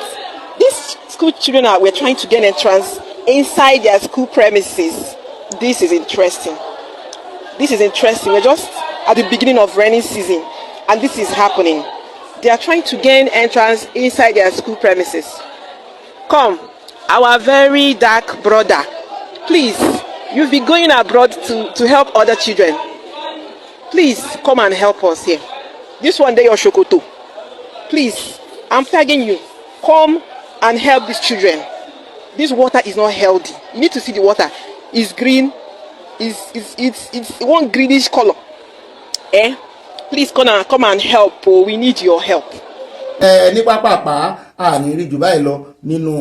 these school children were trying to gain entrance inside their school premises. This is interesting. This is interesting. We're just at the beginning of rainy season, and this is happening. They are trying to gain entrance inside their school premises. Come, our very dark brother, please, you've been going abroad to help other children. Please come and help us here. This one day, your Shokoto. Please, I'm begging you, come and help these children. This water is not healthy. You need to see the water. It's green. It's one greenish color. Please come and help. We need your help. Ní pápápá àní rí jù báyìí lọ nínú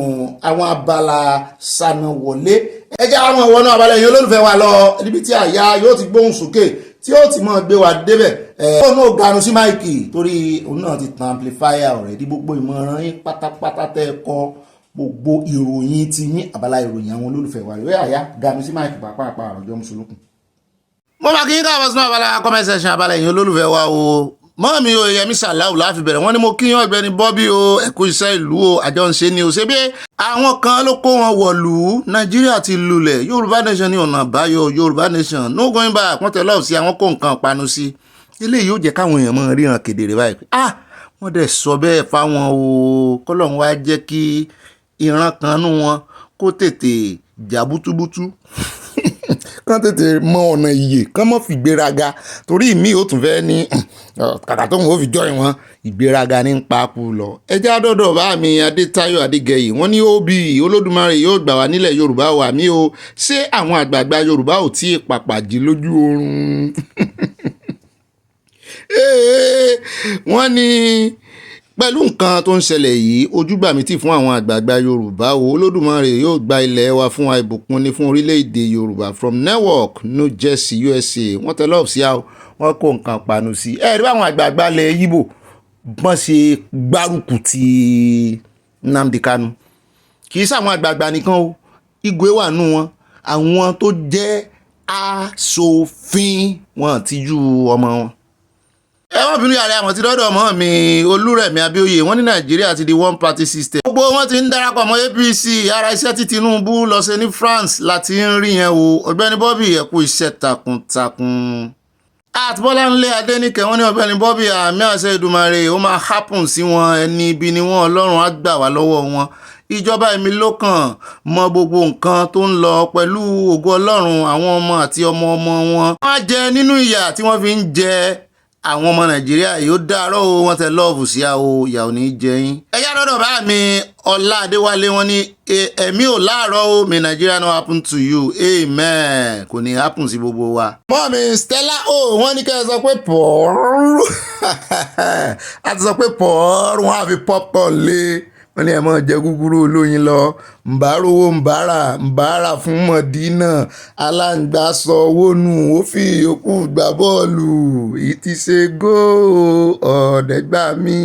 àwọn abala sànà wọlé ẹ jẹ́ àwọn ìwọ̀nà abala yìí olólùfẹ́ wa lọ níbi tí àyà yóò ti gbóhùn sókè tí ó ti máa gbé wa débẹ̀ òun náà ganu sí máìkì torí òun náà ti tan amplifier already gbogbo ìmọ̀ràn yín pátápátá tẹ́ ẹ kọ gbogbo ìròyìn ti yín abala ìròyìn àwọn olólùfẹ́ wa rẹ̀ àyà ganu sí máìkì pàápàá àròjọ mùsùlùkùn. mo máa kí n káàbọ̀ sínú abala comment section abala yìí olólùfẹ́ wa o mọ́ mi o Yẹmí Sàláù láfi bẹ̀rẹ̀ wọ́n ní mo kí yán Ọ̀gbẹ́ni Bobby o ẹ̀kú iṣẹ́ ìlú o àjọ ń ṣe ni o ṣe bí àwọn kan ló kó wọn wọ̀lú Nàìjíríà ti lulẹ̀ Yorùbá nation ní ọ̀nà àbáyọ Yorùbá nation no going back wọ́n tẹ̀ lọ́ọ̀ sí àwọn kó nǹkan panu sí eléyìí yóò jẹ́ káwọn èèyàn máa ríran kedere báyìí pé wọ́n dẹ̀ sọ bẹ́ẹ̀ fáwọn o kọ́lọ́run wá jẹ́ kí ìran kan nú wọn kó tètè jà bútúbútú kán tètè mọ ọ̀nà ìyè kán mọ́ fi ìgbéraga torí mi ò tún fẹ́ ní kàkà tó ń wò fi jọ ìwọ̀n ìgbéraga ní pápú lọ. ẹjẹ́ àdọ́dọ̀ bá mi Adétáyọ̀ Adégẹyì wọ́n ní òbí Olódùmarè yóò gbà wá nílẹ̀ Yorùbá wà mí o ṣé àwọn àgbààgbà Yorùbá ò tí ì pàpàjì lójú oorun wọ́n ní pẹ̀lú nǹkan tó ń ṣẹlẹ̀ yìí ojúgbà mi tì fún àwọn àgbààgbà Yorùbá o Olódùmarè yóò gba ilẹ̀ wa fún wa ìbùkún ní fún orílẹ̀-èdè Yorùbá from Newark New Jersey USA wọ́n tẹ lọ́ọ̀fù sí àwọn wọ́n kó nǹkan panu sí ẹ̀rí àwọn àgbààgbà ilẹ̀ Yíbò bọ́n ṣe gbárùkù ti Nnamdi Kanu kì í ṣàwọn àgbààgbà nìkan o Igwe wà nù wọn àwọn tó jẹ́ aṣòfin wọn tíjú ọmọ wọn. ẹ̀wọ̀n bínú yàrá àwọn tí lọ́dọ̀ ọmọ mi Olúrẹ̀mí Abíóyè wọ́n ní Nàìjíríà ti di one party system. gbogbo wọn ti ń darapọ̀ mọ́ APC ara iṣẹ́ tí Tinubu lọ ṣe ní France láti ń rí yẹn o Ọ̀gbẹ́ni Bobby ẹ kú iṣẹ́ takuntakun. Bọ́láńlé Adéníkẹ́ wọ́n ní Ọ̀gbẹ́ni Bobby àmì àṣẹ Èdùmàrè ó máa happen sí wọn ẹni ibi ni wọ́n Ọlọ́run á gbà wá lọ́wọ́ wọn ìjọba èmi ló kàn mọ gbogbo nǹkan tó ń lọ pẹ̀lú ògo Ọlọ́run àwọn ọmọ àti ọmọ ọmọ wọn. wọ́n á jẹ nínú ìyà tí wọ́n fi ń jẹ àwọn ọmọ Nàìjíríà yóò dárọ́ o wọ́n tẹ lọ́ọ̀fù sí àwọ ìyà ò ní jẹ yín. ẹ̀yà dọ́dọ̀ bá mi Ọlá Adéwálé wọ́n ní ẹ̀mí ò láàárọ̀ o may Nigeria no happen to you amen kò ní happen sí gbogbo wa. mọ́mí Stella o wọ́n ní kẹ́ ẹ sọ pé pọ́ọ́rù àti sọ pé pọ́ọ́rù wọ́n á fi popcorn lé wọ́n ní ẹ̀ mọ́ jẹ gúgúrú olóyin lọ mbàrówó mbàrà fún Mọ̀dínà aláǹgbá sọ owó nù ó fi ìyókù gbá bọ́ọ̀lù èyí ti ṣe góò ọ̀ọ́dẹ́gbà mi.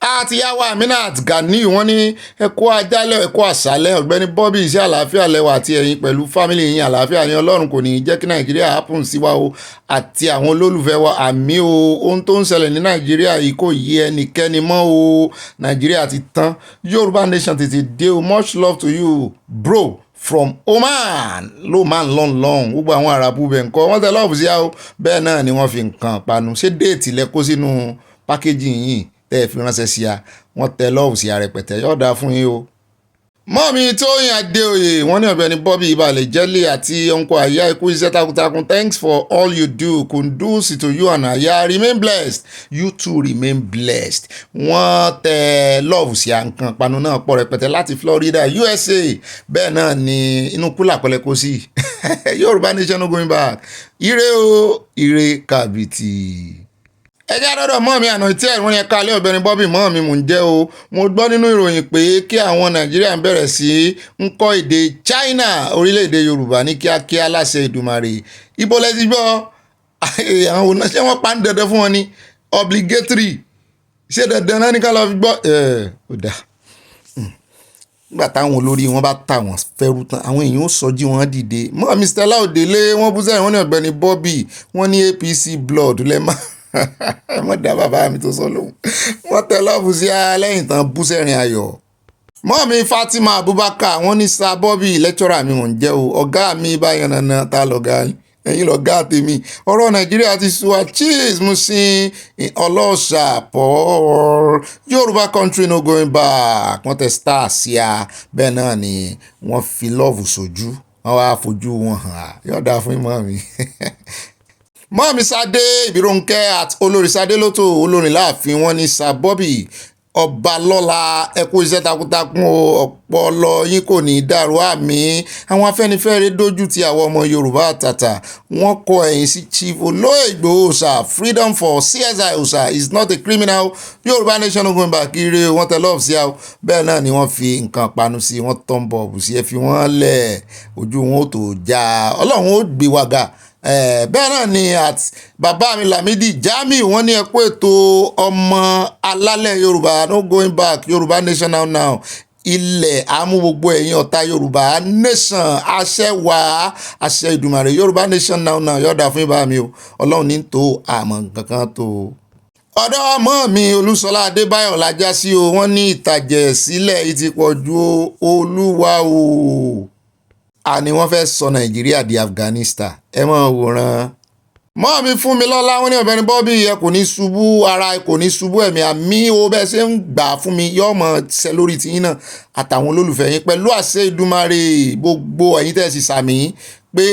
àtìyàwó Aminat Gani wọ́n ní ẹ̀kọ́ ajálẹ̀ ẹ̀kọ́ àṣálẹ̀ Ọ̀gbẹ́ni Bobby iṣẹ́ àlàáfíà lẹ́wà àti ẹ̀yin pẹ̀lú fámìlì yín àlàáfíà ní Ọlọ́run kò ní jẹ́ kí Nàìjíríà happen sí wa o àti àwọn olólùfẹ́ wa àmì o ohun tó ń ṣẹlẹ̀ ní Nàìjíríà yìí kò yé ẹnikẹ́ni mọ́ o Nàìjíríà ti tán Yorùbá nation tètè dé o much love to you bro from Oman long gbogbo àwọn àràbù bẹ̀ ńkọ́ wọ́n tẹ lọ́ọ̀bù sí àwọn bẹ́ẹ̀ náà ni wọ́n fi nǹkan panu ṣé déètì lẹ kó sínú pákéjì yìí tẹ́ ẹ fi ránṣẹ́ sí a wọ́n tẹ lọ́ọ̀bù sí arẹpẹtẹ yóò dáa fún yín o. mọ́mí Tóyìn Adéoyè wọ́n ní Ọ̀gbẹ́ni Bobby ìbàlẹ̀ jẹ́lẹ̀ àti ọ̀nkọ́ àyà ikú iṣẹ́ takuntakun thanks for all you do kundus to you and àyà remain blessed you too remain blessed. wọ́n tẹ lọ́ọ̀bù sí nǹkan panu náà pọ̀ rẹpẹtẹ láti Florida USA bẹ́ẹ̀ náà ni inú kúlà pẹ̀lẹ́ kó sí Yorùbá nation no going back ire o ire kàbìtì. ẹjẹ́ àdọ́dọ̀ mọ́ mi àná tí ẹ̀rùn yẹn kalẹ̀ Ọ̀gbẹ́ni Bobby mọ́ mi mò ń jẹ́ o mo gbọ́ nínú ìròyìn pé kí àwọn Nàìjíríà ń bẹ̀rẹ̀ sí ń kọ́ èdè China orílẹ̀-èdè Yorùbá ní kíákíá láṣẹ Èdùmàrè ibo lẹ ti gbọ́ àwọn onáṣẹ́ wọn pa ń dandan fún wọn ní obligatory ṣé dandan náà ní ká lọ fi gbọ́ ó dà nígbà táwọn olórí wọn bá tà wọ́n fẹ́rù tán àwọn èèyàn ó sọjí wọn dìde mọ́ mi Stella Òdèlé wọ́n bú sẹ́yìn wọ́n ní Ọ̀gbẹ́ni Bobby wọ́n ní APC blood lẹ́ẹ̀ma wọ́n dá bàbá mi tó sọ lóhùn wọ́n tẹ lọ́ọ̀bù sí lẹ́yìn tán bú sẹ́rìn ayọ̀. mọ́mí Fatima Abubakar wọ́n ní Sir Bobby lecturer mi wọ́n jẹ́ o ọ̀gá mi báyọ̀ nànà ta lọ́gá ẹ̀yin lọ́gá tèmi ọ̀rọ̀ Nàìjíríà ti sùn cheese musin ọlọ́ọ̀ṣà pọ̀ Yorùbá country no going back wọ́n tẹ star sí a bẹ́ẹ̀ náà ni wọ́n fi lọ́ọ̀bù sójú wọ́n wá fojú wọn hàn yọ̀ọ̀dà fún ìmọ̀ mi. mọ́mí Sadé Ìbírónkẹ́ àti olórí Sadé lótò olórin láàfin wọn ní Sir Bobby ọba lọ́la ẹkú iṣẹ́ takuntakun ọpọlọ yín kò ní dàrú àmì àwọn Afẹ́nifẹ́re dójú ti àwọn ọmọ Yorùbá àtàtà wọ́n kọ ẹ̀yìn sí Chief Olóyè Ìgbòho Òòṣà freedom for CSI Òòṣà is not a criminal Yorùbá nation no going back ire wọ́n tẹ lọ́ọ̀fù sí àwọn bẹ́ẹ̀ náà ni wọ́n fi nǹkan panu sí wọ́n tọ́ ń bọ̀ bù sí ẹ fi wọ́n lẹ̀ ojú wọn ò tó já Ọlọ́run ó gbé wàgà bẹ́ẹ̀ náà ni bàbá mi Lamidi Jamiu wọ́n ní ẹ̀kọ́ ètò ọmọ alálẹ̀ Yorùbá no going back Yorùbá nation now ilẹ̀ àmú gbogbo ẹ̀yin ọ̀tá Yorùbá nation àṣẹ wà àṣẹ Ìdùmarè Yorùbá nation now yọ̀ọ̀dà fún ibà mi o Ọlọ́run ní tó àmọ́ kankan tó. ọ̀dọ́ ọmọ mi Olúṣọlá Adébáyọ̀ lájá sí o wọ́n ní ìtàjẹ̀ sílẹ̀ yìí ti pọ̀ ju Olúwa o àní wọ́n fẹ́ sọ Nàìjíríà di Afghanistan ẹ mọ̀ wòran. mọ́ mi fún mi lọ́lá wọn ní Ọ̀gbẹ́ni Bobby ẹ kò ní ṣubú ara ẹ kò ní ṣubú ẹ̀mí àmì o bẹ́ẹ̀ ṣe ń gbà fún mi yọ́ mọ̀ ṣẹ lórí tiyín náà àtàwọn olólùfẹ́ yín pẹ̀lú àṣẹ Ìdùmarè gbogbo ẹ̀yin tẹ́ sì sàmì pé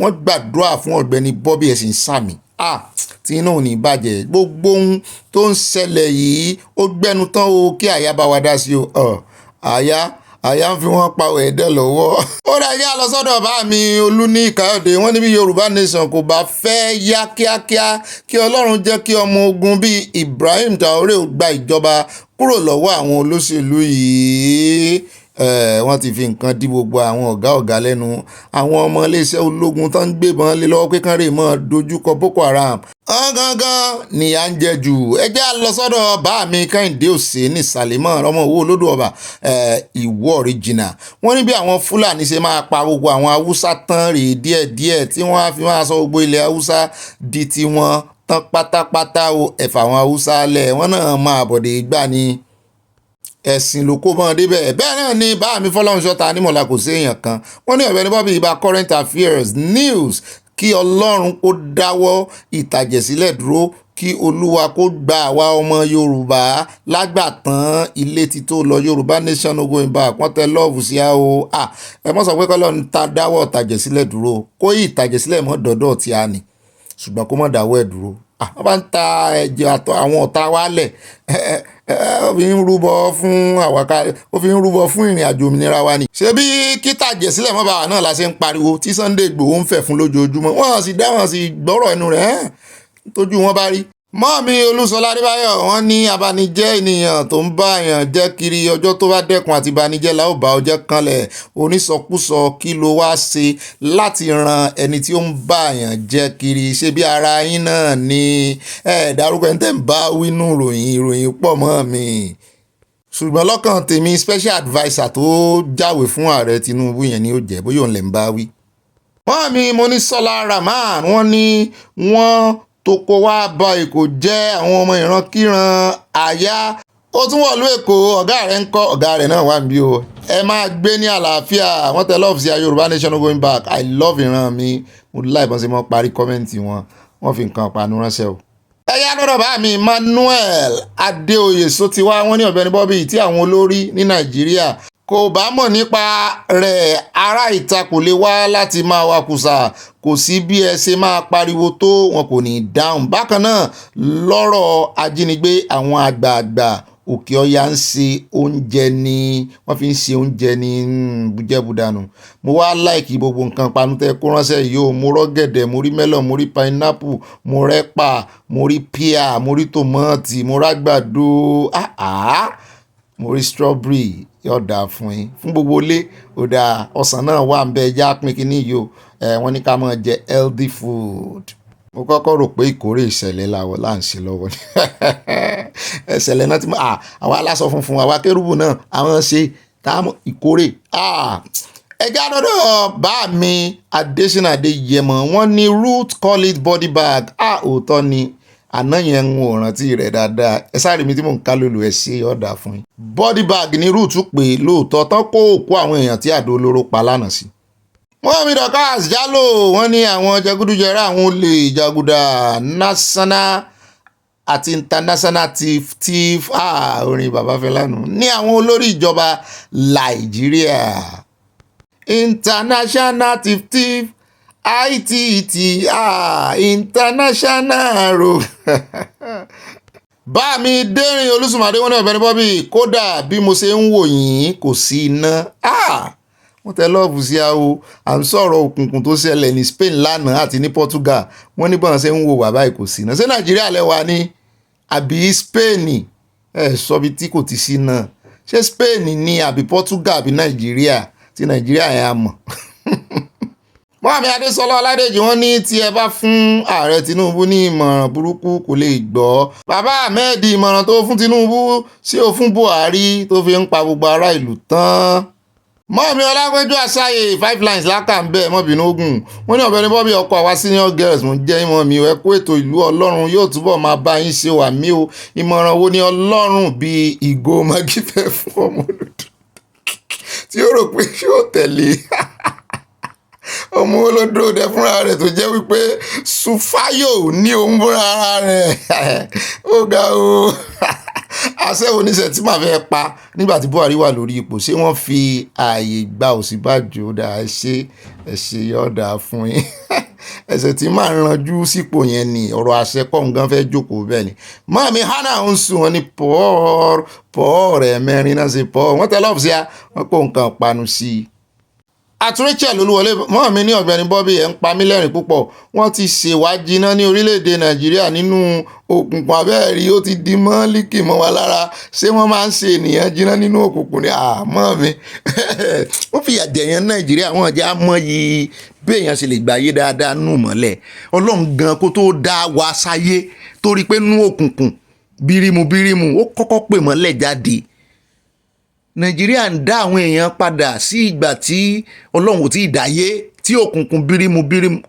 wọ́n gbàdúrà fún Ọ̀gbẹ́ni Bobby ẹ̀sìn sàmì tí iná ò ní bàjẹ́ gbogbo ohun tó ń ṣẹlẹ̀ yìí ó gbẹ́nu tán o kí àyà bá wa dá sí o àyà ń fi wọ́n pa ẹ̀ẹ́dẹ́ lọ́wọ́. ó dájẹ́ àlọ́sọ́dọ̀ bá mi Olúní Káyọ̀dé wọ́n ní bí Yorùbá nation kò bá fẹ́ yá kíákíá kí Ọlọ́run jẹ́ kí ọmọ ogun bíi Ibrahim Traoré gba ìjọba kúrò lọ́wọ́ àwọn olóṣèlú yìí. Wọ́n ti fi nǹkan dí gbogbo àwọn ọ̀gá lẹ́nu àwọn ọmọ iléeṣẹ́ ológun tó ń gbébọn lé lọ́wọ́ pé kán rè mọ́ dojúkọ Boko Haram. Gangan nìyà ń jẹ jù. ẹ jẹ́ á lọ sọ́dọ̀ bá mi Kẹ́hìndé Òsèní Sàlímọ̀ ọmọ Ìwó Olódò Ọba Ìwó original. wọ́n ní bí àwọn Fúlàní ṣe máa pa gbogbo àwọn Haúsá tán rèé díẹ̀díẹ̀ tí wọ́n á fi máa sọ gbogbo ilẹ̀ Haúsá di tiwọn tán pátápátá o ẹ̀fà àwọn Haúsá lẹ̀ wọ́n náà máa bọ̀dé gbà ní ẹ̀sìn ló kó mọ́ débẹ̀. bẹ́ẹ̀ náà ni bá mi Fọlọ́runṣọ́ Tanímọ̀lá kò sí èèyàn kan wọ́n ní Ọ̀gbẹ́ni Bobby ibà current affairs news kí Ọlọ́run kó dáwọ́ ìtàjẹ̀sílẹ̀ dúró kí Olúwa kó gba àwa ọmọ Yorùbá lágbàtán ilé ti tó lọ Yorùbá nation no going back wọ́n tẹ lọ́ọ̀fù sí a o ẹ mọ́ sọ pé kọ́lọ́run ta dáwọ́ ìtàjẹ̀sílẹ̀ dúró kó ìtàjẹ̀sílẹ̀ mọ́ dọ́dọ̀ tí a nì ṣùgbọ́n kó mọ́ dáwọ́ ẹ̀ dúró wọ́n bá ń ta ẹ̀jẹ̀ àwọn ọ̀tá wálẹ̀ ó fi ń rúbọ fún ó fi ń rúbọ fún ìrìn àjò òmìnira wa ni. ṣé bí kíta jẹ̀sílẹ̀ mọ́ bàbá náà la ṣe ń pariwo tí Sunday Igboho ń fẹ̀ fún lójoojúmọ́ wọ́n sì dá wọn sì gbọ́rọ̀ ẹnu rẹ̀ tójú wọn bá rí. mọ́ọ̀mí Olúṣọlá Adébáyọ̀ wọ́n ní abanijẹ́ ènìyàn tó ń bá èèyàn jẹ́ kiri ọjọ́ tó bá dẹ́kun àti banijẹ́ la ó bá ọjọ́ kanlẹ̀ onísọkúsọ kí ló wá ṣe láti ran ẹni tí ó ń bá èèyàn jẹ́ kiri ṣe bí ara yín náà ni dárúkọ ẹni tẹ́ ń bá wínú ìròyìn pọ̀ mọ́ mi ṣùgbọ́n lọ́kàn tèmi special adviser tó jáwèé fún ààrẹ Tinubu yẹn ni ó jẹ́ bóyá òun lè ń bá wí. mọ́ọ̀mí Monísọ́lá Rahman wọ́n ní wọ́n tó kó wá bá Èkó jẹ́ àwọn ọmọ ìrankíran àyà ó tún wọ̀lú Èkó ọ̀gá rẹ̀ ń kọ́ ọ̀gá rẹ̀ náà wà níbí o ẹ máa gbé ní àlàáfíà wọ́n tẹ lọ́ọ̀fù sí Yorùbá nation no going back I love ìran mi mo láì bọ́n sí mọ́ parí kọ́mẹ́ǹtì wọ́n fi nǹkan panu ránṣẹ́ o. ẹ̀yà lọ́dọ̀ bá mi Emmanuel Adéoyè Sótiwá wọ́n ní Ọ̀gbẹ́ni Bobby tí àwọn olórí ní Nàìjíríà kò bá mọ̀ nípa rẹ̀ ará ìta kò lè wá láti máa wakùsà kò sí bí ẹ ṣe máa pariwo tó wọn kò ní dáhùn. bákan náà lọ́rọ̀ ajínigbé àwọn àgbààgbà Òkè Ọya ń ṣe oúnjẹ ni wọ́n fi ń ṣe oúnjẹ ní bùjẹ́bùdànù. mo wá láìkí gbogbo nǹkan panutẹ́ kó ránṣẹ́ yìí o mo rọ́gẹ̀dẹ̀ mo rí melon mo rí pineapple mo rẹ́pà mo rí píà mo rí tòmọ́ọ̀tì mo rágbàdo mo rí strawberry yóò dáa fún yín fún gbogbo ilé ó dáa ọsàn náà wà ń bẹ ẹja pín kínní yìí o wọ́n ní ká máa jẹ healthy food. mo kọ́kọ́ rò pé ìkórè ìṣẹ̀lẹ̀ làwọn là ń ṣe lọ́wọ́ ni ìṣẹ̀lẹ̀ náà ti mọ àwọn aláṣọ funfun àwọn akérúbù náà àwọn ṣe táwọn ìkórè ẹja dọ́dọ̀ bá mi Adésínà Adéyẹmọ wọ́n ní root call it body bag òótọ́ ni àná yẹn ń wò rántí rẹ̀ dáadáa ẹ sáré mi tí mò ń ká lólu ẹ ṣe ọ̀dà fún yín. body bag ní rúùtù pé lóòótọ́ tán kó òkú àwọn èèyàn tí àdó olóró pa lánàá sí. wọ́n mi Dorcas Jálò wọ́n ní àwọn jẹgúdújẹrá àwọn olè ìjàgùdà national àti international thief orin bàbá Fẹlánù ní àwọn olórí ìjọba Nàìjíríà international thief ITT international ro bá mi Dẹ́rìn Olúsùnmọ̀dé wọ́n ní Ọ̀gbẹ́ni Bobby kódà bí mo ṣe ń wò yín kò sí iná wọ́n tẹ lọ́ọ̀fù sí àwọ̀ à ń sọ̀rọ̀ òkùnkùn tó ṣẹlẹ̀ ní Spain lánàá àti ní Portugal wọ́n ní bọ́n ṣe ń wò wà báyìí kò sí iná ṣé Nàìjíríà lẹ́wà ní àbí Spain sọ bí tí kò ti sí iná ṣé Spain ní àbí Portugal àbí Nàìjíríà tí Nàìjíríà yẹn á mọ̀. Mọ́àmí Adésọlá Ọládèjì wọ́n ní tí ẹ bá fún ààrẹ Tinubu ní ìmọ̀ràn burúkú kò lè gbọ́. Bàbá Ahmed ìmọ̀ràn tó fún Tinubu sí ó fún Buhari tó fi ń pa gbogbo ará ìlú tán. Mọ́àmí Ọlágbẹ́jọ́ Àṣàyè 5 lines lákà ń bẹ̀ mọ́bìnú ogun wọ́n ní Ọ̀gbẹ́ni Bobby ọkọ̀ àwa senior girls mo jẹ́ ìmọ̀ mi ẹ kú ètò ìlú Ọlọ́run yóò túbọ̀ máa bá yín ṣe wà mí o ìmọ̀ràn wo ni Ọlọ́run bíi ìgò magífẹ́ fún ọmọ olódò tí ó rò pé yóò tẹ̀lé ọmọ olódò dẹ fúnra rẹ̀ tó jẹ́ wípé Sùfáyò ní òun fúnra rẹ̀ ó ga o àṣẹ oníṣẹ́ tí màá fẹ́ pa nígbà tí Buhari wà lórí ipò ṣé wọ́n fi ààyè gba Ọ̀ṣínbàjò dà ẹ ṣe yọ̀ọ̀dà fún yín ẹsẹ̀ tí màá ranjú sípò yẹn ni ọ̀rọ̀ àṣẹ kọ̀ǹgàn fẹ́ jókòó bẹ́ẹ̀ ni mọ́mí hannah ń sùn wọn ní pọ́ọ̀ rẹ̀ mẹ́rin náà ṣe pọ́ọ̀ wọ́n tẹ lọ́ọ̀bù sí a wọ́n kó nǹkan panu sí i. Rachel Olúwọlé mọ́mí ní Ọ̀gbẹ́ni Bobby ẹ̀ ń pa mí lẹ́rìn púpọ̀ wọ́n ti ṣèwádìí náà ní orílẹ̀-èdè Nàìjíríà nínú òkùnkùn abẹ́ẹ̀rí ó ti di mọ́líkì mọ́ wa lára ṣé wọ́n máa ń ṣe ènìyàn jiná nínú òkùnkùn ní àmọ́ mi wọ́n fi àjẹyàn Nàìjíríà wọ́n jẹ́ àmọ́ yìí béèyàn ṣe lè gbáyé dáadáa nù mọ́lẹ̀ Ọlọ́run gan kó tó dá wa sáyé torí pé nú òkùnkùn bírímù ó kọ́kọ́ pè mọ́lẹ̀ jáde Nàìjíríà ń dá àwọn èèyàn padà sí ìgbà tí Ọlọ́run ò tí ì dáyé tí òkùnkùn bírímù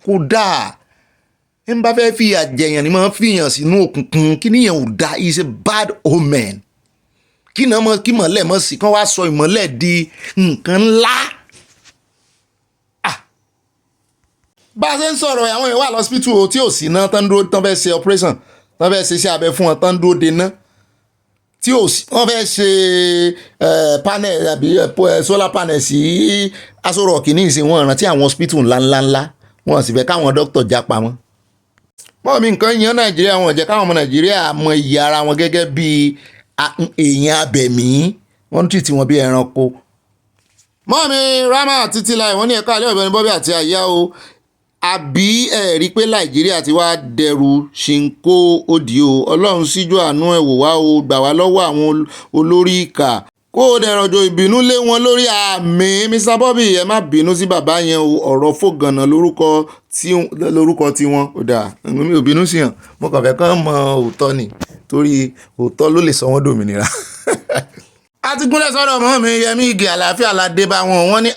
kò dáa ẹ ń bá fẹ́ fi àjẹyàn ni máa ń fìyàn sínú òkùnkùn kí níyàn ò dáa is a bad omen kí mọ̀lẹ́ mọ̀ sí kán wá sọ ìmọ̀lẹ̀ di nǹkan ńlá. Bá a ṣe ń sọ̀rọ̀ àwọn èèyàn wà lọ́sípítù tí ò sí náà tán dúró tán fẹ́ ṣe operation tán fẹ́ ṣe iṣẹ́ abẹ fún wọn tán dúró de náà tí wọ́n fẹ́ ṣe panel àbí solar panel sí Aso Rock ní ìsìn wọn rántí àwọn hospital ńláńlá wọn sì fẹ́ káwọn dókítà jápa mọ́. Bọ́ọ̀ mi nǹkan yan Nàìjíríà wọn jẹ́ káwọn ọmọ Nàìjíríà mọ iyì ara wọn gẹ́gẹ́ bí èèyàn abẹ̀mí wọ́n tì tí wọ́n bí ẹranko. Mọ́ọ̀mí Rama Títílayọ̀ wọ́n ní ẹ̀ka alẹ́ Ọ̀gbẹ́ni Bobby àti àyà o àbí rí pé Nàìjíríà ti wá dẹrù ṣìnkó òdì o Ọlọ́run síjú àánú ẹ̀ wò wá o gbà wá lọ́wọ́ àwọn olórí ìkà kó o dẹ̀rọ̀jò ìbínú lé wọn lórí àmì Mr Bobby ẹ má bínú sí bàbá yẹn o ọ̀rọ̀ fògànà lórúkọ tiwọn ó dà mi ò bínú sí yàn mo kàn fẹ́ kán mọ òótọ́ ni torí òótọ́ ló lè sọ wọ́n dòmìnira. A ti gúnlẹ̀ sọ́dọ̀ mọ́ mi Yẹmí Igi àlàáfíà ládé bá wọn wọ́n ní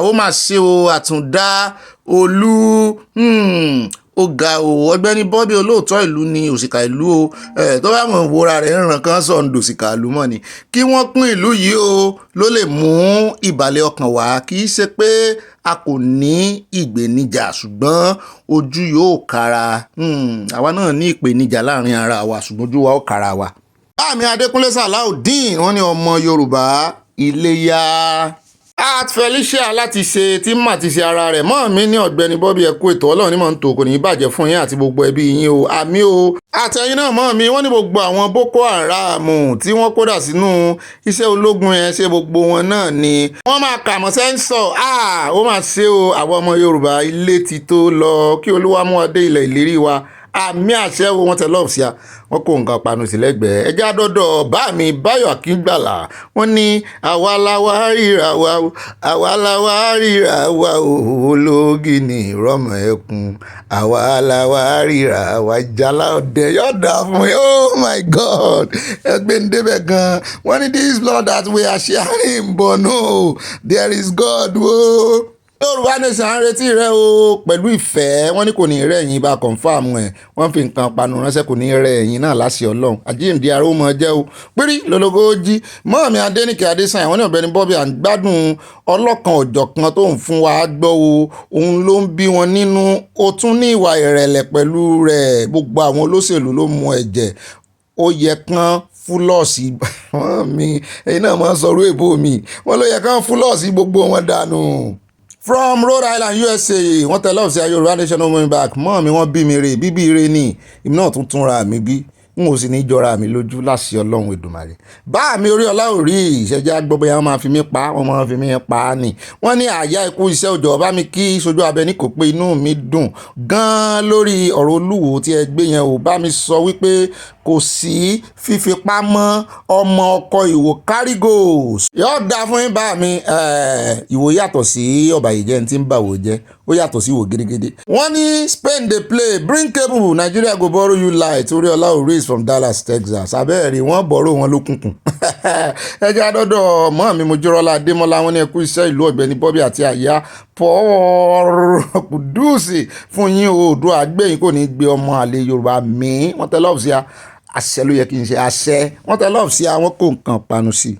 ó mà ṣe o àtúndá olú ó ga o Ọ̀gbẹ́ni Bobby olóòótọ́ ìlú ni òṣìkà ìlú o tó bá mọ̀ wòra rẹ̀ ń ràn kán sọ̀ ń dòṣìkà ìlú mọ́ ni kí wọ́n pín ìlú yìí o ló lè mú ìbàlẹ̀ ọkàn wá kì í ṣe pé a kò ní ìgbéníjà ṣùgbọ́n ojú yóò kára àwa náà ní ìpèníjà láàrin ara wa ṣùgbọ́n ojú wa ó kára wa. Báàmí Adékúnlé Sàláùdín wọ́n ní ọmọ Yorùbá Iléyá Art Felicia láti ṣe tí mà ti ṣe ara rẹ̀ mọ́ mi ní Ọ̀gbẹ́ni Bobby ẹ kú ètò Ọlọ́run ní mọ̀ ń tò kò ní bàjẹ́ fún yín àti gbogbo ẹbí yín o àmì o àtẹ̀yìn náà mọ́ mi wọ́n ní gbogbo àwọn Boko Haram tí wọ́n kódà sínú iṣẹ́ ológun yẹn ṣe gbogbo wọn náà ni wọ́n máa kà mọ́ sẹ́ńsọ̀ ó máa ṣe o àwọn ọmọ Yorùbá ilé ti tó lọ kí Olúwa mú wa dé ilẹ̀ ìlérí wa àmì àṣẹ wo wọn tẹ lọ́ọ̀fù sí a wọn kó nǹkan panu sí lẹ́gbẹ̀ẹ́ ẹjẹ́ àdọ́dọ̀ bá mi Báyọ̀ Akíngbàlà wọ́n ní àwa la ríra wa ológi ní ìrọ́mọ ẹkùn àwa la ríra wa jálá ọdẹ yọ̀dà fún yín oh my God ẹgbẹ́ ń débẹ̀ gan wọ́n ní this blood that we are sharing but no there is God wo. Yorùbá nation ń retí rẹ o pẹ̀lú ìfẹ́ wọ́n ní kò ní rẹ̀ yín bá kọ̀ǹfàmù ẹ̀ wọ́n fi nǹkan panu ránṣẹ́ kò ní rẹ̀ yín náà láṣẹ Ọlọ́run àjíǹde aró mọ jẹ́ o pírí lológójì mọ́ọ̀mí Adéníkẹ́ Adésànyà wọ́n ní Ọ̀gbẹ́ni Bobby à ń gbádùn ọlọ́kan ọ̀jọ̀kan tó ń fún wa gbọ́ o òun ló ń bí wọn nínú ó tún ní ìwà ìrẹ̀lẹ̀ pẹ̀lú rẹ̀ gbogbo àwọn olóṣèlú ló mu ẹ̀jẹ̀ ó yẹ kán fúlọ́ọ̀sì mi ẹ̀yin náà máa ń sọ̀rọ̀ èbó mi wọ́n ló yẹ kán fúlọ́ọ̀sì gbogbo wọn dànù. From Rhode Island USA wọ́n tẹ lọ́ọ̀sì Yorùbá nation home back mọ́ mi wọ́n bí mi rè bíbí ire ni èmi náà tún túnra mi bí n ò sì ní jọra mi lójú láṣẹ Ọlọ́run Èdùmàrè bá mi orí ọlá ò rí ìṣẹ́jẹ́ agbọ́bọ̀yà wọn máa fi mí pa wọn máa fi mí pa á nì wọ́n ní àyà ikú iṣẹ́ òjò bá mi kí Sojú Abẹ́ní kò pé inú mi dùn gan-an lórí ọ̀rọ̀ Olúwo tí ẹ gbé yẹn ò bá mi sọ wípé kò sí fífipá mọ́ ọmọ ọkọ Ìwó kárígò yóò dáa fún yín bá mi Ìwó yàtọ̀ sí ọ̀bàyéjẹ́ tí ń bàwò jẹ́ ó yàtọ̀ sí Ìwó gédégédé. Wọ́n ní Spain dey play bring cable Nigeria go borrow you light orí ọlá ò raise from Dallas Texas abẹ́rẹ́ wọ́n bọ̀rọ̀ wọn lókùnkùn. ẹ jẹ́ àdọ́dọ̀ mọ́ mi Mojúrọ́lá Adémọ́lá wọn ní ẹkú iṣẹ́ ìlú Ọ̀gbẹ́ni Bobby àti àyà Paul Kùdùsì fún yín Oòduà àgbẹ̀yìn kò ní gbé ọmọ àlè Yorùbá mi wọ́n tẹ lọ́ọ̀fù sí a àṣẹ ló yẹ kí n ṣe àṣẹ wọ́n tẹ lọ́ọ̀fù sí a wọ́n kó nǹkan panu sí i.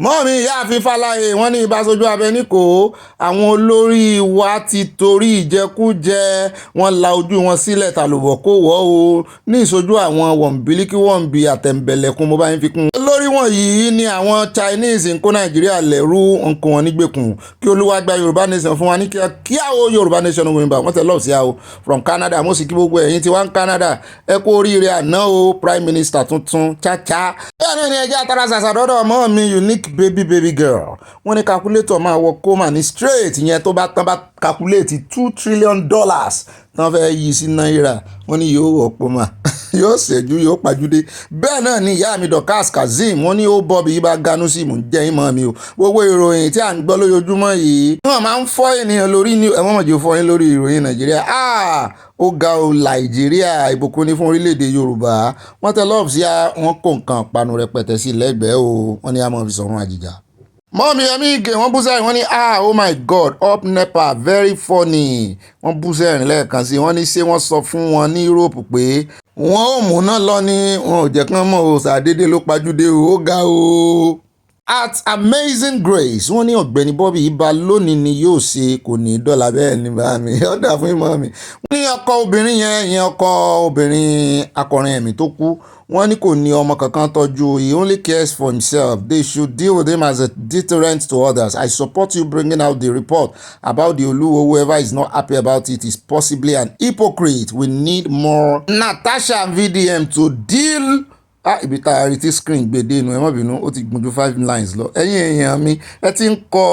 Mọ́ọ̀mí Ìyáàfin Fáláyé wọ́n ní Ìbà Sojú Abẹ́ní kò àwọn olórí wa ti torí ìjẹkújẹ wọ́n la ojú wọn sílẹ̀ tàlùbọ̀ kó wọ́ o ní ìsojú àwọn wọ̀nbílíkì wọ̀nbí àtẹ̀m̀bẹ̀lẹ̀kùn mo bá yín fi kún. Olórí wọ̀nyí ni àwọn Chinese ń kó Nàìjíríà lẹ́rú nǹkan wọn nígbèkùn kí Olúwa gba Yorùbá nation fún wa ní kíá o Yorùbá nation wíńbà wọ́n tẹ lọ́ọ̀ sí a o from Canada mo sì kí gbogbo ẹ̀yin tí wá ń Canada ẹ kú oríire àná o Prime Minister tuntun chacha. bẹ́ẹ̀ náà ni ẹjẹ́ àtàrà ṣàṣàdọ́dọ̀ ọmọ mi unique baby girl wọ́n ní calculator máa wọ kómà ní straight yẹn tó bá tán bá calculate $2 trillion tán fẹ́ yí sí náírà wọ́n ní yóò wọ́pọ̀ mà yóò ṣẹ́jú yóò pàjúdé. bẹ́ẹ̀ náà ni ìyá mi Dorcas Kazeem wọ́n ní ó bọ́ọ̀bì yìí bá ganú sí mò ń jẹ́ ìmọ̀ mi o gbogbo ìròyìn tí à ń gbọ́ lójoojúmọ́ yìí wọ́n máa ń fọ́ ènìyàn lórí ní ẹ̀wọ̀n mọ̀jẹ̀ fọ́ yín lórí ìròyìn Nàìjíríà ó ga o Nàìjíríà ìbùkún ní fún orílẹ̀-èdè Yorùbá wọ́n tẹ lọ́ọ̀bù sí wọn kó nǹkan panu rẹpẹtẹ sí lẹ́gbẹ̀ẹ́ o wọ́n ní a máa fi sọ̀rọ̀ àjìjà. mọ́mí ẹ̀mí ìgè wọ́n bú sẹ́yìn wọ́n ní oh my god up nepa very funny wọ́n bú sẹ́yìn lẹ́ẹ̀kan sí wọ́n ní ṣé wọ́n sọ fún wọn ní Europe pé wọ́n ò múná lọ ní wọn ò jẹ́ kán mọ̀ o ṣàdédé ló pajúdé o ó ga o. At Amazing Grace wọ́n ní Ọ̀gbẹ́ni Bobby ibà lónìí ni yóò ṣe kò ní dọ́là bẹ́ẹ̀ ní bá mi ọ̀dà fún ìmọ̀ mi. wọ́n ní ọkọ obìnrin yẹn ọkọ obìnrin akọrin ẹ̀mí tó kú wọ́n ní kò ní ọmọ kankan tọ́jú he only cares for himself they should deal with him as a deterrent to others. I support you bringing out the report about the Oluwo. Whoever is not happy about it is possibly an hypocrite. We need more Natasha and VDM to deal. Ibi tá a rí tí screen gbèdé inú ẹ má bínú ó ti gùn ju 5 lines lọ ẹ̀yin èèyàn mi ẹ ti ń kọ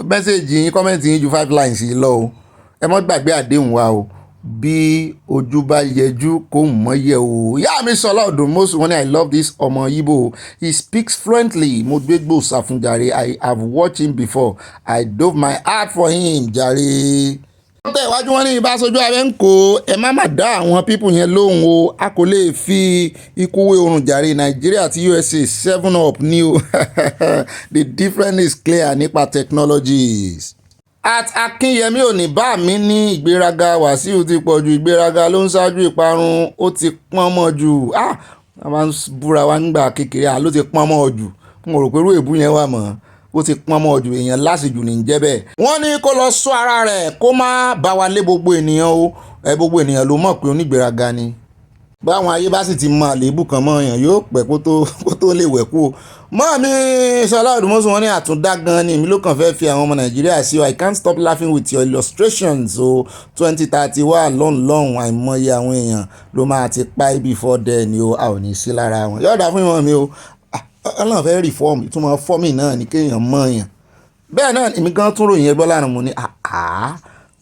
mẹ́sẹ̀gì yín kọ́mẹ́ǹtì yín ju 5 lines yìí lọ o ẹ má gbàgbé àdéhùn wa o bí ojú bá yẹjú kó mọ̀ yẹ o. ìyá mi Ṣọlá Òdòmọ́sù wọ́n ní I love this ọmọ Igbo he speaks fluently mo gbégbó ṣàfùnjàre I have watched him before I dove my heart for him jàre. tẹ ìwájú wọn ní ìbáṣojú abẹ́ ń kó ẹ má dá àwọn pípù yẹn lóhùn o a kò lè fi ikú wé oorun jàre Nàìjíríà àti USA 7 up ní o the difference is clear nípa technologies. At Akínyẹmí òní bá mi ní ìgbéraga Wàsíù ti pọ̀ ju ìgbéraga ló ń ṣáájú ìparun ó ti pọ́n mọ́ jù a máa ń búra wa nígbà kékeré ló ti pọ́n mọ́ jù mo rò pé irú èébú yẹn wà mọ́ ó ti pọ́n mọ́ jù èèyàn lásìjù ní jẹ́ bẹ́ẹ̀. wọ́n ní kó lọ sọ ara rẹ̀ kó má bá wa lé gbogbo ènìyàn o gbogbo ènìyàn ló mọ̀ pé onígbéraga ni báwọn ayé bá sì ti mọ àléébù kan mọ́ èèyàn yóò pẹ́ kó tó lè wẹ̀kú o. mọ́ mi Ṣọlá Òdòmọ́sù wọn ní àtúndá gan ni èmi ló kàn fẹ́ fi àwọn ọmọ Nàìjíríà sí o I can't stop laughing with your illustrations o 2030 wà lọ́hùn àìmọye àwọn èèyàn ló máa ti pa before then ni o a ò ní sí lára wọn yọ̀ọ̀dà fún ìwọ̀n mi o ọlọ́run fẹ́ reform ìtumọ̀ fọ́mì náà ní kéèyàn mọ̀ èèyàn bẹ́ẹ̀ náà èmi gan tún ròyìn ẹgbẹ́ lánàá mo ní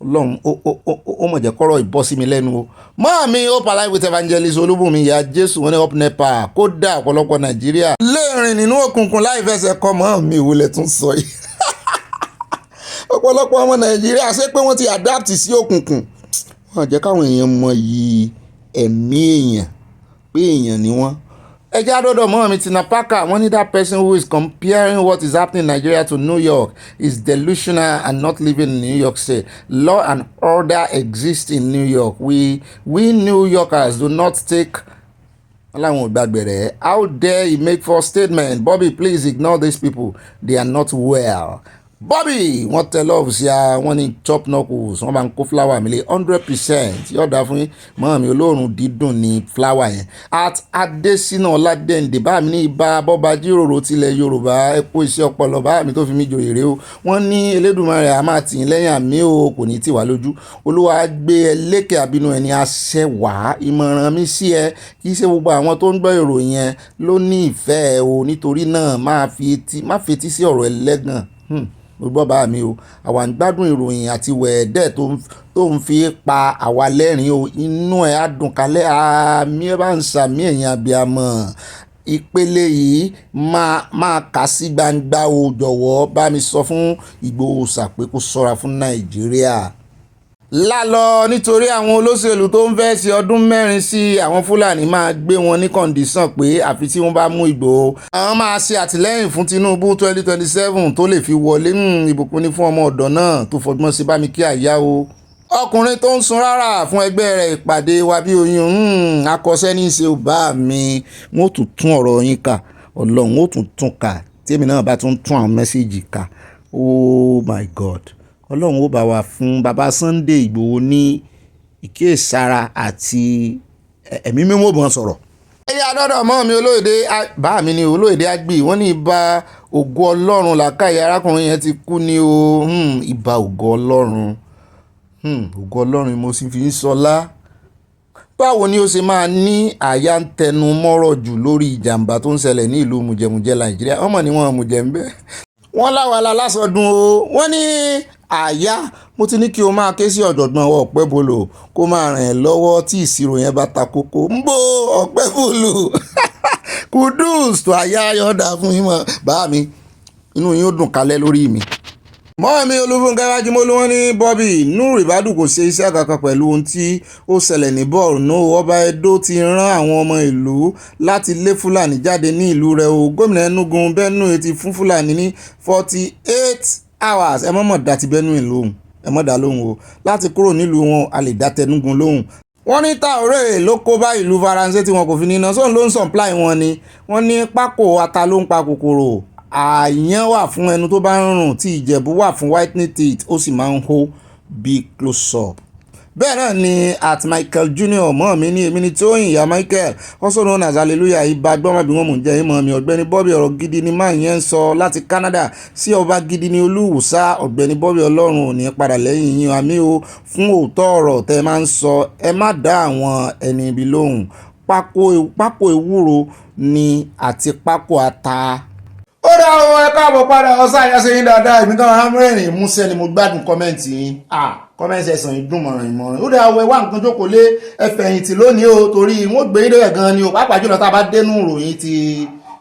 ọlọ́run ó mọ̀ jẹ́ kọ́rọ̀ ìbọ́ sí mi lẹ́nu o. mọ́ mi ó palai with evangelist Olúbùnmi ìyá Jésù wọn ní up nepa kódà ọ̀pọ̀lọpọ̀ Nàìjíríà lè rìn nínú òkùnkùn láì fẹsẹ̀ kọ́ mọ́ mi ìwúlẹ̀ tún sọ yìí ọ̀pọ̀lọpọ̀ ọmọ Nàìjíríà ṣé pé wọ́n ti adapt sí òkùnkùn wọ́n jẹ́ káwọn èèyàn mọ yìí ẹ̀mí èèyàn pé èèyàn ni wọ́n. ẹjẹ́ àdọ́dọ̀ mọ́ mi Tina Parker wọ́n ní that person who is comparing what is happening in Nigeria to New York is delusional and not living in New York State. Law and order exists in New York. We New Yorkers do not take. How dare he make false statement? Bobby, please ignore these people. They are not well. Bobby wọ́n tẹ lọ́ọ̀bù sí wọ́n ní chop knuckles wọ́n bá ń kó flower mi lé 100% yóò dá fún mọ́ mi olóòrùn dídùn ní flower yẹn. At Adesina Ọládẹ́ǹdè bá mi ní ibà bọ́ba jíròrò tilẹ̀ Yorùbá ẹ kó iṣẹ́ ọpọlọ bá mi tó fi mí joyè rè o wọ́n ní Elédùmarè a máa tì í lẹ́yìn àmì o kò ní tì wá lójú Olúwa gbé ẹ lékè àbínú ẹni aṣẹ wá ìmọ̀ràn mi sí ẹ kì í ṣe gbogbo àwọn tó ń gbọ́ ìròyìn yẹn ló ní ìfẹ́ o nítorí náà má fetí sí ọ̀rọ̀ ẹlẹ́gàn gbọ́ bá mi o àwa ń gbádùn ìròyìn àti wẹ̀ẹ́dẹ́ tó ń fi pa àwa lẹ́rìn o inú ẹ̀ á dùn kálẹ̀ àmì ẹ̀ bá ń sàmì ẹ̀yìn abiyamọ ìpele yìí máa kà sí gbangba o jọ̀wọ́ bá mi sọ fún Ìgbòho pé kó ṣọ́ra fún Nàìjíríà. lálọ nítorí àwọn olóṣèlú tó ń fẹ́ ṣe ọdún 4 sí àwọn Fúlàní máa gbé wọn ní kọ̀ǹdíṣàn pé àfi tí wọ́n bá mú Ìgbòho àwọn máa ṣe àtìlẹ́yìn fún Tinubu 2027 tó lè fi wọlé ìbùkún ní fún ọmọ ọ̀dọ́ náà tó fọgbọ́n sí bá mi kí àyà o. ọkùnrin tó ń sun rárá fún ẹgbẹ́ rẹ̀ ìpàdé wa bí oyin akọṣẹ́ ní í ṣe ò bá mi wọ́n tún tún ọ̀rọ̀ yín kà Ọlọ́run ó tún kà tèmi náà bá tún àwọn mẹ́sẹ̀gì kà oh my God Ọlọ́run ó bá wa fún baba Sunday Ìgbòho ní ìkíyèsára àti ẹ̀mí mímọ́ bọ́n sọ̀rọ̀. ẹ̀yà dọ́dọ̀ mọ́ mi olóyèdè bá mi ní olóyèdè àgbì wọ́n ní ìbà ògo ọlọ́run làkàyè arákùnrin yẹn ti kú ní o ìbà ògo ọlọ́run ògo ọlọ́run mo sì fi ń sọlá. Báwo ni ó ṣe máa ní àyà ń tẹnu mọ́rọ̀ jù lórí ìjàmbá tó ń ṣẹlẹ̀ ní ìlú mùjẹ̀mùjẹ̀ Nàìjíríà ọmọ ni wọ́n mùjẹ̀ ń bẹ́ wọ́n láwàlá lásọdún o wọ́n ní àyà mo ti ní kí o máa ké sí ọ̀jọ̀gbọ́n Ọ̀pẹ́bọlò kó máa ràn ẹ́ lọ́wọ́ tí ìṣirò yẹn bá ta kókó ń bó Ọ̀pẹ́bọlò kudus tó àyà yọ̀ọ̀dà fún yín mọ́ bá mi inú yín ó dùn kálẹ̀ lórí mi. Mọ́ mi Olúfúnkẹ́ Wájímọ́lú wọn ní Bobby Nuhu Ribadu kò ṣe iṣẹ́ kankan pẹ̀lú ohun tí ó ṣẹlẹ̀ ní Borno. Ọba Edo ti rán àwọn ọmọ ìlú láti lé Fúlàní jáde ní ìlú rẹ̀ o. Gómìnà Enugu Benue ti fún Fúlàní ní 48 hours ẹ mọ̀mọ́ dá ti Benue lóhùn ẹ mọ̀ dá lóhùn o láti kúrò nílùú wọn a lè dá tẹnugun lóhùn. Wọ́n ní Traoré ló kó bá ìlú Faransé tí wọn kò fi níná sóun ló ń supply wọn ni wọ́n ní pákó ata ló ń pa kòkòrò àyàn wà fún ẹnu tó bá ń rùn tí ìjẹ̀bú wà fún whitening teeth ó sì máa ń hó bí close up. Bẹ́ẹ̀ náà ni at Michael Junior mọ́ mi ní èmi ní Tóyìn ìyá Michael also known as hallelujah ibà gbọ́mọbí wọn mò ń jẹ́ ìmọ̀ mi Ọ̀gbẹ́ni Bobby ọ̀rọ̀ gidi ni máa yẹn ń sọ láti Canada sí ọba gidi ní Olúwùsá Ọ̀gbẹ́ni Bobby ọlọ́run ò ní padà lẹ́yìn yín àmì o fún òótọ́ ọ̀rọ̀ tẹ́ máa ń sọ ẹ má dá àwọn ẹni ibi lóhùn pákó ewúro ni àti pákó ata. Ó dá o ẹ káàbọ̀ padà ọ̀sán àyàṣe yín dáadáa ìbí kan hamrẹ́rìn músẹ́ ni mo gbádùn kọ́mẹ́ǹtì yín kọ́mẹ́ǹtì ẹ̀sán ìdúnmọ̀ràn ìmọ̀ràn. Ó dá o ẹ wá nǹkan jókòó lé ẹfẹ̀yìntì lónìí o torí wọ́n gbé ilé ẹ̀ gan ni o pàápàá jùlọ tá a bá dénú ìròyìn ti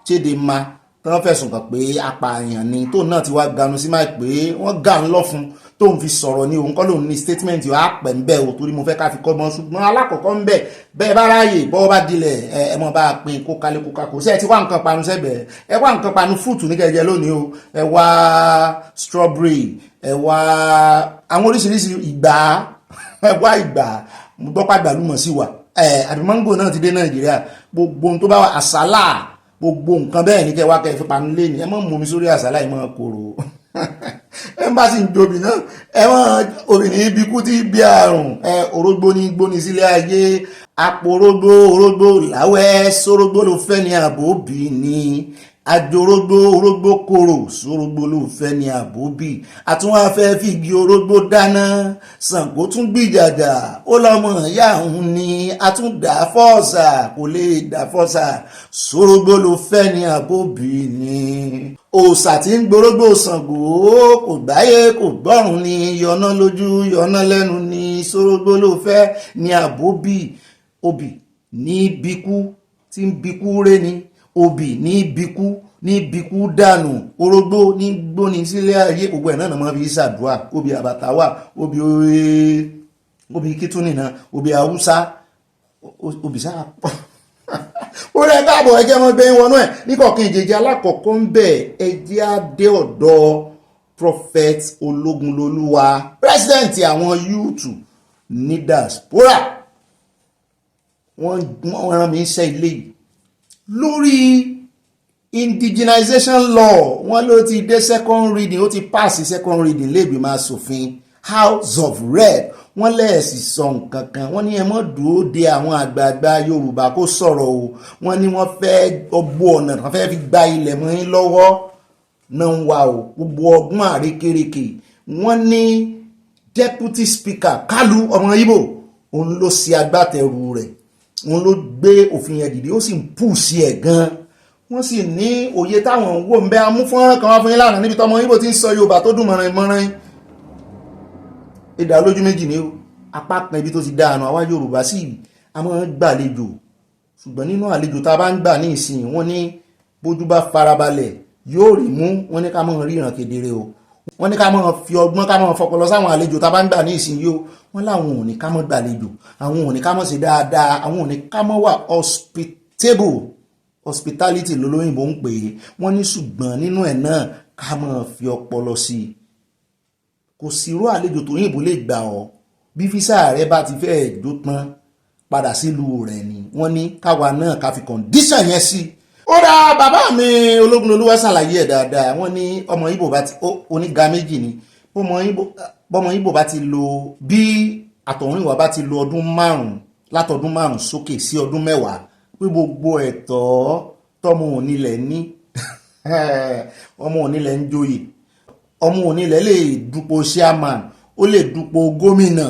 Chidinma tí wọ́n fẹ̀sùn kàn pé apààyàn ni tóun náà ti wá ganu sí máì pé wọ́n gà ń lọ́fun tóun fi sọ̀rọ̀ ní òun kọ́ lòun ní statement yóò á pẹ̀ ń bẹ̀ o torí mo fẹ́ ká fi kọ́gbọ́n ṣùgbọ́n alákọ̀ọ́kọ́ ń bẹ̀ bẹ́ẹ̀ bá ráàyè bọ́wọ́ bá dilẹ̀ ẹ mọ̀ bá a pín kó kálé kó kakò sí ẹ ti wá nǹkan panu sẹ́gbẹ̀ẹ́ ẹ wá nǹkan panu fúùtù ní kẹjẹ lónìí o ẹ wá strawberry ẹ wá àwọn oríṣiríṣi ìgbà ẹ wá ìgbà mo gbọ́ pàgbà lùmọ̀ sí wa àbí mango náà ti dé Nàìjíríà gbogbo ohun tó bá wà àsálà gbogbo nǹkan bẹ́ẹ̀ ní kẹ́ wá kẹ́ fi panu lé ní ẹ mọ̀ mú mi sórí àsálà yìí mọ̀ kóró ẹmbásí ń jobi náà ẹwọ́n obìnrin ibi kú tí bí àrùn orógbó ní gbóni sílé ayé àpò orógbó láwẹ́ sórógbó ló fẹ́ ní àbòbí ni àjòrógbó kòrò sórógbó ló fẹ́ ní àbòbí àtúnwá fẹ́ fi igi orógbó dáná Ṣàngó tún gbìjàjà ó lọ́mọ ìyá òun ni àtúndà fọ́ọ̀sà kò lè dà fọ́ọ̀sà sórógbó ló fẹ́ ní àbòbí ni òòsà tí ń gborógbó Ṣàngó kò gbáyé kò gbọ́rùn ni yọ̀nà lójú yọ̀nà lẹ́nu ni sórógbó ló fẹ́ ní àbòbí obì ní bíkú tí ń bíkú ré ni obì ní bíkú dànù orógbó ní gbóni sílé ayé gbogbo ẹ̀ náà máa fi ṣàdúrà obì àbàtà wà obì kítúnì náà obì haúsá obì sáà pọ̀ ó rẹ̀ káàbọ̀ ẹjẹ́ wọn gbé wọnú ẹ̀ níkọ̀ọ̀kan ìjẹjẹ alákọ̀ọ́kọ́ ń bẹ̀ ẹjẹ́ adé ọ̀dọ̀ prophet Ológunlolúwa president àwọn yúùtù ní diaspora wọ́n rán mi iṣẹ́ ilé yìí lórí indigenization law wọ́n ló ti dé second reading ó ti pass second reading lẹ́gbìmọ̀ aṣòfin House of Rep wọ́n lẹ́ẹ̀sì sọ nǹkan kan wọ́n ní ẹ mọ́ dúró de àwọn àgbààgbà Yorùbá kó sọ̀rọ̀ o wọ́n ní wọ́n fẹ́ ọgbọ́ ọ̀nà kan fẹ́ fi gba ilẹ̀ mọ́ yín lọ́wọ́ náà ń wá o gbogbo ọgbọ́n àrékérekè wọ́n ní deputy speaker Kalu ọmọ Ìgbò òun ló ṣe agbátẹrù rẹ̀ òun ló gbé òfin yẹn dìde ó sì ń pù sí ẹ̀ gan wọ́n sì ní òye táwọn wò ń bẹ́ amúfọ́nrán kan wá fún yín lánàá níbi tọmọ Ìgbò ti ń sọ Yorùbá tó dùn mọ́rin ìdá olójú méjì ní apá kan ibi tó ti dáànà àwa Yorùbá sí a máa ń gbàlejò ṣùgbọ́n nínú àlejò tá a bá ń gbà ní ìsìn wọ́n ní bójú bá farabalẹ̀ yóò rí mú wọ́n ní ká máa ríran kedere o wọ́n ní ká máa fi ọgbọ́n ká máa fọpọlọ sáwọn àlejò tá a bá ń gbà ní ìsìn yìí o wọ́n láwọn ò ní ká máa gbàlejò àwọn ò ní ká máa ṣe dáadáa àwọn ò ní ká máa wà hospitality lólóyìnbó ń pè é wọ́n ní ṣùgbọ́n nínú ẹ̀ náà ká máa fi ọpọlọ sí i kò sí irú àlejò tó yìnbó lè gbà ọ́ bí físà rẹ bá ti fẹ́ẹ̀ jó tán padà sílùú rẹ̀ ni wọ́n ní káwa náà ká fi kọ̀ǹdíṣàn yẹn sí. ó dá bàbá mi Ológunlolúwa ṣàlàyé ẹ̀ dáadáa wọ́n ní ọmọ Ìgbò bá ti oníga méjì ni bọ́mọ Ìgbò bá ti lo bí àtọ̀húnrìnwá bá ti lo ọdún 5 látọdún 5 sókè sí ọdún 10 pé pé gbogbo ẹ̀tọ́ tọmọ onílẹ̀ ní ọmọ onílẹ̀ ń joyè, ọmọ onílẹ̀ lè dupò chairman, ó lè dupò gómìnà,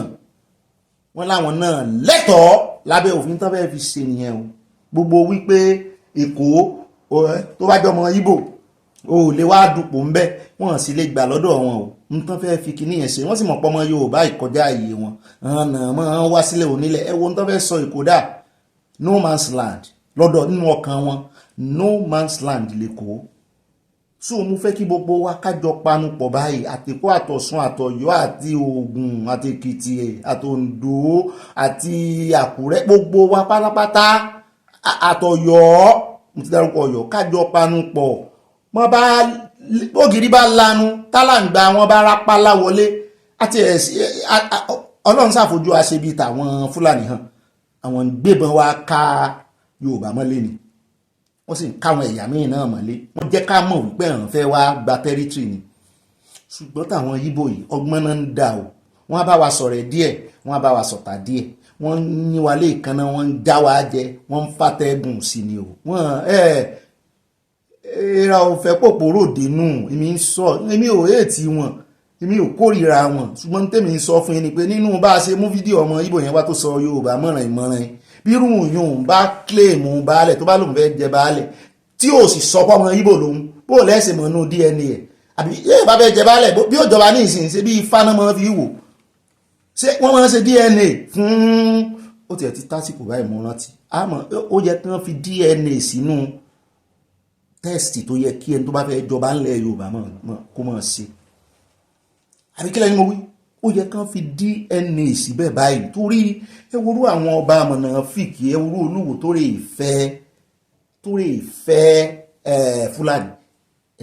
wọ́n láwọn náà lẹ́tọ̀ọ́ lábẹ́ òfin tó fẹ́ fi ṣe nìyẹn o. Gbogbo wípé Èkó tó bá jọmọ Ìgbò o lè wá dupò ń bẹ́, wọ́n sì lè gbà lọ́dọ̀ wọn o. N tán fẹ́ fi kíní yẹn ṣe, wọ́n sì mọ̀ pọ́mọ Yorùbá ìkọjá ààyè wọn, ọ̀nà máa ń wá sílẹ̀ onílẹ̀. Ẹ wo n tán fẹ́ sọ Èkó dà, no man's land lọ́dọ̀ nínú ọkàn wọn, no man's land lẹ́kọ̀ọ́. So mo fẹ́ kí gbogbo wa kájọ panu pọ̀ báyìí, àtẹ̀kọ́ àtọ̀sùn àtọ̀yọ́ àti Ògùn àti Èkìtì àti Oǹdó àti Àkúrẹ́, gbogbo wa pátápátá àtọ̀yọ́, mo ti dárúkọ Ọ̀yọ́, kájọ panu pọ̀. Wọ́n bá ògiri bá lanu tálàǹgbà wọn bá rápálá wọlé, àti Ọlọ́run ṣàfojú àṣebí tàwọn Fúlàní hàn, àwọn gbébọn wa ká Yorùbá mọ́lé ni, wọ́n sì ń káwọn ẹ̀yà míì náà mọ́lé, wọ́n jẹ́ ká mọ̀ wípé àwọn fẹ́ wá gba tẹ́rítírì ni. Ṣùgbọ́n táwọn Ìgbò yìí ọgbọ́n náà ń dà o, wọ́n á bá wa sọ̀rọ̀ díẹ̀, wọ́n á bá wa sọ̀tà díẹ̀, wọ́n ní wa lé ìkànnà, wọ́n ń já wa jẹ, wọ́n ń fàtẹ́gùn sí ni o. Wọ́n ra òfẹ́ pòpò ròde nù, èmi ń sọ, èmi ò èètì wọn, èmi ò kórìíra wọn, ṣùgbọ́n tèmi ń sọ fún yín ni pé nínú bá a ṣe mú fídíò ọmọ Ìgbò yẹn wá tó sọ Yorùbá mọ̀ràn ìmọ̀ràn, bírú yòun bá kílèmù baálẹ̀ tó bá lòun fẹ́ jẹ baálẹ̀ tí ó sì sọ pọ́ ọmọ Ìgbò lòun, bó lẹ́sẹ̀ mọ̀ nínú DNA ẹ̀, àbí yẹ́ bá fẹ́ jẹ baálẹ̀ bí ó jọba ní ìsìn ṣe bí ifá náà máa fi wò, ṣé wọ́n máa ń ṣe DNA fún, ó tiẹ̀ ti tásìkò báyìí mo rántí, àmọ́ ó yẹ kí wọ́n fi DNA sínú tẹ́sítì tó yẹ kí ẹni tó bá fẹ́ jọba ńlẹ̀ Yorùbá kó máa ṣe. Àbí kílẹ̀ ni mo wí, ó yẹ kán fi DNA síbẹ̀ báyìí, torí ewúrú àwọn ọba àmọ̀nà fìkì, ewúrú Olúwo tó rè fẹ́ Fúlàní,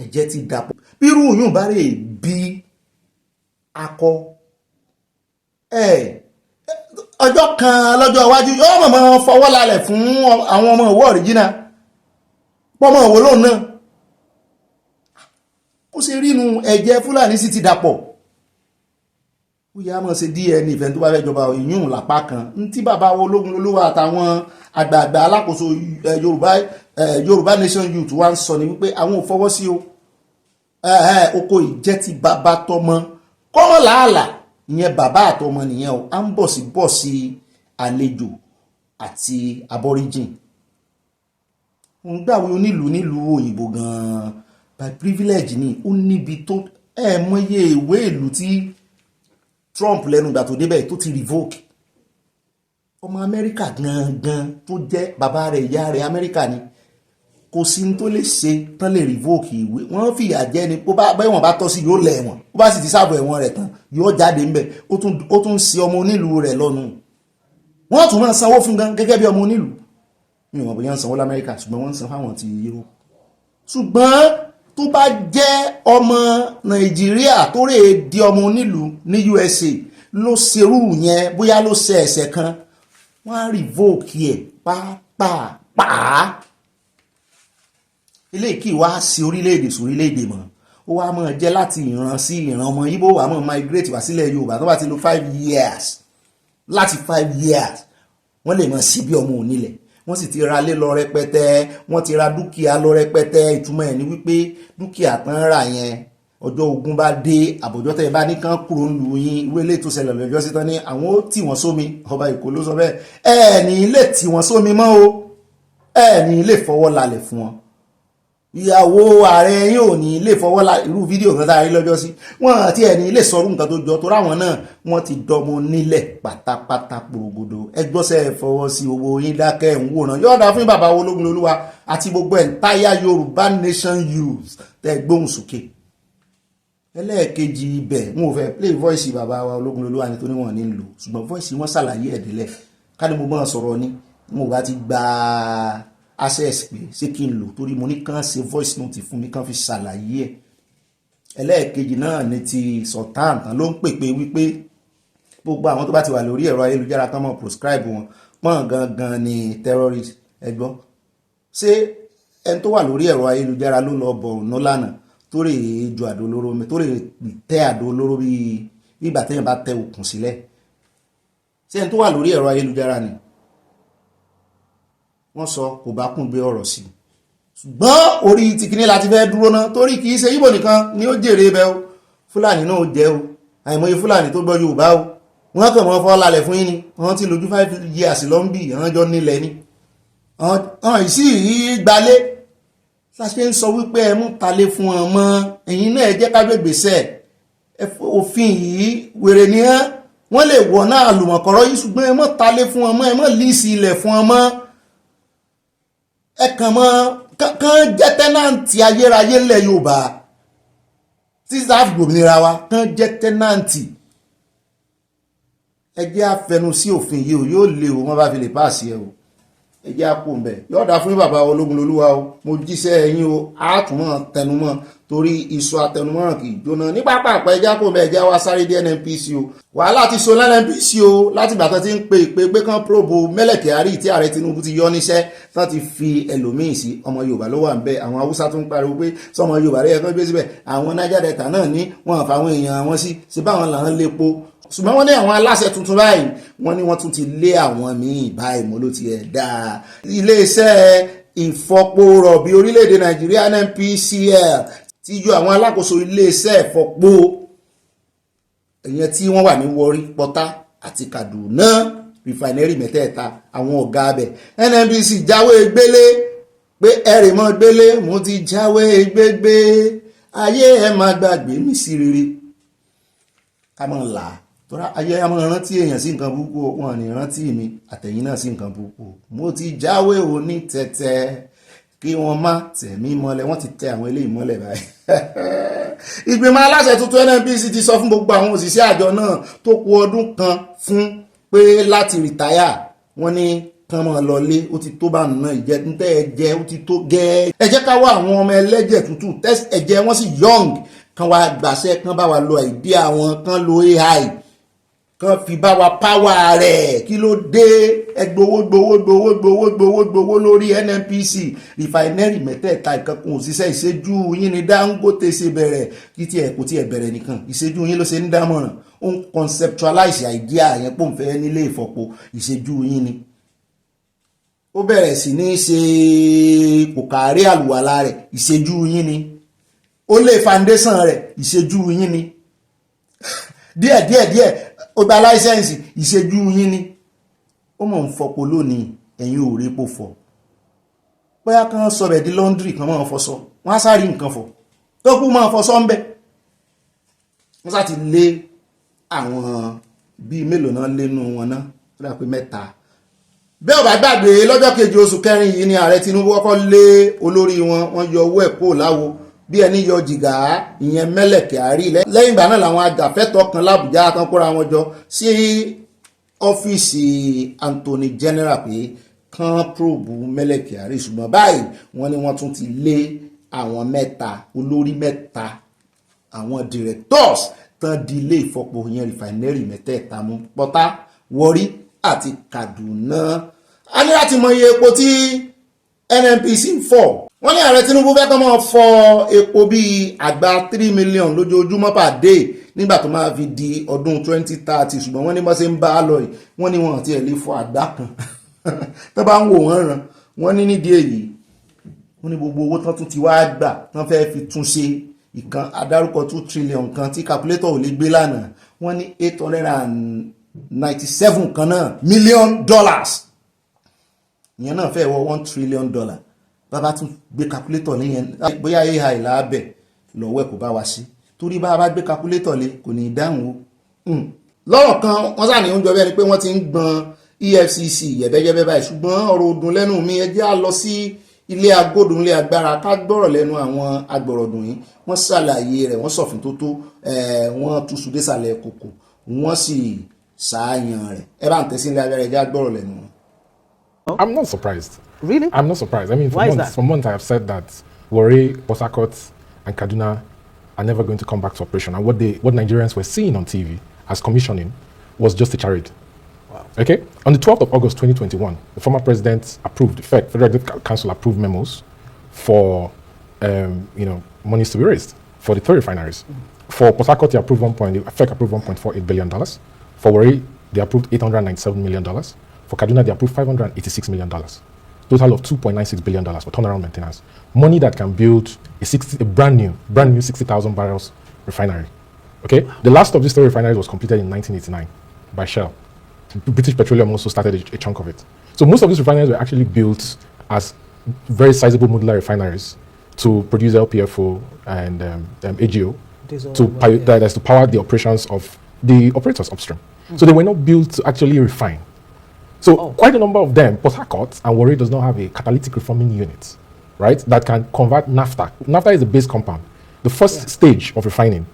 ẹ̀jẹ̀ ti dàpọ̀. Bírú yùn bá rè bí akọ ọjọ́ kan lọ́jọ́ iwájú yóò mọ̀ fọwọ́ lálẹ̀ fún àwọn ọmọ ìwọ ọ̀ríjínà pọ́mọ ìwò lóun náà. Ó ṣe rínú ẹ̀jẹ̀ Fúlàní sì ti dàpọ̀. Ó yá mọ̀ ṣe DNA ìfẹ́ tó bá fẹ́ jọba ìyún lápá kan ní tí bàbá ológun olówó àtàwọn àgbààgbà alákòóso Yorùbá Nation Youth wá ń sọ ni wípé àwọn ò fọwọ́ sí o. Oko ìjẹ́ ti bàbá tọmọ kọ́mọ làálàá, ìyẹn bàbá àtọmọ nìyẹn o, à ń bọ̀ sí àlejò àti aborigine. Mo ń gbàwé onílùú nílùú òyìnbó gan-an by privilege ni, ó níbi tó mọye ìwé ìlú tí Trump lẹ́nu ìgbà tó débẹ̀ tó ti revoke. Ọmọ Amẹ́ríkà gangan tó jẹ́ bàbá rẹ̀ ìyá rẹ̀ Amẹ́ríkà ni, kò sí ní tó lè ṣe tán lè revoke ìwé. Wọ́n fìyà jẹ ni, bẹ́ẹ̀ wọ́n bá tọ́ sí yóò lẹ̀ wọ́n, ó bá sì ti sáàbọ̀ ẹ̀wọ̀n rẹ̀ tán yóò jáde ńbẹ̀, ó tún sí ọmọ onílùú rẹ̀ lọ́nu. Wọ́n tún máa sanwó fún gan gẹ́gẹ́ bí ọmọ onílùú. Mi ò mọ̀ bóyá ń sanwó l'Amẹ́ríkà, ṣùgbọ́n wọ́n ń san fáwọn ti Europe. Ṣùgbọ́n tó bá jẹ́ ọmọ Nàìjíríà tó rè di ọmọ onílùú ní USA ló ṣerú yẹn, bóyá ló ṣe ẹ̀ṣẹ̀ kan, wọ́n á revoke ẹ̀ pàápàá. Eléyìí kì í wá sí orílẹ̀-èdè sórílẹ̀-èdè mọ́, ó wá máa jẹ́ láti ìran sí ìran. Ọmọ Ìgbò wá máa migrate wá sílẹ̀ Yorùbá tó bá ti lo 5 years, láti 5 years wọ́n lè máa sí bí ọmọ onílẹ̀. Wọ́n sì ti ra lé lọ rẹpẹtẹ, wọ́n ti ra dúkìá lọ rẹpẹtẹ. Ìtumọ̀ ẹ̀ ni wípé dúkìá tán rà yẹn ọjọ́ ogun bá dé, àbọ̀jọ́ tẹ́ ẹ bá ní kán kúrò ń lu yín, irú ilé tó ṣẹlẹ̀ lọ́jọ́ sí tán ní àwọn ó tì wọ́n sómi. Ọba Èkó ló sọ bẹ́ẹ̀, ní ilé tì wọ́n sómi mọ́ o, ní ilé fọwọ́ lálẹ̀ fún wọn. Ìyàwó ààrẹ yín ò ní ilé fọwọ́ lálẹ̀, irú fídíò kan tá a rí lọ́jọ́ sí, wọ́n àti ní ilé sọrú nǹkan tó jọ, tó ráwọn náà wọ́n ti dọmọ nílẹ̀ pátápátá porogodo. Ẹgbọ́sẹ̀ fọwọ́ sí owó yín dákẹ́ ń wòran. Yọ̀ọ̀dà fún bàbá ológun olúwa àti gbogbo entire Yorùbá Nation Youth tẹ́ gbóhùn sókè. Ẹlẹ́ẹ̀kejì ibẹ̀, wọn ò fẹ́ play voice bàbá wa ológun olúwa nítorí wọn ní lò, ṣùgbọ́n voice wọn ṣàlàyé ẹ̀dẹ́lẹ̀. Ká ní mo bá sọ̀rọ̀ ni mo bá ti gba access pé ṣé kí n lò, torí mo ní kàn ṣe voice note fún mi kàn fi ṣàlàyé ẹ̀. Ẹlẹ́ẹ̀kejì náà ni ti Sultan tán ló ń pèpè wípé gbogbo àwọn tó bá ti wà lórí ẹ̀rọ ayélujára tán mọ̀ proscribe wọn pọ́n gangan ni terrorist. Ẹgbọ́ ṣé ẹni tó wà lórí ẹ̀rọ ayélujára ló lọ bọ̀ ọ̀nà lánàá tó rè ju àdó olóró mi, tó rè tẹ àdó olóró bí ìgbà téèyàn bá tẹ òkun sílẹ̀? Ṣé ẹni tó wà lórí ẹ̀rọ ayélujára ni? wọ́n sọ kò bá kún gbé ọ̀rọ̀ sí ṣùgbọ́n orí ti kíní láti fẹ́ dúró náà torí kìí ṣe Ìgbò nìkan ni ó jèrè ibẹ̀ o Fúlàní náà ó jẹ́ o àìmọye Fúlàní tó gbọ́ Yorùbá o wọ́n kàn mọ́ fọ́ lálẹ̀ fún yín ni wọ́n ti lójú 5 years lọ́nbì àwọn jọ nílẹ̀ ni àwọn ìsì yìí gbalé sáṣẹ́ ń sọ wípé ẹ mú talé fún wọn mọ́ ẹ̀yin náà ẹ jẹ́ ká gbègbèsẹ̀ òfin yìí wèrè ni wọ́n lè wọ̀ náà àlùmọ̀kọ́rọ́ yìí ṣùgbọ́n ẹ mọ́ talé fún wọn mọ́ ẹ mọ́ líìsì ilẹ̀ fún wọn mọ́ ẹ kàn mọ́ kán jẹ́ tẹ́nàntì ayérayé ńlẹ̀ Yorùbá tí sáà gbòmìnira wa kán jẹ́ tẹ́nàntì ẹ jẹ́ àfẹnu sí òfin yìí o yóò lè o wọ́n bá fi lè páàsì ẹ o ẹ jẹ́ àpò ń bẹ̀ yóò dá fún bàbá ológun lolúwa o mo jíṣẹ́ ẹ̀yin o àtúmọ̀ tẹnumọ́ torí iṣu àtẹnumọ́ kì í jóná ní pápá ẹ jẹ́ àpò ń bẹ̀ ẹ jẹ́ wá sáré dé NNPC o wàhálà ti so NNPC o láti ìgbà tán ti ń pe ìpè pé kán probo Mele Kyari tí ààrẹ Tinubu ti yọ níṣẹ́ tán ti fi ẹlòmíì sí ọmọ Yorùbá ló wà ń bẹ̀ àwọn Haúsá tó ń pariwo pé sọmọ Yorùbá rẹ̀ kán gbé síbẹ̀ àwọn Niger Delta náà ní wọn àfàwọn èèyàn wọn sí báwọn làwọn lépo ṣùgbọ́n wọ́n ní àwọn aláṣẹ tuntun báyìí wọ́n ní wọ́n tún ti lé àwọn míì báyìí mo ló ti ẹ̀ dáa iléeṣẹ́ ìfọpo rọ̀bì orílẹ̀-èdè Nàìjíríà NNPCL ti yọ àwọn alákòóso iléeṣẹ́ ìfọpo ìyẹn tí wọ́n wà ní Warri Pọ́tà àti Kaduna Refinery mẹ́tẹ̀ẹ̀ta àwọn ọ̀gá abẹ NNPC jáwé gbélé pé ẹ̀rì mọ́ gbélé mo ti jáwé gbégbé ayé ẹ̀ máa gbàgbé mi sí rere ká mọ̀ là á tọ́ra ayé a máa rántí èèyàn sí nǹkan burúkú wọn ní rántí mi àtẹ̀yìn náà sí nǹkan burúkú mo ti jáwé òní tẹ́tẹ́ kí wọ́n má tẹ̀ mí mọ́lẹ̀ wọ́n ti tẹ àwọn eléyìí mọ́lẹ̀ báyìí. ìgbìmọ̀ aláṣẹ tuntun NNPC ti sọ fún gbogbo àwọn òṣìṣẹ́ àjọ náà tó kù ọdún kan fún pé láti rìtáyà wọ́n ní kán máa lọlé ó ti tó bá nà ìjẹ́ntẹ́ ẹ̀jẹ̀ ó ti tó gẹ́ẹ́ ẹ jẹ́ ká wá àwọn ọmọ ẹlẹ́jẹ̀ tútù test ẹ̀jẹ̀ wọ́n sì young kan wá gbàṣẹ́ kan bá wa lo idea àwọn kan lo AI kan fi bá wa páwà rẹ̀ kí ló dé gbowó lórí NNPC Refinery mẹ́tẹ̀ẹ̀ta ìkankan òṣìṣẹ́ ìṣẹ́jú yín ni Dangote ṣe bẹ̀rẹ̀ kí tí ẹ̀ kò tí ẹ̀ bẹ̀rẹ̀ nìkan ìṣẹ́jú yín ló ṣe ń dámọ̀ràn ó ń conceptualize idea yẹn pò ń fẹ́ nílé ìfọ̀pọ̀ ìṣẹ́jú yín ni ó bẹ̀rẹ̀ sí ní ṣe kòkàrí àlùwàlá rẹ̀ ìṣẹ́jú yín ni ó lé foundation rẹ̀ ìṣẹ́jú yín ni díẹ̀ ó gba láìsẹ́ǹsì ìṣẹ́jú yín ni ó mọ̀ ń fọpo lónìí ẹ̀yin ò rí epo fọ̀ bóyá kan sọ bẹ̀ di laundry kan máa fọṣọ wọ́n á sáré nǹkan fọ̀ tó kú máa fọṣọ ń bẹ̀ wọ́n sá ti lé àwọn bíi mélòó náà lẹ́nu wọn náà tó dà pé 3 bẹ́ẹ̀ ò bá gbàgbé lọ́jọ́ kejì oṣù kẹrin yìí ni ààrẹ Tinubu kọ́kọ́ lé olórí wọn yọ owó ẹ̀ kó láwo bí ẹni yọ jìgá ìyẹn Mele Kyari lẹ́yìn ìgbà náà làwọn ajàfẹ́tọ̀ọ́ kan l'Àbújá tán kóra wọn jọ sí ọ́fíìsì Anthony General pé kán probe Mele Kyari ṣùgbọ́n báyìí wọ́n ní wọ́n tún ti lé àwọn 3 olórí 3 àwọn directors tán di ilé ìfọpo yẹn Refinery mẹ́tẹ̀ẹ̀ta mú Pọ́tà Warri àti Kaduna a ní láti mọ iye epo tí NNPC ń fọ̀ wọ́n ní ààrẹ Tinubu fẹ́ kọ́ máa fọ epo bíi àgbá 3 million lójoojúmọ́ per day nígbà tó máa fi di ọdún 2030 ṣùgbọ́n wọ́n ní bá ṣe ń bá a lọ yìí wọ́n ní wọn àti ẹ̀ lè fọ àgbá kan tó bá ń wò wọ́n ràn wọ́n ní nídìí èyí wọ́n ní gbogbo owó tán tún ti wá gbà tán fẹ́ fi tún ṣe ìkan adárúkọ 2 trillion kan tí calculator ò lè gbé lánàá wọ́n ní 897 kan náà million dollars ìyẹn náà fẹ́ wọ $1 trillion bàbá tún gbé calculator lẹ́yìn bóyá AI láàbẹ̀ lọ́wọ́ ẹ̀ kò bá wa sí torí bá bá gbé calculator lé kò ní ìdáhùn o lọ́rọ̀ kan wọ́n sà ní oúnjẹ bẹ́ẹ̀ ni pé wọ́n ti ń gbọn EFCC yẹ̀bẹ́yẹ́bẹ́ báyìí ṣùgbọ́n ọ̀rọ̀ ọdún lẹ́nu mi ẹ jẹ́ á lọ sí ilé agbódùn ilé agbára ká gbọ́rọ̀ lẹ́nu àwọn agbọ̀rọ̀dùn yìí wọ́n ṣàlàyé rẹ̀ wọ́n sọ̀fin tó wọ́n túṣu désàlẹ̀ kòkò wọ́n sì ṣàáyàn rẹ̀ ẹ bá ń tẹ̀sí ilé agbára ẹ jẹ́ á gbọ́rọ̀ lẹ́nu wọn. I'm not surprised. Really? I'm not surprised. I mean, Why is that? For months I have said that Warri, Port Harcourt, and Kaduna are never going to come back to operation. And what Nigerians were seeing on TV as commissioning was just a charade. Wow. Okay? On the 12th of August 2021, the former president approved, the Federal Council approved memos for monies to be raised for the 3 refineries. For Port Harcourt, they approved $1.48 billion. For Warri, they approved $897 million. For Kaduna, they approved $586 million. Those total of $2.96 billion for turnaround maintenance. Money that can build a brand new 60,000 barrels refinery. Okay, the last of these 3 refineries was completed in 1989 by Shell. British Petroleum also started a chunk of it. So most of these refineries were actually built as very sizable modular refineries to produce LPFO and AGO to power the operations of the operators upstream. So they were not built to actually refine. So quite a number of them, Port Harcourt and Warri does not have a catalytic reforming unit, right, that can convert naphtha. Naphtha is the base compound. The first stage of refining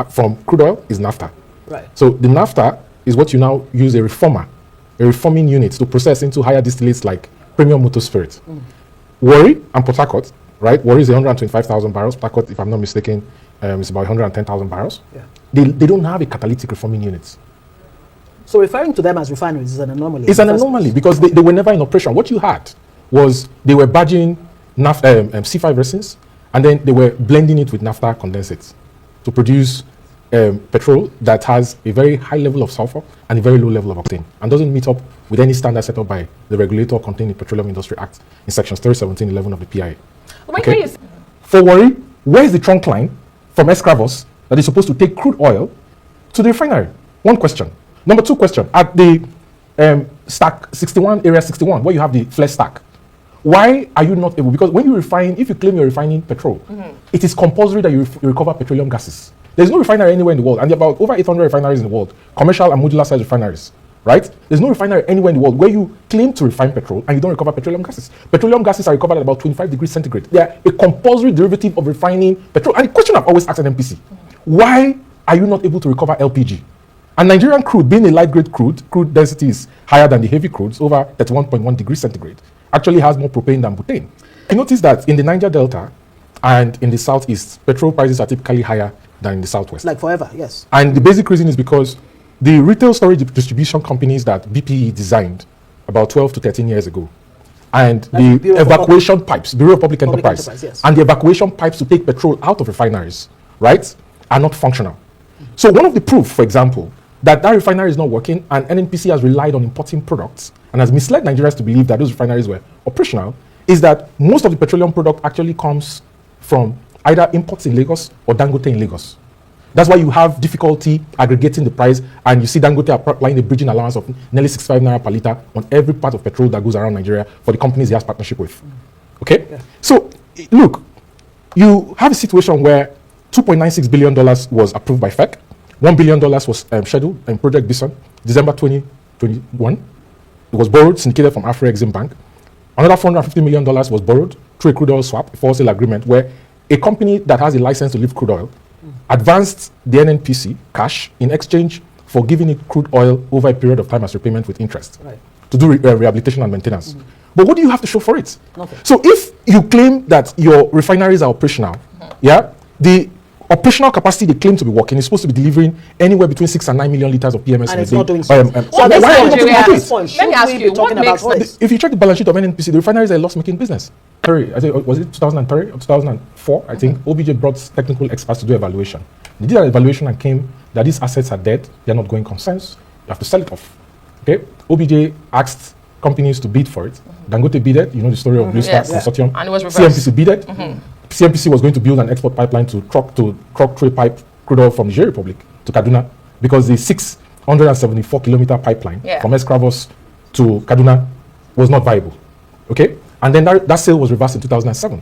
from crude oil is naphtha. Right. So the naphtha is what you now use a reforming unit to process into higher distillates like premium motor spirit. Warri and Port Harcourt, right? Warri is 125,000 barrels. Port Harcourt, if I'm not mistaken, is about 110,000 barrels. Yeah. They don't have a catalytic reforming unit. So referring to them as refineries is an anomaly. It's an anomaly because they were never in operation. What you had was they were badging C5 resins, and then they were blending it with naphtha condensates to produce petrol that has a very high level of sulfur and a very low level of octane, and doesn't meet up with any standard set up by the regulator contained in the Petroleum Industry Act in sections 317(11) of the PIA. Okay? For Warri, where is the trunk line from Escravos that is supposed to take crude oil to the refinery? One question. Number 2 question, at the stack 61, area 61, where you have the flex stack, why are you not able, because when you refine, if you claim you're refining petrol, it is compulsory that you recover petroleum gases. There's no refinery anywhere in the world, and there are about over 800 refineries in the world, commercial and modular size refineries, right? There's no refinery anywhere in the world where you claim to refine petrol and you don't recover petroleum gases. Petroleum gases are recovered at about 25 degrees centigrade. They are a compulsory derivative of refining petrol. And the question I've always asked NNPC, why are you not able to recover LPG? And Nigerian crude, being a light grade crude density is higher than the heavy crudes, over 31.1 degrees centigrade, actually has more propane than butane. You notice that in the Niger Delta and in the southeast, petrol prices are typically higher than in the southwest. Like forever, yes. And the basic reason is because the retail storage distribution companies that BPE designed about 12 to 13 years ago, and the evacuation pipes, Bureau of Public Enterprise, yes, and the evacuation pipes to take petrol out of refineries, right, are not functional. So one of the proof, for example, that refinery is not working and NNPC has relied on importing products and has misled Nigerians to believe that those refineries were operational, is that most of the petroleum product actually comes from either imports in Lagos or Dangote in Lagos. That's why you have difficulty aggregating the price, and you see Dangote applying a bridging allowance of nearly 65 naira per litre on every part of petrol that goes around Nigeria for the companies he has partnership with. Okay? Yeah. So, look, you have a situation where $2.96 billion was approved by FEC, $1 billion was scheduled in Project Bison, December 2021. It was borrowed, syndicated from Afro-Exim Bank. Another $450 million was borrowed through a crude oil swap, a wholesale agreement, where a company that has a license to lift crude oil advanced the NNPC cash in exchange for giving it crude oil over a period of time as repayment with interest, right, to do rehabilitation and maintenance. But what do you have to show for it? Nothing. So if you claim that your refineries are operational, the operational capacity they claim to be working is supposed to be delivering anywhere between 6 and 9 million liters of PMS and a it's day. not doing so. Why are you not doing it? Let me ask you, what makes this? If you check the balance sheet of NNPC, the refineries are a loss-making business. I think, was it 2003 or 2004? I think OBJ brought technical experts to do evaluation. They did an evaluation and came that these assets are dead. They're not going consensus. You have to sell it off. Okay. OBJ asked companies to bid for it. Dangote bidded. You know the story of Blue Star Consortium. And it was reversed. CNPC bidded. CNPC was going to build an export pipeline to truck tray pipe crude oil from the Niger Republic to Kaduna, because the 674 kilometer pipeline from Escravos to Kaduna was not viable. Okay. And then that sale was reversed in 2007.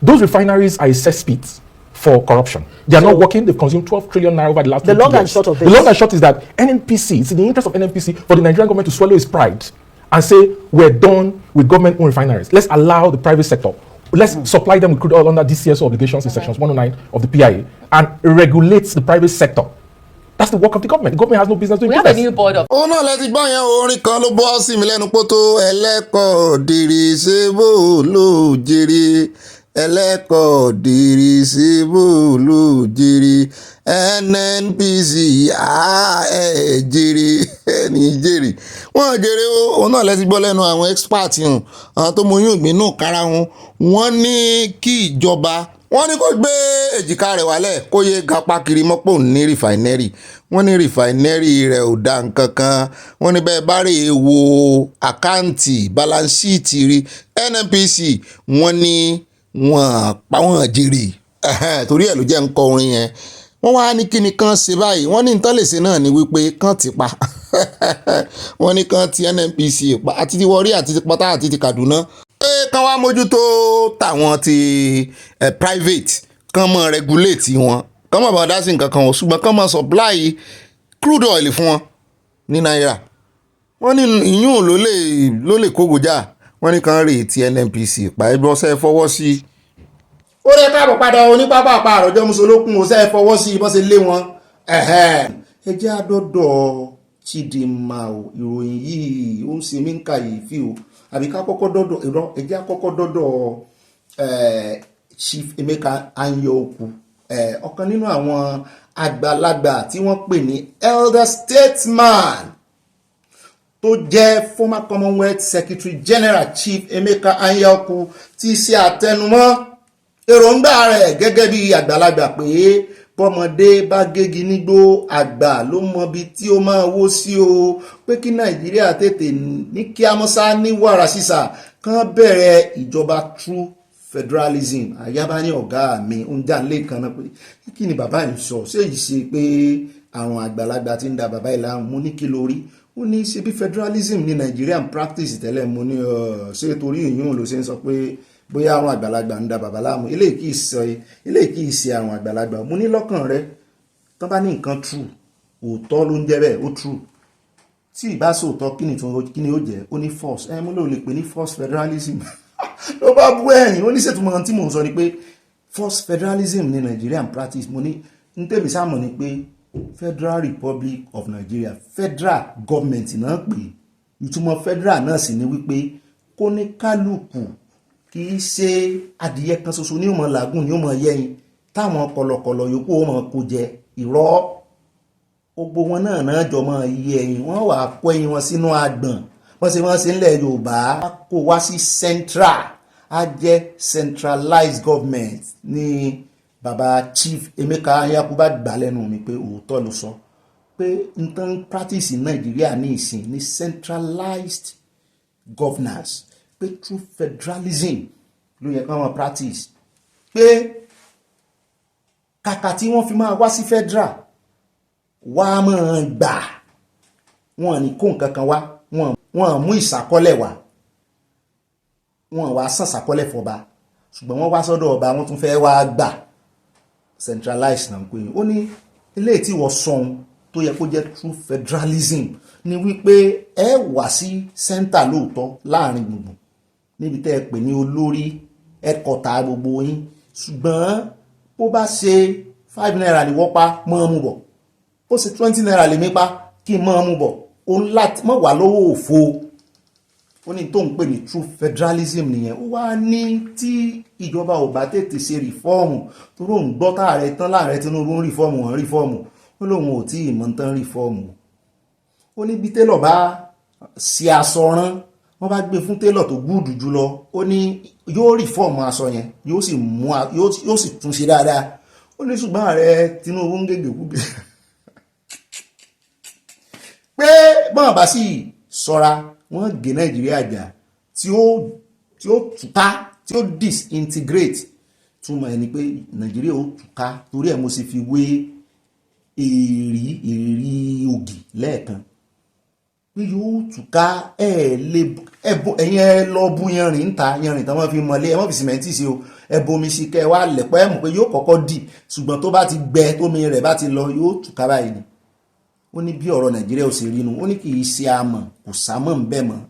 Those refineries are a cesspit for corruption. They are not working. They've consumed 12 trillion naira over the last 20 years. The long and short of this. The long and short is that NNPC, it's in the interest of NNPC for the Nigerian government to swallow its pride and say, we're done with government-owned refineries. Let's allow the private sector. Let's supply them with crude oil under DCSO obligations in sections 109 of the PIA and regulates the private sector. That's the work of the government. The government has no business doing business. We have a new board of. Ó náà lẹ́tí gbọ́ yẹn orin kan ló bọ́ sí mi lẹ́nu pótó ẹlẹ́kọ̀ọ́ dìrì ṣe bó ló jèrè ẹlẹ́kọ̀ọ́ dìrì ṣe bó ló jèrè NNPC jèrè ẹni jèrè wọ́n jèrè ó náà lẹ́tí gbọ́ lẹ́nu àwọn expert hàn àwọn tó mọ oyún ìgbín náà kára wọn wọ́n ní kí ìjọba wọ́n ní kó gbé èjìká rẹ̀ wálẹ̀ kó yé gapá kiri mọ́pò ní refinery. Wọ́n ní refinery rẹ̀ ò dá nǹkan kan. Wọ́n ní bẹ́ẹ̀ bá rè é wo àkáǹtì balance sheet rí NNPC wọ́n ní wọ́n pa wọ́n jèrè torí ẹ̀ ló jẹ́ ń kọ orin yẹn. Wọ́n wá ní kíni kan ṣe báyìí. Wọ́n ní nǹkan lè ṣe náà ni wípé kán ti pa wọ́n ní kán ti NNPC pa àti ti Warri àti ti Pátá àti ti Kaduna pé kán wá mójútó tàwọn ti private kán mọ́ regulate wọn kán mọ́ bá dá sí nǹkan kan wọ́n ṣùgbọ́n kán mọ́ supply crude oil fún wọn ní náírà. Wọ́n ní ìyún ló lè kógojá. Wọ́n ní kán rè ti NNPC pa ẹgbẹ́ ọ̀sẹ̀ fọwọ́ sí i. Ó rẹ káàbọ̀ padà onípápá àpá àròjọ́ musolókun ọ̀sẹ̀ fọwọ́ sí i bọ́ sí lé wọn. Ẹ jẹ́ àdọ́dọ̀ Chidinma o, ìròyìn yìí ó ń ṣe mí ń kàyéfì o. Àbí ká kọ́kọ́ dọ́dọ̀ ìrọ́ ẹ jẹ́ àkọ́kọ́ dọ́dọ̀ Chief Emeka Anyaoku, ọ̀kan nínú àwọn àgbàlagbà tí wọ́n pè ní elder statesman tó jẹ́ former Commonwealth Secretary General Chief Emeka Anyaoku ti ṣe àtẹnumọ́ èròǹgbà rẹ̀ gẹ́gẹ́ bí àgbàlagbà pé bọ́mọdé bá gégi nígbó àgbà ló mọbi tí ó máa wó sí o, pé kí Nàìjíríà tètè ní kí amọ́sá ní wàrà sísà kán bẹ̀rẹ̀ ìjọba true federalism. Àyábá ní ọ̀gá mi ń jà lé kan náà pé kí ni bàbá yìí sọ, ṣé yìí ṣe pé àwọn àgbàlagbà ti ń da bàbá ìlà mú ní kí lórí. Ó ní ṣe bí federalism ní Nigerian practice tẹ́lẹ̀ mú ní ṣé torí ìyún ló ṣe ń sọ pé bóyá àwọn àgbàlagbà ń da bàbá láàmú. Eléyìí kì í ṣe àwọn àgbàlagbà. Mo ní lọ́kàn rẹ tán bá ní nǹkan true òótọ́ ló ń jẹ́ bẹ́ẹ̀ ó true. Tí ìbá sòótọ́ kí ni ó jẹ́ ó ní false. Mo lè pè ní false federalism ló bá bú ẹ̀yìn. Ó ní ṣètùmọ̀ tí mò ń sọ ni pé false federalism ní Nigerian practice. Mo ní ń tèmi sáàmù ni pé Federal Republic of Nigeria federal government náà pè ìtumọ̀ federal náà sì ni wípé kó ní kálukú kì í ṣe adìyẹ kan ṣoṣo ní ó mọ làágùn ní ó mọ yẹyin táwọn kọ̀lọ̀kọ̀lọ̀ yòókù ó mọ kó jẹ irọ́. Gbogbo wọn náà jọ mọ iye ẹyin wọ́n wà kó ẹyin wọn sínú àgbọ̀n wọ́n ṣe ńlẹ̀ Yorùbá kó wá sí central á jẹ́ centralized government ní bàbá Chief Emeka Anyaoku bá gbà lẹ́nu mi pé òótọ́ ló sọ pé nǹkan practice Nàìjíríà ní ìsìn ní centralized governance pé true federalism ló yẹ káwọn practice pé kàkà tí wọ́n fi máa wá sí federal wá máa gbà wọ́n ní kó nǹkan kan wá wọ́n mú ìsàkọ́lẹ̀ wá wọ́n wá sàn sàkọ́lẹ̀ fọba ṣùgbọ́n wọ́n wá sọ́dọ̀ ọba wọ́n tún fẹ́ wá gbà centralized náà pé ó ní eléyìí tí wọ́n sọ̀hún tó yẹ kó jẹ́ true federalism ni wípé ẹ wá sí center lóòótọ́ láàrin gbùngbùn níbi tẹ́ ẹ pè ní olórí ẹ̀kọ́ta gbogbo yín ṣùgbọ́n bó bá ṣe 5 naira ni wọ́n pa mọ́ ọmú bọ̀ ó ṣe 20 naira lè mí pa kí n mọ́ ọmú bọ̀ òun láti mọ́ wà lọ́wọ́ òfo. Ó ní tó ń pè ní true federalism nìyẹn. Ó wá ní tí ìjọba ò bá tètè ṣe rìfọ́ọ̀mù tó lóun gbọ́ táàrẹ tán láàrẹ Tinubu ń rìfọ́ọ̀mù wọn rìfọ́ọ̀mù ó lóun ò tí ì mọ̀ tán rìfọ́ọ̀mù. Ó ní bí télọ̀ bá ṣe aṣọ rán wọ́n bá gbé fún télọ̀ tó gúùdù jùlọ ó ní yóò rìfọ́ọ̀mù aṣọ yẹn yóò sì tún ṣe dáadáa. Ó ní ṣùgbọ́n ààrẹ Tinubu ń gègé kúgè pé bọ́n bá sì sọ́ra wọ́n gé Nàìjíríà jà tí ó túká tí ó disintegrate túmọ̀ ẹni pé Nàìjíríà ó túká torí ẹ̀ mo sì fi wé èrí ògì lẹ́ẹ̀kan pé yóò túká ẹ̀yìn ẹ lọ bú yanrìn ń ta yanrìn tán wọ́n fi mọ́lé ẹ wọ́n fi sìmẹ́ntì sí o ẹ bomi sí kẹ́ wá lẹ̀pọ̀ ẹ̀ mọ̀ pé yóò kọ́kọ́ dì ṣùgbọ́n tó bá ti gbẹ tómi rẹ̀ bá ti lọ yóò túká báyìí ni. Ó ní bí ọ̀rọ̀ Nàìjíríà ò ṣe rí nu. Ó ní kì í ṣe àmọ̀ kò sámọ̀ ń bẹ̀ mọ́.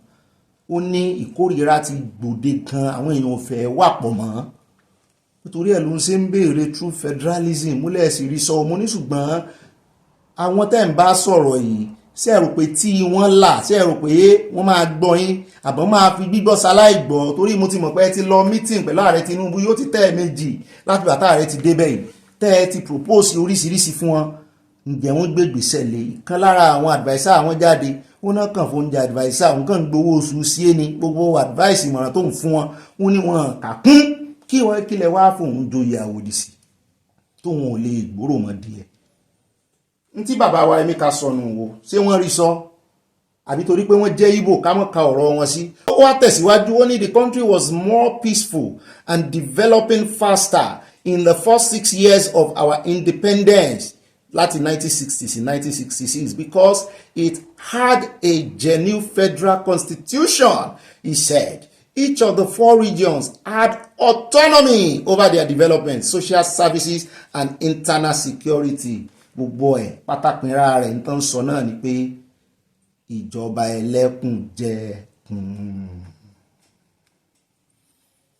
Ó ní ìkórìíra ti gbòde kan àwọn èèyàn ò fẹ́ wà pọ̀ mọ́ nítorí ẹ̀ ló ń ṣe ń béèrè true federalism múlẹ̀ sí rí sọ. Mo ní ṣùgbọ́n àwọn tẹ́ ń bá sọ̀rọ̀ yìí ṣé ẹ rò pé tí wọ́n là ṣé ẹ rò pé wọ́n máa gbọ́ yín àbọ̀ máa fi gbígbọ́ sáláì gbọ́ torí mo ti mọ̀ pé ẹ ti lọ meeting pẹ̀lú ààrẹ Tinubu yóò ti tẹ́ ẹ méjì láti bàtà ààrẹ ti débẹ̀ yìí tẹ́ ẹ ti propose oríṣiríṣi fún wọn. Ǹjẹ́ wọ́n gbé gbèsè lé ìkan lára àwọn adviser àwọn jáde ó náà kàn fún oúnjẹ adviser àwọn kan gbowó oṣù sí ẹni gbogbo advice ìmọ̀ràn tó ń fún wọn ó ní wọn kà kún kí wọ́n kílẹ̀ wá fóun joyè àwòdì sí tóun ò lè gbòòrò mọ́ díẹ̀. n tí bàbá wa Emeka sọnù wo ṣé wọ́n rí sọ àbí torí pé wọ́n jẹ́ Ìgbò ká mọ́ ka ọ̀rọ̀ wọn sí. ó wá tẹ̀síwájú ó ní the country was more peaceful and developing faster in the first 6 years of our independence láti 1960 sí 1966 because it had a genuine federal constitution, he said. Each of the 4 regions had autonomy over their development, social services and internal security. Gbogbo ẹ̀ pátápínra rẹ̀ ń tán sọ náà ni pé ìjọba ẹlẹ́kùnjẹkùn.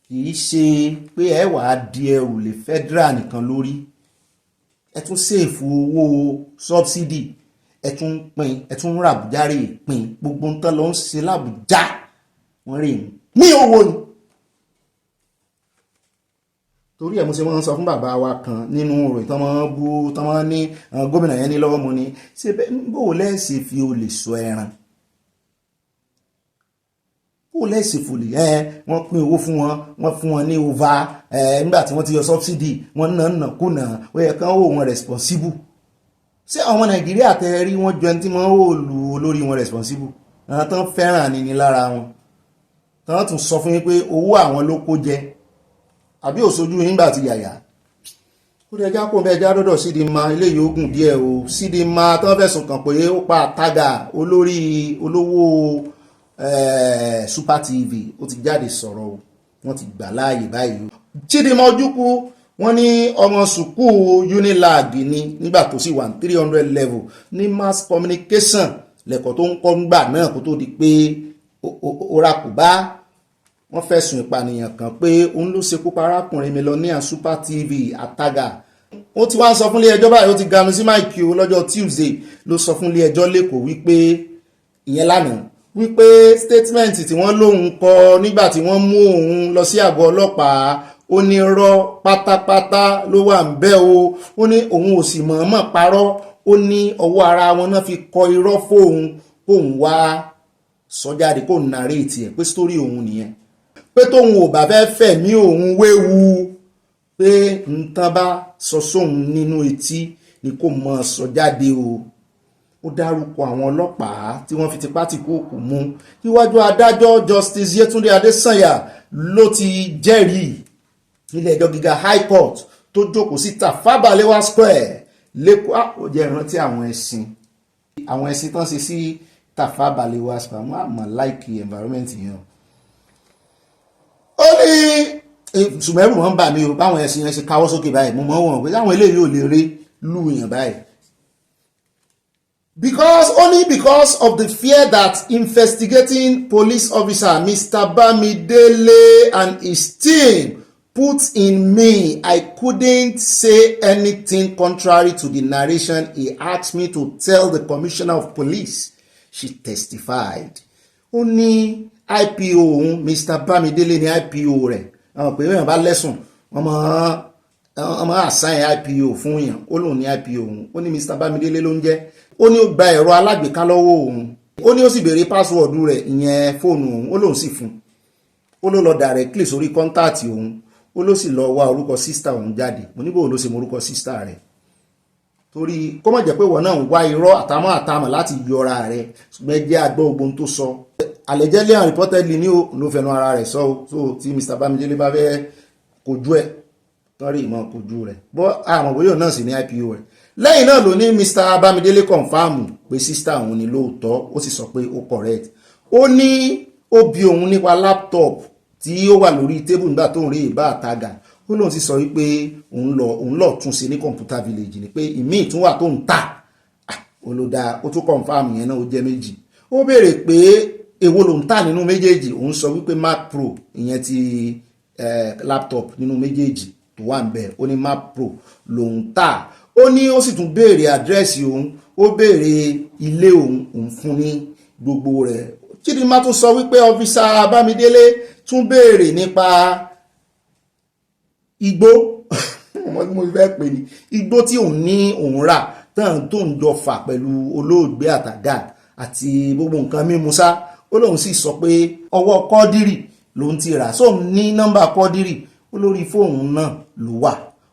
Kì í ṣe pé ẹ wàá di ẹrù lé federal nìkan lórí. Ẹ tún sèfù owó subsidy, ẹ tún pín, ẹ tún ràbújá rè pín, gbogbo ń tán lọ ń ṣe lábújá wọ́n rè ní owó ni. Torí ẹ̀ mo ṣe wọ́n sọ fún bàbá wa kan nínú ọ̀rọ̀ tán máa bú tán máa ní gómìnà yẹn ní lọ́wọ́ mo ní ṣe bó lẹ́sẹ̀ fi olè sọ ẹran, bó lẹ́sẹ̀ fòlè wọ́n pín owó fún wọn, wọ́n fún wọn ní over nígbà tí wọ́n ti yọ subsidy wọ́n náà kùnà ó yẹ kán ó wọn responsible. Ṣé àwọn Nàìjíríà tẹ́ rí wọ́n jọ ẹni tí wọ́n ó lù olórí wọn responsible? Àwọn tán fẹ́ràn ni lára wọn tán tún sọ fún yín pé owó àwọn ló kó jẹ àbí òṣojú nígbà tí yàyà. Ó dẹ̀ já kó bẹ́ẹ̀ já dọ́dọ̀ Sídìmá eléyìí ogun díẹ̀ o. Sídìmá tán fẹ̀sùn kàn pé ó pa Àtàgà olórí olówó Super TV ó ti jáde sọ̀rọ̀ o, wọ́n ti gbà láàyè báyìí. Sídìmá Ojukwu wọ́n ní ọmọ sùkúù Unilag ni nígbà tó sì wà ní 300 level ní mass communication lẹ́kọ̀ọ́ tó ń kọ́ nígbà náà kó tó di pé ó rakùbá. Wọ́n fẹ̀sùn ìpànìyàn kan pé òun ló ṣekú pa arákùnrin mílíọ̀nìyà Super TV Àtàgà. Ó ti wá sọ fún ilé ẹjọ́ báyìí, ó ti ganu sí máìkì o lọ́jọ́ Tuesday ló sọ fún ilé ẹjọ́ lẹ́kọ̀ọ́ wípé ìyẹn lánàá wípé statement tí wọ́n lóun kọ nígbà tí wọ́n mú òun lọ sí àgọ́ ọlọ́pàá ó ní irọ́ pátápátá ló wà ń bẹ̀ o. Ó ní òun ò sì mọ̀ọ́mọ̀ parọ́, ó ní ọwọ́ ara wọn náà fi kọ irọ́ fóun kóun wá sọ́jáde kóun narrate ẹ̀ pé story òun nìyẹn, pé tóun ò bá fẹ́ fẹ̀mí òun wéwu pé nǹkan bá sọ sóun nínú etí ni kò mọ̀ sọ jáde o. Ó dárúkọ àwọn ọlọ́pàá tí wọ́n fi tipá tì kúùkù mú níwájú adájọ́ Justice Yetunde Adesanya ló ti jẹ́rìí nílé ẹjọ́ gíga High Court tó jókòó sí Tafawa Balewa Square lẹ́kọ̀ọ́. Ó jẹ́ ìrántí àwọn ẹ̀sìn tán ṣe sí Tafawa Balewa Square, wọ́n àmọ́ láìkì environment yẹn. Ó ní ṣùgbẹ́rù wọn bà mí o báwọn ẹ̀sìn yẹn ṣe káwọ́ sókè báyìí, mo mọ̀ wọ́n pé láwọn eléyìí ò lè rí lù yàn báyìí. Only because of the fear that investigating police officer Mr. Bamidele and his team put in me, I couldn't say anything contrary to the narration he asked me to tell the commissioner of police, she testified. Ó ní IPO òun Mr. Bamidele ní IPO rẹ̀ àwọn pé wọ́n bá lẹ́sùn wọ́n máa assign IPO fún yàn, ó lóun ní IPO òun, ó ní Mr. Bamidele ló ń jẹ́. Ó ní ó gba ẹ̀rọ alágbèéká lọ́wọ́ òun, ó ní ó sì béèrè password rẹ̀ ìyẹn fóònù òun, ó lóun sì fún. Ó ló lọ directly sórí kọ́ńtàtì òun, ó ló sì lọ wá orúkọ sísítà òun jáde. Mo ní bò ló ṣe mọ orúkọ sísítà rẹ̀ torí kó má jẹ́ pé wọ́n náà ń wá irọ́ àtàmọ́ láti yọra rẹ̀, ṣùgbọ́n jẹ́ àgbọ̀ ogun tó sọ. Allegedly and reportedly ní o ló fẹnu ara rẹ̀ sọ o. So tí Mr. Bamidele bá fẹ́ kojú ẹ̀ tán rí ìmọ̀ kojú rẹ̀ bọ́ àmọ̀ bóyá náà sì ní IPO rẹ̀. Lẹ́yìn náà ló ní Mr. Bamidele confam pé sísítà òun ni lóòótọ́, ó sì sọ pé ó correct. Ó ní ó bi òun nípa laptop tí ó wà lórí tébù nígbà tó ń rí ìbá Àtàgà. Ó lóun sì sọ wípé òun lọ tún ṣe ní computer village ni pé ìmí ìtún wà tó ń tà. Olódà ó tún confam yẹn náà ó jẹ́ méjì. Ó béèrè pé èwo ló ń tà nínú méjèèjì, òun sọ wípé Mac Pro ìyẹn ti laptop nínú méjèèjì tó wà ń bẹ̀, ó ní Mac Pro ló ń tà. Ó ní ó sì tún béèrè àdírẹ́sì òun, ó béèrè ilé òun fún ní gbogbo rẹ̀. Chidinma tún sọ wípé ọ́físà Bámidélé tún béèrè nípa igbó mo fẹ́ pè ní igbó tí òun ní òun rà tán tó ń jọ fà pẹ̀lú olóògbé Àtàgà àti gbogbo nǹkan mímu sá. Ó lóun sì sọ pé ọwọ́ Kọ́dírì ló ń ti rà, sóun ní nọ́mbà Kọ́dírì. Ó ó lórí fóònù náà ló wà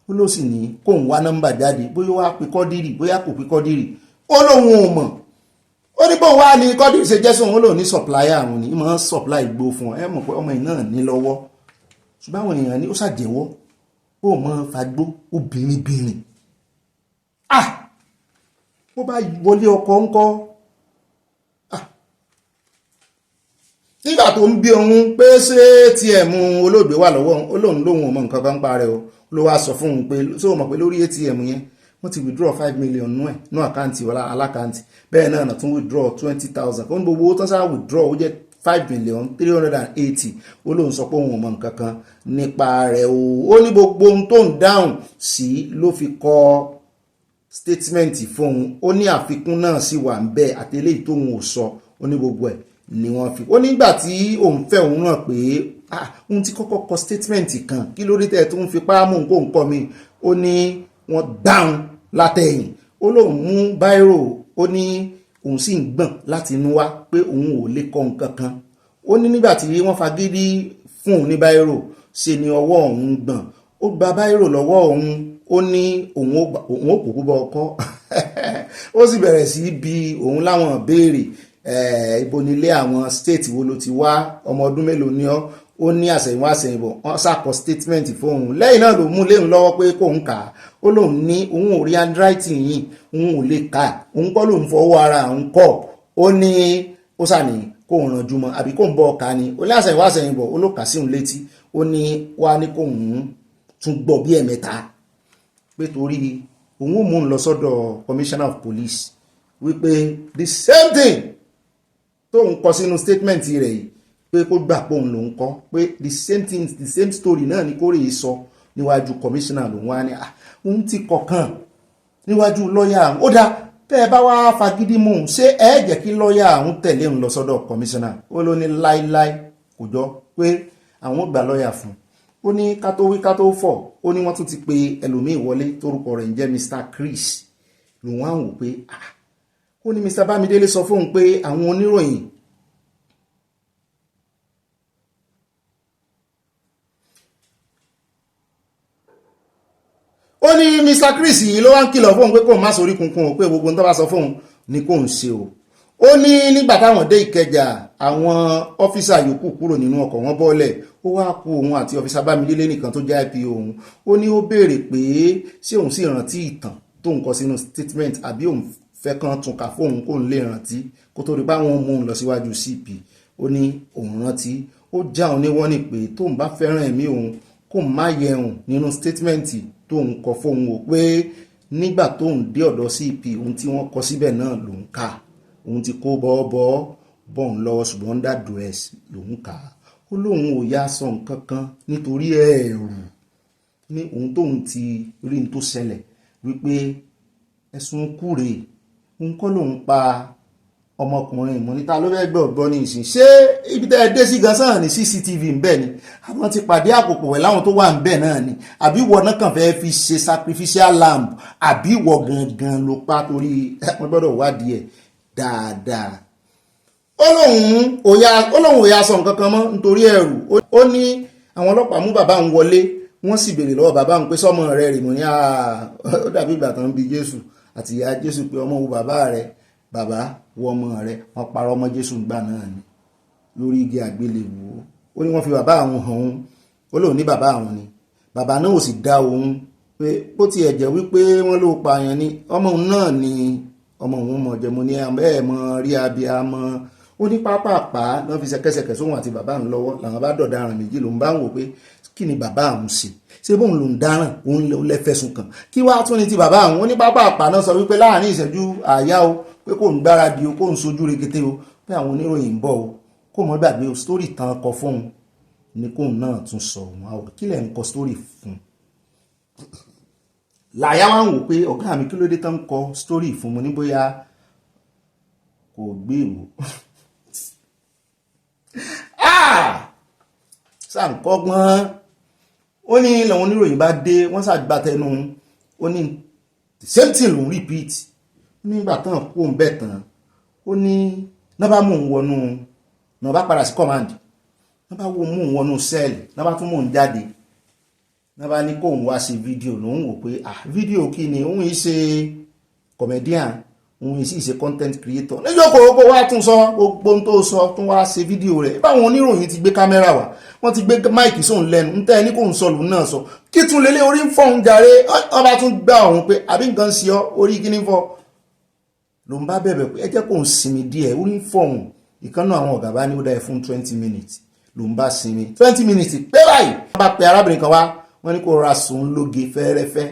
ó ló sì ní kóun wá nọ́mbà jáde bóyá wá pe Kọ́dírì bóyá kò pe Kọ́dírì ó lóun ò mọ̀ ó ní bóun wá ní Kọ́dírì ṣe jẹ́ sóun ó lóun ní supplier àwọn ní máa ń supply igbó fún ẹ mọ̀ pé ọmọ yìí náà ní lọ́wọ́ ṣùgbọ́n àwọn èèyàn ní ó ṣàjẹ́wọ́ ó mọ̀ fagbó obìnrin bó bá wọlé ọkọ ńkọ́ nígbà tó ń bí ohun pé ṣé ATM olóògbé wà lọ́wọ́ olóhùn lóhun ọmọ nǹkan kan parẹ́ o ló wá sọ fún un pé ṣé o mọ̀ pé lórí ATM yẹn wọ́n ti withdraw 5 million nú ẹ̀ nú àkáǹtì alákáǹtì bẹ́ẹ̀ náà tún withdraw 20,000 kó ní gbogbo owó tán sáà withdraw ó jẹ́ 5,380,000 olóhùn sọ pé òun ọmọ nǹkan kan nípa rẹ̀ o ó ní gbogbo ohun tó ń dáhùn sí ló fi kọ statement fóun ó ní àfikún náà sì wà ń bẹ́ẹ̀ àtẹlẹ́yìí tóun ò sọ ó ní gbogbo ẹ̀ ni wọ́n fi ó nígbà tí òun fẹ́ òun hàn pé òun ti kọ́kọ́ kọ statement kan kí ló dé tẹ́ tó ń fi pámú nǹkó nǹkan mi ó ní wọ́n dáhùn látẹ̀yìn ó lóun mú báírò ó ní òun sì ń gbọ̀n láti inú wá pé òun ò lè kọ nǹkan kan ó ní nígbà tí wọ́n fagídí fún òun ní báírò ṣe ni ọwọ́ òun gbọ̀n ó gba báírò lọ́wọ́ òun ó ní òun ò kúkú bọ ọkọ́ ó sì bẹ̀rẹ̀ sí bí òun láwọn béèrè ibo nílé àwọn state wo ló ti wá ọmọ ọdún mélòó ni ọ́ ó ní àsẹ̀yìnwá àsẹ̀yìnbọ̀ wọ́n sàkọ statement fóun lẹ́yìn náà ló mú léun lọ́wọ́ pé kóun kà á ó lóun ní òun ò rí handwriting yìí òun ò lè kà á òun kọ́ lòun fọwọ́ ara òun kọ́ ó ní ó sàní kóun rànjú mọ́ àbí kóun bọ́ ọ̀ka ni ó ní àsẹ̀yìnwá àsẹ̀yìnbọ̀ ó ló kà sí òun létí ó ní wá ní kóun tún gbọ́ bí ẹ̀mẹ́ta pé torí òun ò mú un lọ sọ́dọ̀ commissioner of police wípé the same thing tóun kọ sínú statement rẹ̀ yìí pé kó gbà pé òun lòun kọ pé the same thing the same story náà ni kórè sọ níwájú commissioner lòun wá ní òun ti kọ̀kan níwájú lọ́ọ̀yà ó dá tẹ́ ẹ bá wá fagídí mú un ṣé ẹ jẹ́ kí lọ́ọ̀yà òun tẹ̀lé òun lọ sọ́dọ̀ commissioner ó ló ní láíláí kò jọ pé àwọn gbà lọ́ọ̀yà fún ó ní ká tó wí ká tó fọ̀ ó ní wọ́n tún ti pe ẹlòmíì wọlé tórúkọ rẹ̀ ń jẹ́ Mr. Chris lòun á wò pé ó ní Mr. Bámidélé sọ fóun pé àwọn oníròyìn ó ní Mr. Chris yìí ló wá ń kìlọ̀ fóun pé kóun má sórí kunkun pé gbogbo tó bá sọ fóun ni kóun ṣe o ó ní nígbà táwọn dé Ìkẹjà àwọn ọ́físà yòókù kúrò nínú ọkọ̀ wọn bọ́lẹ̀ ó wá kú òun àti ọ́físà Bámidélé nìkan tó jẹ́ IPO òun ó ní ó béèrè pé ṣé òun sì rántí ìtàn tóun kọ sínú statement àbí òun fẹ́ kan tún kà fóun kóun lè rántí kó tó rí báwọn mú un lọ síwájú CP ó ní òun rántí ó já òun ní wọ́n ní pé tóun bá fẹ́ràn ẹ̀mí òun kóun má yẹun nínú statement tóun kọ fóun wò pé nígbà tóun dé ọ̀dọ̀ CP ohun tí wọ́n kọ síbẹ̀ náà lòun kà òun ti kó bọ́ ń lọ́wọ́ ṣùgbọ́n under duress lòun kà ó lóun ò yá sọ nǹkan kan nítorí ẹ̀rù ní ohun tóun ti rí n tó ṣẹlẹ̀ wípé ẹ̀sùn kúrè òun kọ́ lòun pa ọmọkùnrin ìmọ̀ níta ló fẹ́ gbọ́ ọ̀gbọ́n ní ìsìn ṣé ibi tẹ́ ẹ dé sí gan sáà ní CCTV ń bẹ̀ ni àwọn ti pàdé àpòpọ̀ wẹ̀ láwọn tó wà ń bẹ̀ náà ni àbí ìwọ náà kàn fẹ́ fi ṣe sacrificial lamb àbí ìwọ gangan ló pa torí wọ́n gbọ́dọ̀ wádìí ẹ̀ dáadáa ó lóun ò yá sọ nǹkan kan mọ́ nítorí ẹ̀rù ó ní àwọn ọlọ́pàá mú bàbá òun wọlé wọ́n sì béèrè lọ́wọ́ bàbá òun pé sọ́mọ rẹ̀ rè mọ́ ní ó dàbí ìgbà tán bí Jésù àti ìyá Jésù pé ọmọ wo bàbá rẹ̀ bàbá wo ọmọ rẹ̀ wọ́n parọ́ ọmọ Jésù gbà náà ni lórí igi àgbélébùú ó ní wọ́n fi bàbá àwọn hàn òun ó lóun ní bàbá àwọn ni bàbá náà ò sì dá òun pé bó tiẹ̀ jẹ́ wípé wọ́n ló pààyàn ni ọmọ òun náà ni ọmọ òun mọ̀ jẹ́ mo ní ẹ̀ mọ rí abiyamọ ó ní pápápá náà fi ṣẹ̀kẹ̀ṣẹ̀kẹ̀ sóhun àti bàbá òun lọ́wọ́ làwọn bá dọ̀daràn méjì lòun bá ń wò pé kí ni bàbá òun ṣe ṣé bóun lòun dáràn òun lẹ́fẹ̀sùn kàn kí wàá tún ní ti bàbá òun ó ní pápápá náà sọ wípé láàrin ìṣẹ́jú àyá o pé kò ń gbáradì o kò ń sojú rekete o pé àwọn oníròyìn ń bọ̀ o kò mọ́ gbàgbé o sítórì tán kọ fóun ni kóun náà tún sọ òun àwọn kí lẹ̀ ń kọ sítórì fún làyà wá ń wò pé ọ̀gá mi kí ló dé tán kọ sítórì fún mo ní bóyá kò gbé ìwò sàǹkọ́gbọ́n ó ní làwọn oníròyìn bá dé wọ́n ṣàgbàtẹnu ó ní the same thing lòún repeat nígbà tán kó ń bẹ̀ tán ó ní náà bá mú un wọnú náà bá padà sí command náà bá mú un wọnú sẹ́ẹ̀lì náà bá tún mú un jáde náà bá ní kóun wá ṣe fídíò lòun wò pé fídíò kí ni òun yìí ṣe comedian òun yìí sì ṣe content creator níjókòó kó wá tún sọ gbogbo ohun tó sọ tún wá ṣe fídíò rẹ̀ báwọn oníròyìn ti gbé kámẹ́rà wá wọ́n ti gbé máìkì sóun lẹ́nu ń tẹ́ ní kóun sọ lòun náà sọ kí tún lélẹ̀ orí ń fọ́n jàre wọ́n bá tún gbá òun pé àbí nǹkan sí ọ orí kí ní fọ́ ló ń bá bẹ̀bẹ̀ pé ẹ jẹ́ kóun sinmi díẹ̀ orí ń fọ́ òun ìkànnà àwọn ọ̀gá bá ní ó dá ẹ fún 20 minutes ló ń bá sinmi 20 minutes pé báyìí wọ́n bá pe arábìnrin kan wá wọ́n ní kó ra sùn lóge fẹ́rẹ́fẹ́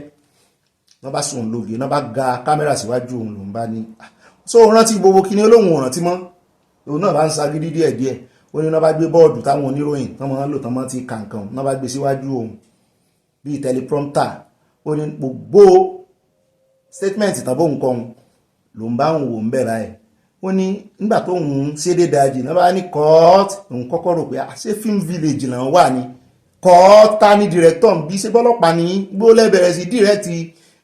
wọ́n bá sùn lóge wọ́n bá ga kámẹ́rà síwájú òun ló ń bá ní so rántí gbogbo kíní olóhùn ọ̀rántí mọ́ òun náà bá ń sagídí díẹ̀díẹ̀ ó ní wọ́n bá gbé bọ́ọ̀dù táwọn oníròyìn tán máa ń lò tán máa ti kàǹkàn wọ́n bá gbé síwájú òun bíi teleprompter ó ní gbogbo statement tàbí nǹkan ló ń bá òun wò ń bẹ̀rẹ̀ ẹ̀ ó ní nígbà tó ń ṣe dé dájì náà bá ní court òun kọ́kọ́ rò pé ṣé film village náà wà ní court ta ní director bí ṣe bọ́lọ́pàá ní gbólẹ̀ bẹ̀rẹ̀ sí direct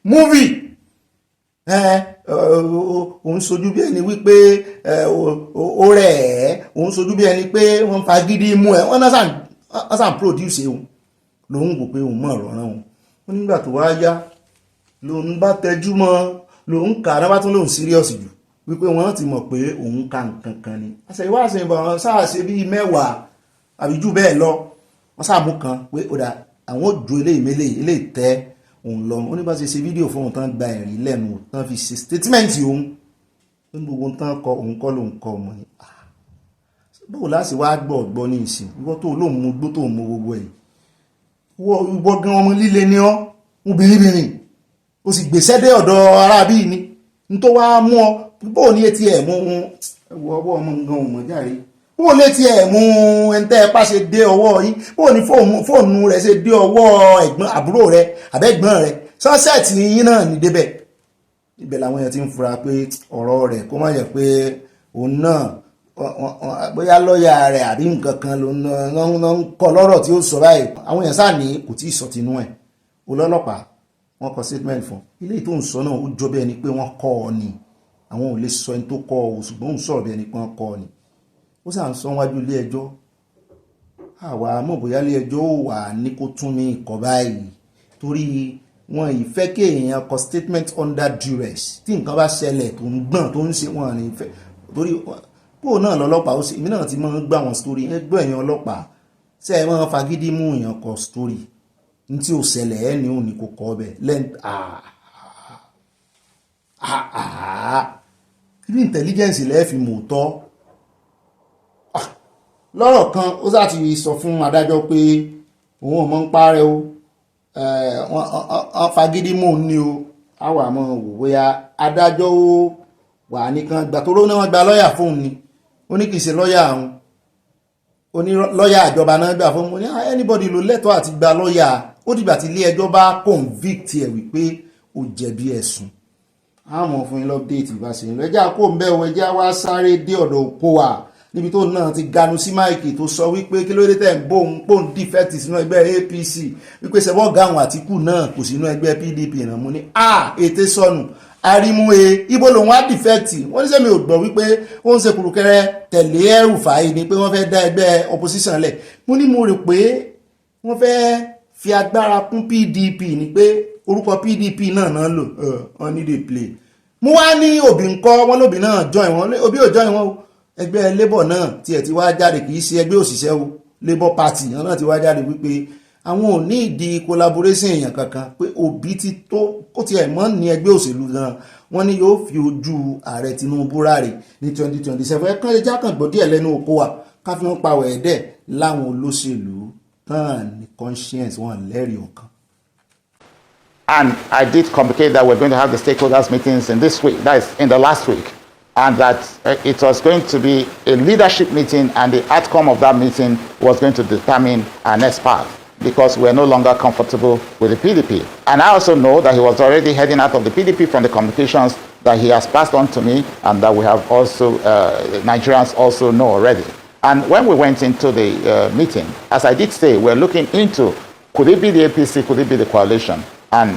movie òun sojú bí ẹni wípé ó rẹ̀ ẹ́ òun sojú bí ẹni pé wọ́n fagídí mú ẹ̀ wọ́n náà sàn produce òun lòun wò pé òun mọ̀ ọ̀rọ̀ rán òun ó nígbà tó wá yá lòun bá tẹjú mọ́ lòun kà náà bá tún lòun serious jù wípé wọ́n ti mọ̀ pé òun ka nǹkan kan ni àṣẹ̀yìnwá àṣẹ̀yìnbọn wọn sáàṣe bíi 10 àbí jù bẹ́ẹ̀ lọ wọ́n sáàmú kan pé ó dà àwọn òjò eléyìí tẹ́ òun lọ ó ní bá ṣe fídíò fún òun tán gba ẹ̀rí lẹ́nu tán fi ṣe statement òun ní gbogbo tán kọ òun kọ́ lòun kọ ọmọ ni báwo láti wá gbọ́ ní ìsìn ìwọ tó lóun mú gbó tó mú gbogbo ẹ̀ ìwọ gan ọmọ líle ni ọ́ obìnrin ó sì gbèsè dé ọ̀dọ̀ aráabí ni n tó wá mú ọ bó ní etí ẹ̀ mú ẹwọ ọwọ́ ọmọ nǹkan ọmọ járe bó létí ẹ̀ mú ẹntẹ́ pàṣẹ dé ọwọ́ yín bó ní fóònù rẹ̀ ṣe dé ọwọ́ ẹ̀gbọ́n àbúrò rẹ̀ àbẹ́gbọ́n rẹ̀ sọ́sẹ̀tì yín náà ní débẹ̀ ibẹ̀ làwọn èèyàn ti ń fura pé ọ̀rọ̀ rẹ̀ kó má yẹ pé òun náà bóyá lọ́ọ̀yà rẹ̀ àbí nǹkan kan ló ń kọ́ lọ́rọ̀ tí ó sọ báyìí àwọn èèyàn sáà ní kò tí ì sọ tinú ẹ̀ olọ́lọ́pàá wọ́n kọ statement fún ilé tó ń sọ náà ó jọ bẹ́ẹ̀ ni pé wọ́n kọ́ ọ ni àwọn ò lè sọ ẹni tó kọ́ ọ ṣùgbọ́n òun sọ̀rọ̀ bẹ́ẹ̀ ni pé wọ́n kọ́ ọ ni ó sàn sọ wájú ilé ẹjọ́ àwa mọ̀ bóyá ilé ẹjọ́ ò wà ní kó tún mi kọ́ báyìí torí wọn ìfẹ́ kí èèyàn kọ statement under duress tí nǹkan bá ṣẹlẹ̀ tó ń gbọ̀n tó ń ṣe wọn ní ìfẹ́ torí pò náà lọ́lọ́pàá ó sì èmi náà ti máa ń gbà wọn story ẹgbẹ́ èèyàn ọlọ́pàá ṣe é máa fagídí mú èèyàn kọ story ní tí ò ṣẹlẹ̀ ẹ́ ní òní kò kọ́ ọbẹ̀ ní intelligence lẹ́ẹ̀fì mòótọ́ lọ́rọ̀ kan ó sá ti sọ fún adájọ́ pé òun ò mọ̀ ń parẹ́ o wọ́n fagídí mò ń ní o àwa mọ̀ wò bóyá adájọ́ ó wà nìkan gbà tó lóní wọ́n gba lọ́ọ̀yà fóun ni ó ní kìí ṣe lọ́ọ̀yà àwọn ó ní lọ́ọ̀yà ìjọba náà gbà fún un ní anybody ló lẹ́tọ̀ọ́ àti gba lọ́ọ̀yà ó dìgbà tí ilé ẹjọ́ bá convict ẹ̀ wípé ó jẹ̀bi ẹ̀sùn àmọ́ fún yín lọ́pdéètì bá ṣe ń lọ ẹjá kó ń bẹ́ ọ ẹjá wá sáré dé ọ̀dọ̀ Okowa níbi tó náà ti ganu sí máìkì tó sọ wípé kí ló dé tẹ̀ ń bóun defect sínú ẹgbẹ́ APC wípé ṣẹ̀bọ́ gáwọn Àtíkù náà kò sínú ẹgbẹ́ PDP náà mú ní ètè sọnù arímúhe ibo lòun á defect wọ́n ní sẹ́mi ò gbọ́ wípé ó ń ṣe kùrùkẹrẹ tẹ̀lé Rufai ni pé wọ́n fẹ́ dá ẹgbẹ́ opposition lẹ̀ mo ní mo rò pé wọ́n fẹ́ fi agbára kún PDP ni pé orúkọ PDP náà lò wọ́n ní dey play mo wá ní òbí ńkọ́ wọ́n lóbí náà join wọn òbí ò join wọn o ẹgbẹ́ labour náà tiẹ̀ ti wá jáde kì í ṣe ẹgbẹ́ òṣìṣẹ́ o labour party náà ti wá jáde wípé àwọn ò ní ìdí collaboration èèyàn kankan pé òbí ti tó kó tiẹ̀ mọ́ ní ẹgbẹ́ òṣèlú gan wọ́n ní yóò fi ojú ààrẹ Tinubu ráre ní 2027 ẹ̀kan ẹja kan gbọ́ díẹ̀ lẹ́nu Okowa ká fi wọ́n pa wẹ̀ẹ́dẹ̀ láwọn olóṣèlú tán ní conscience wọn lẹ́rìí ọkàn. And I did communicate that we're going to have the stakeholders meetings in this week, that is in the last week, and that it was going to be a leadership meeting and the outcome of that meeting was going to determine our next path because we're no longer comfortable with the PDP. And I also know that he was already heading out of the PDP from the communications that he has passed on to me and that we have also, Nigerians also know already. And when we went into the meeting, as I did say, we're looking into could it be the APC, could it be the coalition? And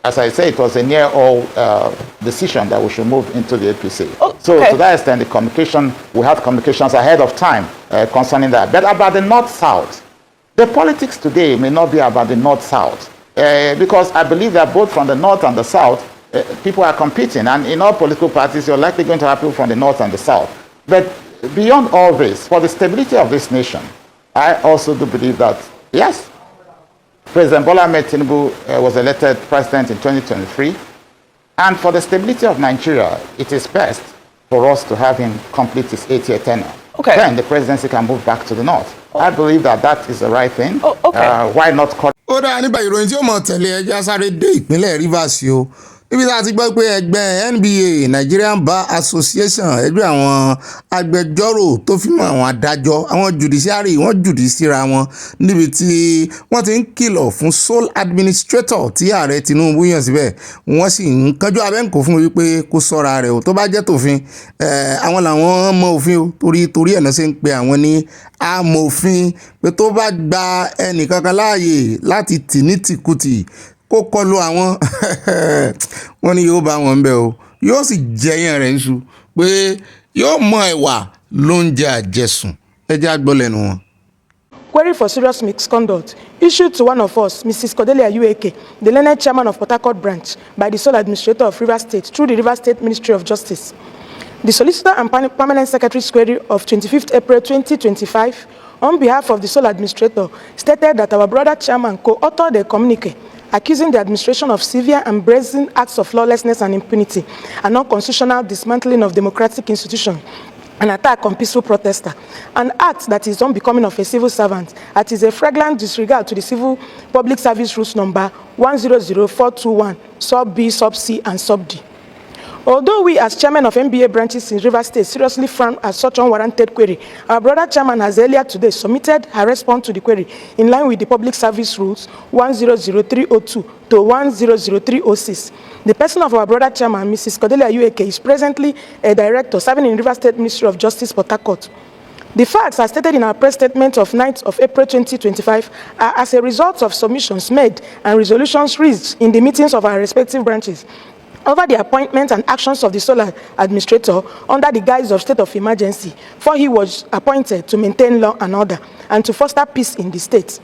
as I say, it was a near all decision that we should move into the APC. Oh, so to that extent, the communication, we had communications ahead of time concerning that. But about the North-South, The politics today may not be about the north-south, because I believe that both from the north and the south, people are competing, and in all political parties, you're likely going to have people from the north and the south. But beyond all this, for the stability of this nation, I also do believe that, yes, President Bola Ahmed Tinubu was elected president in 2023, and for the stability of Nigeria, it is best for us to have him complete his 8-year tenure. Okay. Then the presidency can move back to the north. I believe that that is the right thing. Why not cut? Ó dáa nígbà ìròyìn tí ó mọ̀ tẹ̀lé ẹja sáré dé ìpínlẹ̀ Rivers o. Níbi tá a ti gbọ́ pé ẹgbẹ́ NBA Nigerian Bar Association ẹgbẹ́ àwọn agbẹjọ́rò tó fi mọ́ àwọn adájọ́ àwọn judiciary wọ́n jùdí síra wọn níbi tí wọ́n ti ń kìlọ̀ fún sole administrator tí ààrẹ Tinubu yàn síbẹ̀ wọ́n sì ń kánjú abẹ́ǹkó fún wípé kó sọ́ra rẹ̀ o tó bá jẹ́ tòfin àwọn làwọn mọ òfin o torí ẹ̀ náà ṣe ń pe àwọn ní amòfin pé tó bá gba ẹnìkankan láàyè láti tì ní tìkùtì kó kọlu àwọn wọ́n ní yóò bá wọn bẹ̀ o yóò sì jẹyàn rẹ̀ níṣu pé yóò mọ ẹ̀wà lóúnjẹ àjẹsùn ẹjẹ́ àgbọ́lẹ̀nu wọn. Query for serious misconduct issued to one of us, Mrs. Cordelia Ueke, the learned chairman of Port Harcourt branch, by the sole administrator of Rivers State through the Rivers State Ministry of Justice. The Solicitor and Permanent Secretary's query of 25th April 2025, on behalf of the sole administrator, stated that our brother chairman co-authored a communique accusing the administration of severe and brazen acts of lawlessness and impunity, and unconstitutional dismantling of democratic institutions, an attack on peaceful protester, an act that is unbecoming of a civil servant, that is a flagrant disregard to the Civil Public Service Rules number 100421, sub B, sub C, and sub D. Although we as chairman of NBA branches in Rivers State seriously frown at such unwarranted query, our brother chairman has earlier today submitted her response to the query in line with the Public Service Rules 100302 to 100306. The person of our brother chairman, Mrs. Cordelia Ueke, is presently a director serving in Rivers State Ministry of Justice, Port Harcourt. The facts, as stated in our press statement of 9th of April 2025, are as a result of submissions made and resolutions reached in the meetings of our respective branches over the appointment and actions of the sole administrator under the guise of state of emergency, for he was appointed to maintain law and order and to foster peace in the state.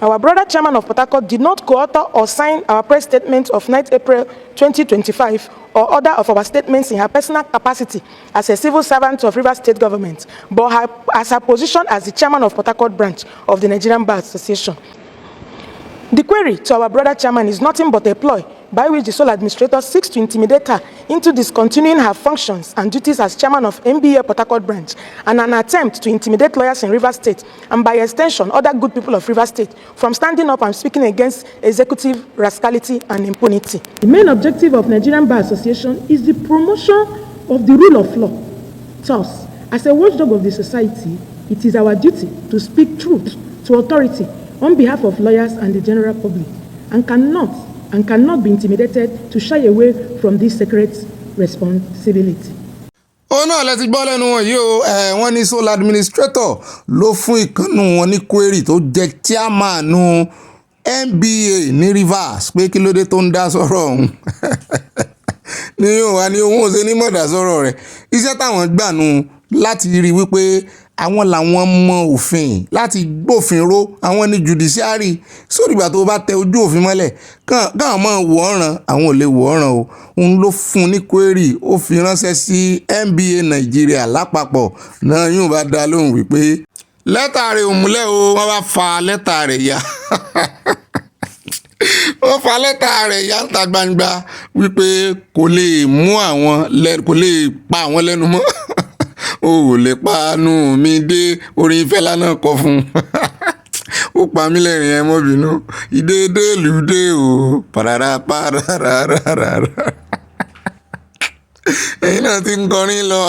Our brother chairman of Port Harcourt did not co-author or sign our press statement of 9th April 2025 or other of our statements in her personal capacity as a civil servant of Rivers State government, but as her position as the chairman of Port Harcourt branch of the Nigerian Bar Association. The query to our brother chairman is nothing but a ploy by which the sole administrator seeks to intimidate her into discontinuing her functions and duties as chairman of NBA Port Harcourt branch, and an attempt to intimidate lawyers in Rivers State, and by extension other good people of Rivers State, from standing up and speaking against executive rascality and impunity. The main objective of Nigerian Bar Association is the promotion of the rule of law. Thus, as a watchdog of the society, it is our duty to speak truth to authority on behalf of lawyers and the general public, and cannot be intimidated to shy away from this sacred responsibility. Ó náà lẹ ti gbọ́ lẹ́nu wọn yìí o wọ́n ní sole administrator ló fún ìkànnù wọn ní query tó jẹ́ chairman NBA ní Rivers pé kí ló dé tó ń dá sọ̀rọ̀ ọ̀hún ní yóò wá ní ohun òsè ní mọ̀dá sọ̀rọ̀ rẹ̀ iṣẹ́ táwọn gbà nù láti rí wípé àwọn làwọn mọ òfin láti gbófin ró àwọn ní judiciary sórí ìgbà tó bá tẹ ojú òfin mọ́lẹ̀ káwọn mọ̀ wò ọ̀ràn àwọn ò lè wò ọ̀ràn o òun ló fún ní query ó fi ránṣẹ́ sí NBA Nàìjíríà lápapọ̀ náà yóò bá dá lóhùn wípé lẹ́tà rẹ̀ ò múlẹ̀ o wọ́n bá fa lẹ́tà rẹ̀ ya wọ́n fa lẹ́tà rẹ̀ ya níta gbangba wípé kò lè mú àwọn kò lè pa àwọn lẹ́nu mọ́ o ò lè panu mi dé orin Fẹlá náà kọ fún ó pa mí lẹ́rìn ẹ mọ́ bínú ìdédé lùdé o parara ẹ̀yin náà ti ń kọrin lọ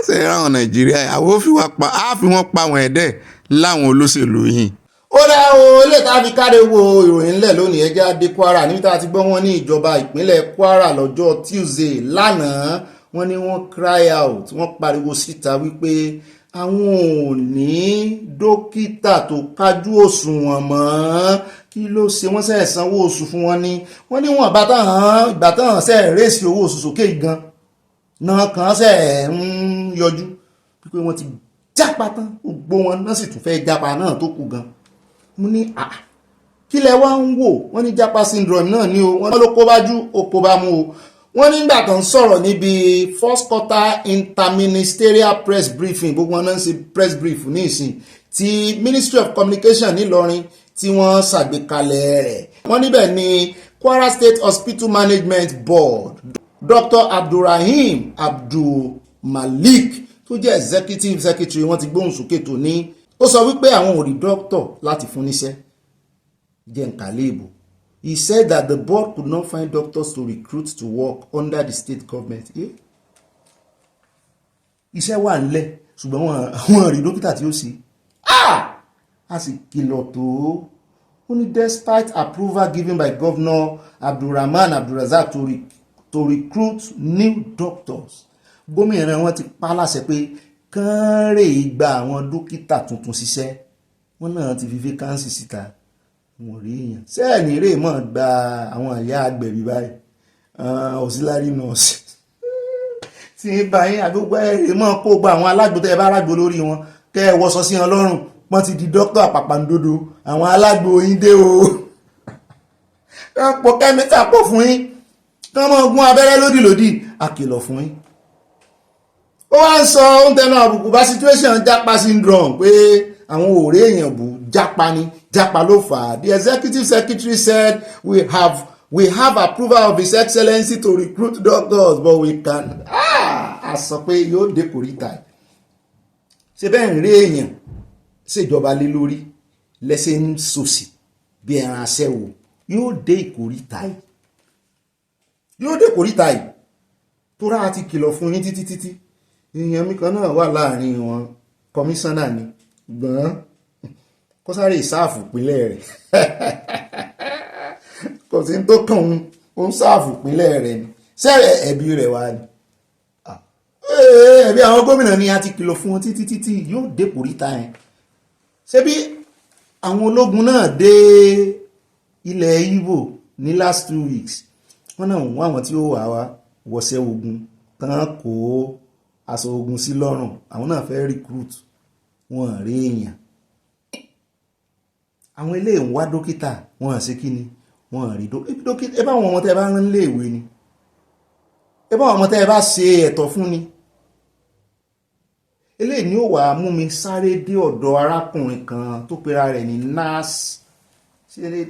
ṣe ráwọn Nàìjíríà àwọn fi wọ́n pa àwọn ẹ̀dẹ́ láwọn olóṣèlú yìí. Ó dá o ilé tá a fi káre wo ìròyìn ńlẹ̀ lónìí ẹjẹ́ adé Kwara níbi tá a ti gbọ́ wọn ní ìjọba ìpínlẹ̀ Kwara lọ́jọ́ Tuesday lánàá wọ́n ní wọ́n cry out wọ́n pariwo síta wípé àwọn ò ní dókítà tó kájú òṣùwọ̀n mọ́ kí ló ṣe wọ́n ṣe sanwó oṣù fún wọn ní wọ́n ní wọ́n ìgbà tán ṣe rèsì owó oṣù sókè gan náà kan ṣe ń yọjú wípé wọ́n ti jápa tán gbogbo wọn náà sì tún fẹ́ jápa náà tó kù gan mo ní kí lẹ wá ń wò, wọ́n ní japa syndrome náà ni o, wọ́n ló kó bájú ó kó bá mú o. Wọ́n nígbà tó ń sọ̀rọ̀ níbi first quarter interministerial press briefing, gbogbo wọn náà ń ṣe press brief ní ìsìn ti Ministry of Communication nílọrin tí wọ́n ṣàgbékalẹ̀ rẹ̀. Wọ́n níbẹ̀ ni Kwara State Hospital Management Board Dr. Abdulrahim Abdulmalik tó jẹ́ executive secretary wọ́n ti gbóhùn sókè tó ní ó sọ wípé àwọn ò rí doctor láti fún níṣẹ́ jẹ́ nkàlẹ́bù. He said that the board could not find doctors to recruit to work under the state government. Iṣẹ́ wà nílẹ̀ ṣùgbọ́n wọ́n rí dókítà tí ó sì a sì kìlọ̀ tó. Ó ní despite approval given by Governor Abdulrahman Abdulrazak to recruit new doctors, gómìnà wọn ti pa láṣẹ pé kán rè gba àwọn dókítà tuntun ṣiṣẹ́. Wọ́n náà ti fi vacancy síta. Wọ́n rí èèyàn sẹ́ẹ̀nì rè mọ̀ gba àwọn ìyá agbẹ̀bí báyìí auxiliary nurse tí ń bá yín àgbógbá ẹ̀rẹ̀ mọ́ kó gba àwọn alágbo tẹ́ ẹ bá alágbo lórí wọn kẹ́ ẹ wọṣọ sí wọn lọ́rùn wọ́n ti di dókítà àpàpàǹdodo àwọn alágbo yín dé o. pọ̀ kẹ́míkà pọ̀ fún yín kán mọ́ gún abẹ́rẹ́ lódìlódì àkìlọ̀ fún yín. Ó wá ń sọ ó ń tẹnu àbùkù bá situation japa syndrome pé àwọn òré èèyàn bù japa ni japa ló fà á. The executive secretary said we have approval of his excellency to recruit doctors but we can a sọ pé yóò dé kòríta ṣe bẹ́ẹ̀ ń rí èèyàn ṣèjọba lé lórí lẹ́sẹ̀ ń sòsì bí ẹran aṣẹ́wó yóò dé ìkòríta yìí tó rà á ti kìlọ̀ fún yín títí èèyàn mi kan náà wà láàrin wọn kọmíṣánná ni gbọ́n kó sáré ìsáàfù pínlẹ̀ rẹ̀ kò sí tó kàn ó ń sáàfù pínlẹ̀ rẹ̀ ni ṣé ẹ̀bí rẹ̀ wá ni ẹ̀bí àwọn gómìnà ni a ti kìlọ̀ fún wọn títí yóò dé kòríta yẹn. Ṣé bí àwọn ológun náà dé ilẹ̀ Ìgbò ní last 2 weeks wọ́n náà wọ́n àwọn tí ó wà wá wọṣẹ́ ogun tán kó aṣọ ogun sí lọ́rùn àwọn náà fẹ́ recruit wọn rí èèyàn. Àwọn ilé ń wá dókítà wọn ṣe kí ni wọn rí dókítà. Ẹ bá àwọn ọmọ tẹ́ bá rán léèwé ni, ẹ bá àwọn ọmọ tẹ́ bá ṣe ẹ̀tọ́ fún ni. Eléyìí ni ó wà mú mi sáré dé ọ̀dọ̀ arákùnrin kan tó pera rẹ̀ ní NAS,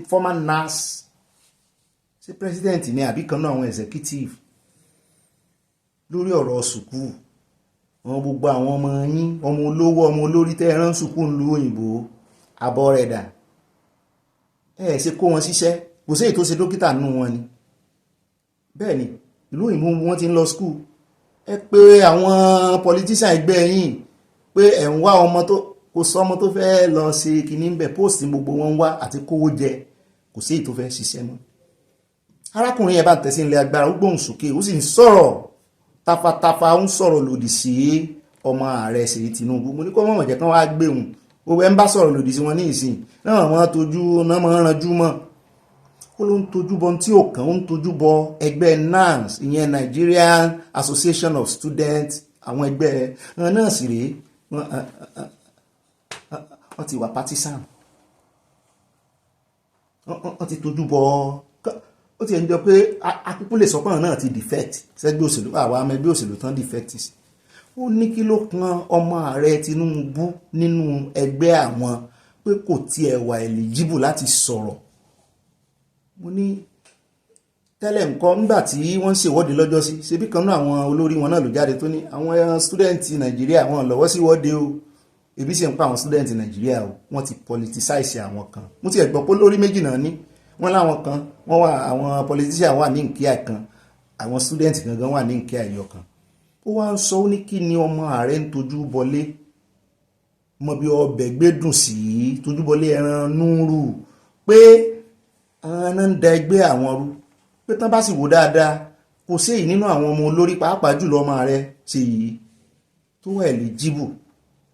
former NAS, ṣé president ni àbí kan náà àwọn executive lórí ọ̀rọ̀ sùkúù. Wọn gbogbo àwọn ọmọ yín ọmọ olówó ọmọ olórí tẹ́ rán sùkúù ńlú òyìnbó abọ́ rẹ̀ dà ṣe kó wọn ṣiṣẹ́ kò sí èyí tó ṣe dókítà nù wọn ni. Bẹ́ẹ̀ ni ìlú òyìnbó wọn ti ń lọ skúù. Ẹ pé àwọn politician ẹgbẹ́ yín pé ẹ̀ ń wá ọmọ tó kò sọ ọmọ tó fẹ́ lọ ṣe kìíní ń bẹ̀ post gbogbo wọn ń wá àti kówó jẹ kò sí èyí tó fẹ́ ṣiṣẹ́ mọ́. Arákùnrin yẹn bá tẹ̀sí ilẹ̀ agbára ó gbóhùn sókè ó sì ń sọ̀rọ̀ tafatafa ń sọ̀rọ̀ lòdì sí ọmọ ààrẹ Seyi Tinubu. Mo ní kó mọ̀mọ̀ jẹ́ kán wá gbé òun gbogbo ẹ̀ ń bá sọ̀rọ̀ lòdì sí wọn ní ìsìn náà wọ́n tójú náà máa ranjú mọ́. Ó ló ń tojú bọ tí ò kàn ó ń tojú bọ ẹgbẹ́ NNPC ìyẹn Nigerian Association of Students àwọn ẹgbẹ́ náà sì rèé wọ́n ti wà partisan wọ́n ti tojú bọ ó ti ń jọ pé akúkú lè sọ pé àwọn náà ti defect sẹ́gbẹ́ òṣèlú àwọn ọmọ ẹgbẹ́ òṣèlú tán defect sí. Ó ní kí ló kan ọmọ ààrẹ Tinubu nínú ẹgbẹ́ àwọn pé kò tiẹ̀ wà eligible láti sọ̀rọ̀. Mo ní tẹ́lẹ̀ nǹkan nígbà tí wọ́n ń ṣèwọ́de lọ́jọ́ sí ṣebí kan náà àwọn olórí wọn náà ló jáde tó ní àwọn student Nàìjíríà wọn lọ́wọ́ sí wọ́de o ebi sì ń pa àwọn student Nàìjíríà o wọ́n ti politicize àwọn kan. Mo ti gbọ́ pé lórí méjì náà ní wọ́n láwọn kan wọ́n wà àwọn politician wà ní nkíà kan àwọn student gangan wà ní nkíà ẹ̀yọ kan. Ó wá ń sọ ó ní kí ni ọmọ ààrẹ ń tojú bọlé mọ bí ọbẹ̀ gbẹ́dùn sí tojú bọlé ẹran núrù pé àwọn náà ń da ẹgbẹ́ àwọn rú pé tán bá sì wò dáadáa kò sí èyí nínú àwọn ọmọ olórí pàápàá jùlọ ọmọ ààrẹ Seyi tó wà eligible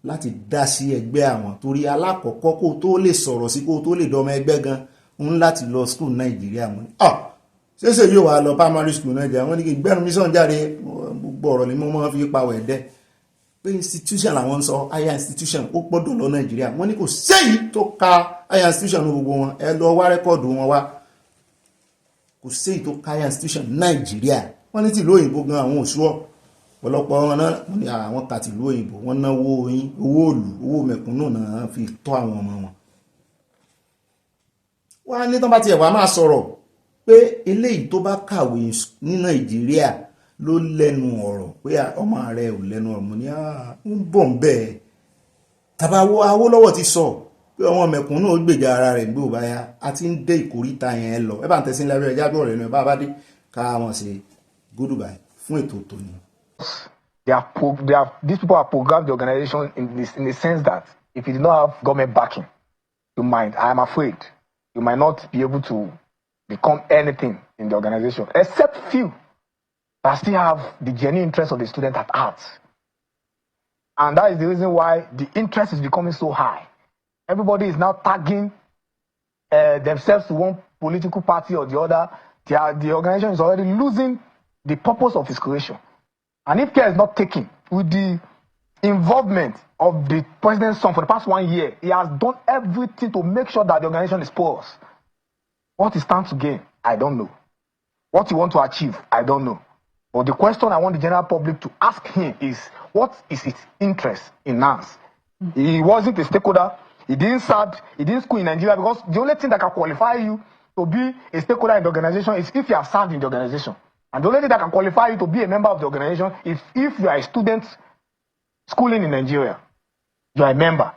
láti dá sí ẹgbẹ́ àwọn torí alákọ̀ọ́kọ́ kó tó lè sọ̀rọ̀ sí kó tó lè dọmọ ẹgbẹ́ gan ń láti lọ school Nàìjíríà wọn ṣéṣe yóò wá lọ primary school Nàìjíríà wọn ní kí gbẹ́rùn mi sàn jáde gbogbo ọ̀rọ̀ ni mo máa fi pa wẹ̀dẹ́ pé institution làwọn ń sọ higher institution ó gbọ́dọ̀ lọ Nàìjíríà wọn ní kò séyìí tó ka higher institution gbogbo wọn ẹ lọ wá rẹ́kọ̀dù wọn wá kò sí èyí tó ká higher institution Nàìjíríà wọ́n ní tìlú òyìnbó gan àwọn òṣùwọ̀ ọ̀pọ̀lọpọ̀ wọn náà wọ́n ní àwọn ka tìlú òyìnbó wọ́n náwó owó òlù owó mẹ̀kúnnù náà fi tọ́ àwọn ọmọ wọn. wọ́n á ní tán bá tiẹ̀ wá máa sọ̀rọ̀ pé eléyìí tó bá kàwé ní Nàìjíríà ló lẹ́nu ọ̀rọ̀ pé ọmọ rẹ̀ ò lẹ́nu ọ̀rọ̀ mo ní ń bọ̀ ń bẹ́ẹ̀ tàbá Awólọ́wọ̀ ti sọ pé ọmọ mẹ̀kúnnù ó gbèjà ara rẹ̀ gbé òbáyá àti ń dé ìkóríta yẹn lọ ẹ bá ń tẹ̀sí lẹ́rẹ́ ẹjá gbọ́ rẹ̀ nù ẹ bá dé ká wọn ṣe goodbye fún ètò tòní. These people have programmed the organization in the sense that if you do not have government backing, I am afraid, you might not be able to become anything in the organization, except few that still have the genuine interest of the student at heart. And that is the reason why the interest is becoming so high. Everybody is now tagging themselves to one political party or the other. The organization is already losing the purpose of its creation. And if care is not taken with the involvement of the president's son for the past 1 year, he has done everything to make sure that the organization is porous. What he stands to gain, I don't know. What he wants to achieve, I don't know. But the question I want the general public to ask him is, what is his interest in NANS? He wasn't a stakeholder. He didn't school in Nigeria, because the only thing that can qualify you to be a stakeholder in the organization is if you have served in the organization. And the only thing that can qualify you to be a member of the organization is if you are a student schooling in Nigeria. You are a member.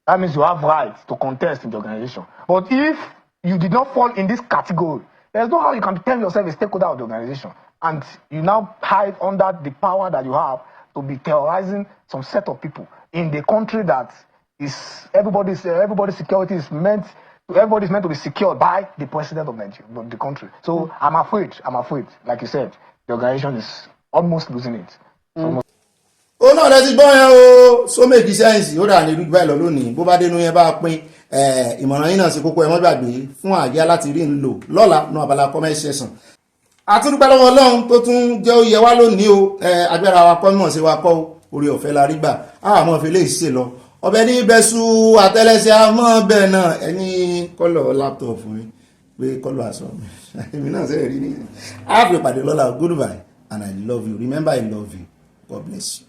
That means you have rights to contest in the organization. But if you did not fall in this category, there's no how you can tell yourself a stakeholder of the organization. And you now hide under the power that you have to be terrorizing some set of people in the country that is everybody's security is meant. Everybody's meant to be secured by the president of Nigeria, the country. So I'm afraid, like you said, the organization is almost losing it. Ó náà lẹ ti gbọ́ yẹn o, so make sense ó dà ní ìlú báyìí lọ lónìí bó bá dénú yẹn bá pín ìmọ̀ràn yín náà sí kókó ẹ mọ́ gbàgbé fún àyà láti rí ń lò lọ́la ní abala comment section. Àtúndúpẹ́ lọ́wọ́ Ọlọ́run tó tún jẹ́ ó yẹ wá lónìí o, agbára wa kọ́ mọ̀ sí wa kọ́ orí ọ̀fẹ́ la rí gbà àmọ́ fi lè ṣe lọ. Ọbẹ̀ ní bẹ́sù àtẹ́lẹsẹ̀ àmọ́ bẹ́ẹ̀ náà ẹni kọ́lọ̀ láptọ̀pù mi pé kọ́lọ̀ aṣọ mi èmi náà sẹ́yìn rí ní. A fi pàdé lọ́la. Goodbye and I love you. Remember I love you. God bless you.